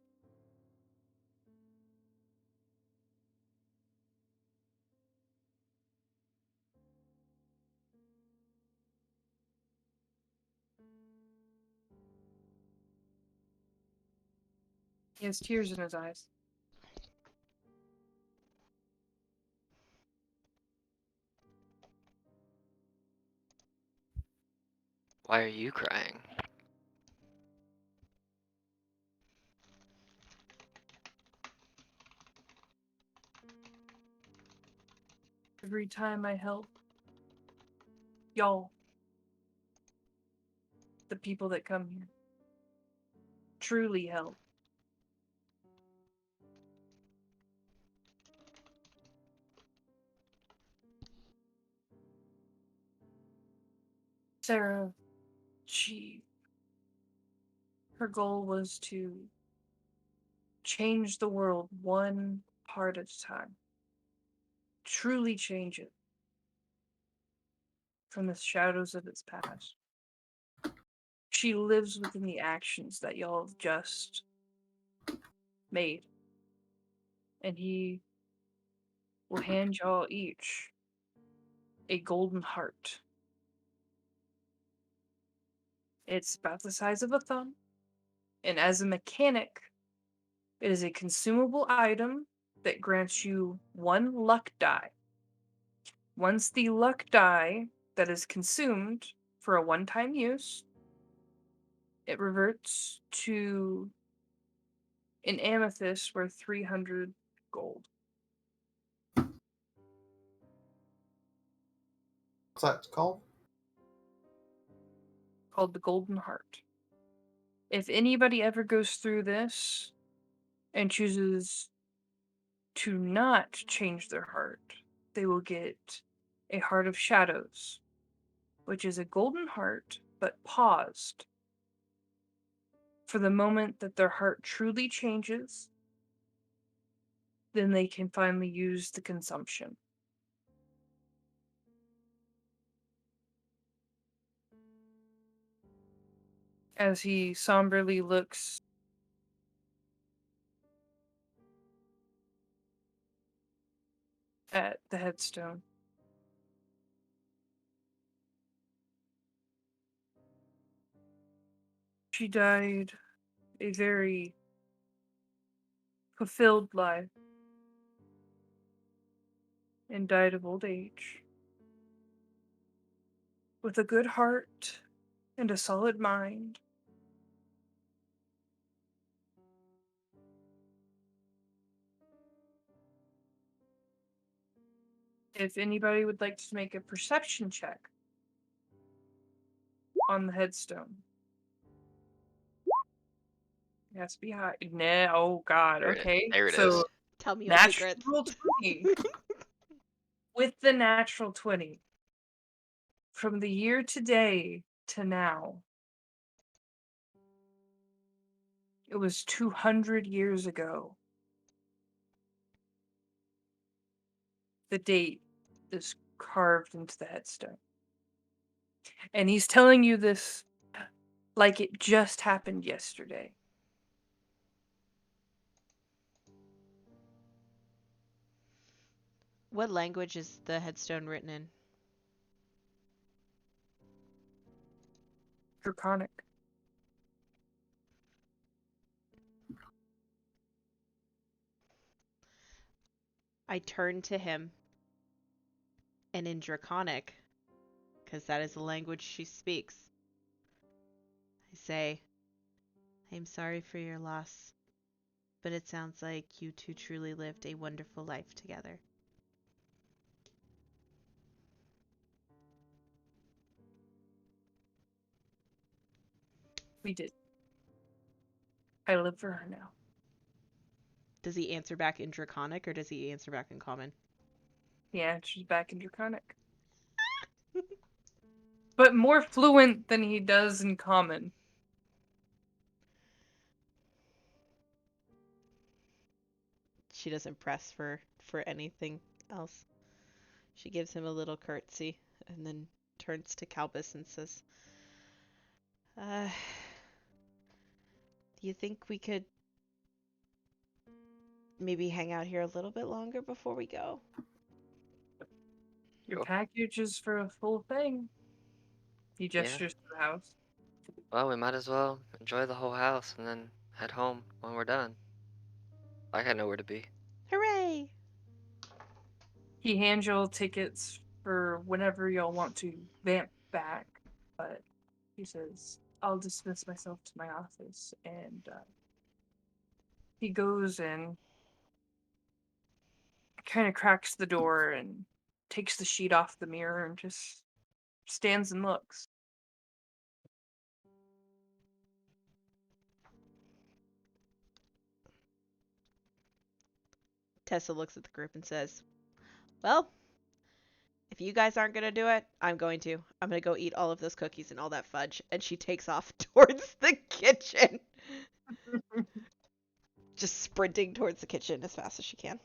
he has tears in his eyes. Why are you crying? Every time I help y'all, the people that come here, truly help. Sarah, her goal was to change the world one part at a time. Truly change it from the shadows of its past. She lives within the actions that y'all have just made. And he will hand y'all each a golden heart. It's about the size of a thumb, and as a mechanic, it is a consumable item that grants you one luck die. Once the luck die that is consumed for a one-time use, it reverts to an amethyst worth 300 gold. What's that called? Called the Golden Heart. If anybody ever goes through this and chooses to not change their heart, they will get a Heart of Shadows, which is a golden heart but paused for the moment that their heart truly changes. Then they can finally use the consumption. As he somberly looks at the headstone. She died a very fulfilled life and died of old age. With a good heart and a solid mind. If anybody would like to make a perception check on the headstone. It has to be high. Nah, oh god, okay. There it So is. Tell me your secrets. natural 20. With the natural 20. From the year today to now. It was 200 years ago. The date is carved into the headstone. And he's telling you this like it just happened yesterday. What language is the headstone written in? Draconic. I turn to him, and in Draconic, because that is the language she speaks, I say, I'm sorry for your loss, but it sounds like you two truly lived a wonderful life together. We did. I live for her now. Does he answer back in Draconic, or does he answer back in Common? Yeah, she's back in Draconic. But more fluent than he does in Common. She doesn't press for anything else. She gives him a little curtsy and then turns to Kalbis and says, you think we could maybe hang out here a little bit longer before we go? Your Sure. package is for a full thing. He gestures to the house. Well, we might as well enjoy the whole house and then head home when we're done. I got nowhere to be. Hooray! He hands y'all tickets for whenever y'all want to vamp back, but he says, I'll dismiss myself to my office. And he goes in, kind of cracks the door, and takes the sheet off the mirror and just stands and looks. Tessa looks at the group and says, well, if you guys aren't going to do it, I'm going to. I'm going to go eat all of those cookies and all that fudge. And she takes off towards the kitchen. Just sprinting towards the kitchen as fast as she can.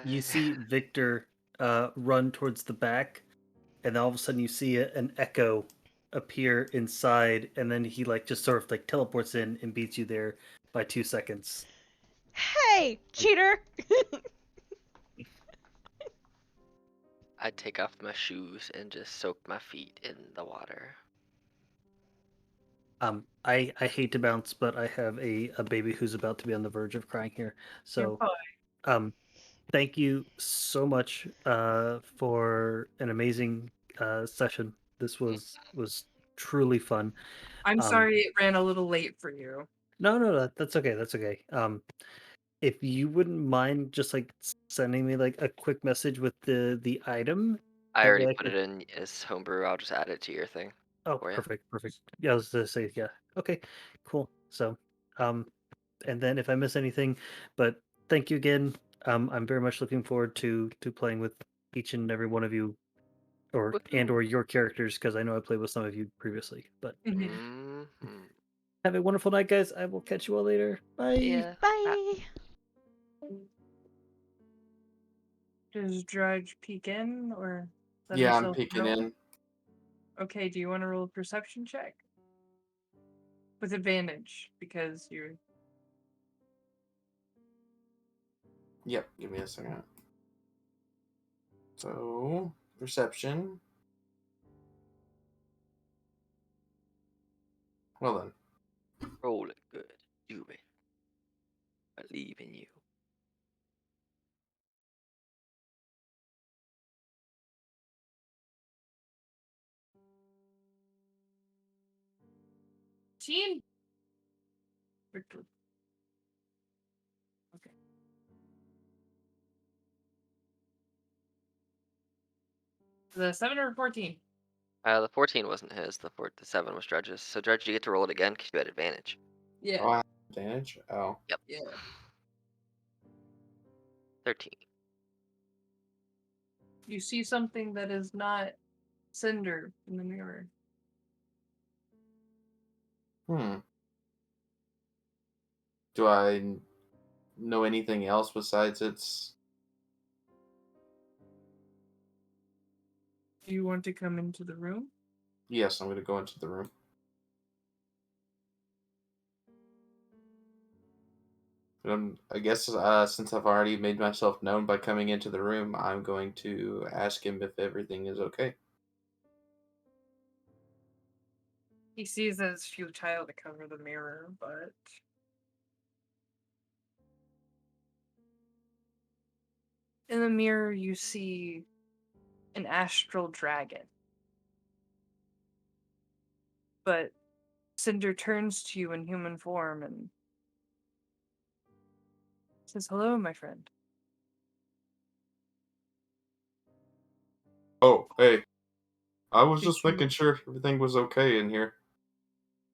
You see Victor run towards the back, and then all of a sudden you see an echo appear inside, and then he just sort of teleports in and beats you there by 2 seconds. Hey, cheater! I'd take off my shoes and just soak my feet in the water. I hate to bounce, but I have a baby who's about to be on the verge of crying here. So, thank you so much for an amazing session. This was truly fun. I'm sorry it ran a little late for you. No, that's okay. That's okay. If you wouldn't mind just sending me a quick message with the item. I that already way put it in as homebrew. I'll just add it to your thing. Oh, for ya. perfect. Yeah, I was gonna say, yeah. Okay, cool. So, and then if I miss anything, but thank you again. I'm very much looking forward to playing with each and every one of you, or Woohoo. your characters, because I know I played with some of you previously. But Mhm. have a wonderful night, guys. I will catch you all later. Bye. Yeah. Bye! Does Drudge peek in or let Yeah, I'm himself peeking know? in. Okay, do you want to roll a perception check? With advantage, because you're... Yep, give me a second. So, perception. Well then. Roll it good. Do it. Believe in you. Teen? Victor. Okay. The 7 or 14? The 14 wasn't his. The 7 was Drudge's. So Drudge, you get to roll it again because you had advantage. Yeah. Oh, I have advantage? Oh. Yep. Yeah. 13. You see something that is not Cinder in the mirror. Do I know anything else besides its... Do you want to come into the room? Yes, I'm going to go into the room. I guess since I've already made myself known by coming into the room, I'm going to ask him if everything is okay. He sees that it's futile to cover the mirror, but... In the mirror, you see an astral dragon. But Cinder turns to you in human form and says, hello, my friend. Oh, hey. I was Did just you- making sure everything was okay in here.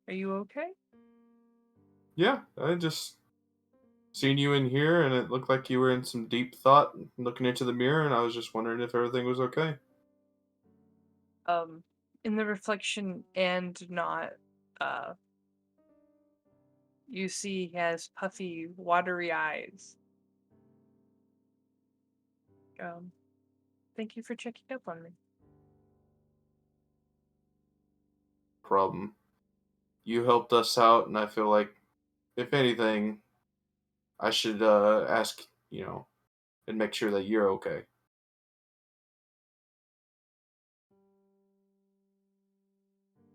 Are you okay? Yeah, I just seen you in here, and it looked like you were in some deep thought, looking into the mirror, and I was just wondering if everything was okay. In the reflection and not, you see he has puffy, watery eyes. Thank you for checking up on me. Problem. you helped us out, and I feel like, if anything, I should ask, and make sure that you're okay.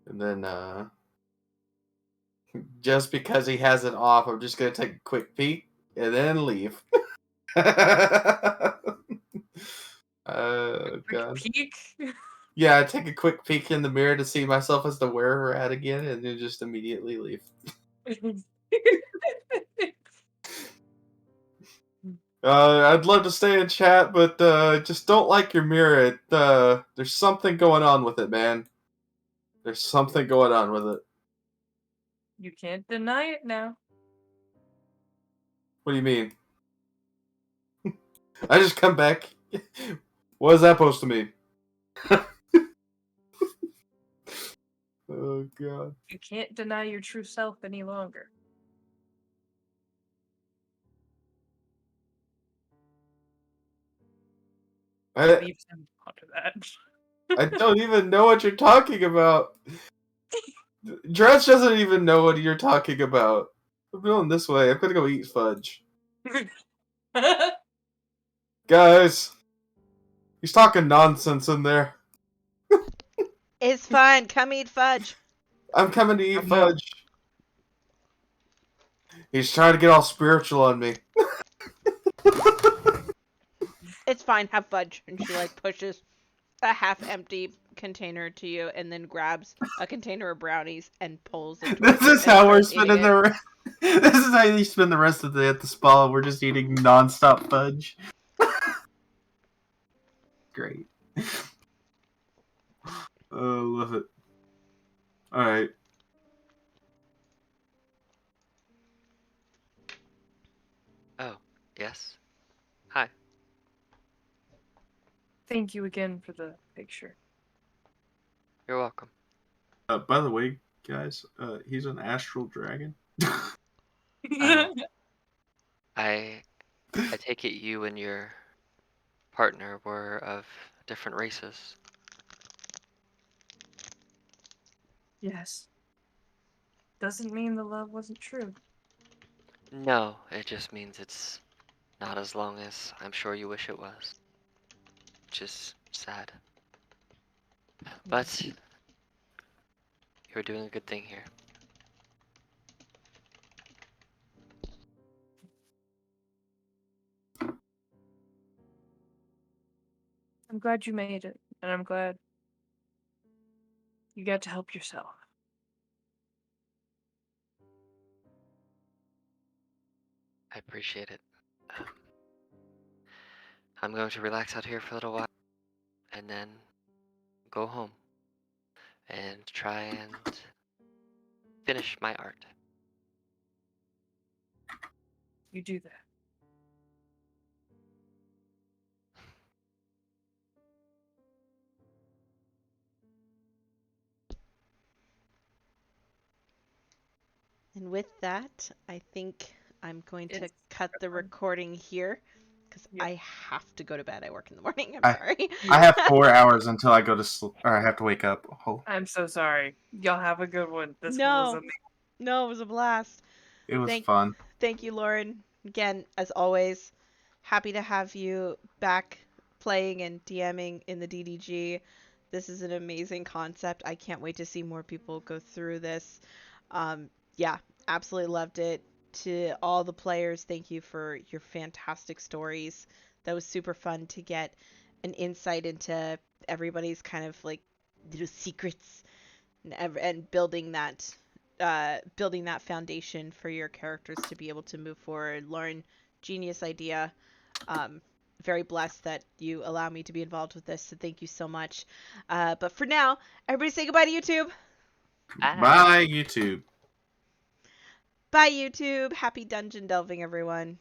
And then, just because he has it off, I'm just gonna take a quick peek and then leave. Oh god. Peek. Yeah, I take a quick peek in the mirror to see myself as the wearer hat again, and then just immediately leave. I'd love to stay in chat, but just don't like your mirror. There's something going on with it, man. There's something going on with it. You can't deny it now. What do you mean? I just come back. What is that supposed to mean? Oh god. You can't deny your true self any longer. I, Leaves him onto that. I don't even know what you're talking about. Drudge doesn't even know what you're talking about. I'm going this way. I'm gonna go eat fudge. Guys, he's talking nonsense in there. It's fine. Come eat fudge. I'm coming to eat I'm not- fudge. He's trying to get all spiritual on me. It's fine. Have fudge. And she like pushes a half-empty container to you, and then grabs a container of brownies and pulls it. This is how we're spending the. This is how you spend the rest of the day at the spa. We're just eating nonstop fudge. Great. Oh, love it. All right. Oh, yes. Hi. Thank you again for the picture. You're welcome. By the way, guys, he's an astral dragon. Oh. I take it you and your partner were of different races. Yes. Doesn't mean the love wasn't true. No, it just means it's not as long as I'm sure you wish it was. Which is sad. But you're doing a good thing here. I'm glad you made it, and I'm glad you got to help yourself. I appreciate it. I'm going to relax out here for a little while and then go home and try and finish my art. You do that. And with that, I think I'm going to It's cut the recording here because Yep. I have to go to bed. I work in the morning. I'm I- sorry. I have 4 hours until I go to sleep, or I have to wake up. Oh, I'm so sorry. Y'all have a good one. This one No. was amazing. No, it was a blast. it was Thank- fun. Thank you, Lauren. Again, as always, happy to have you back playing and DMing in the DDG. This is an amazing concept. I can't wait to see more people go through this. Yeah, absolutely loved it. To all the players, thank you for your fantastic stories. That was super fun to get an insight into everybody's kind of like little secrets and building that foundation for your characters to be able to move forward. Lauren, genius idea. Very blessed that you allow me to be involved with this, so thank you so much. But for now, everybody say goodbye to YouTube. Bye, YouTube. Bye, YouTube. Happy dungeon delving, everyone.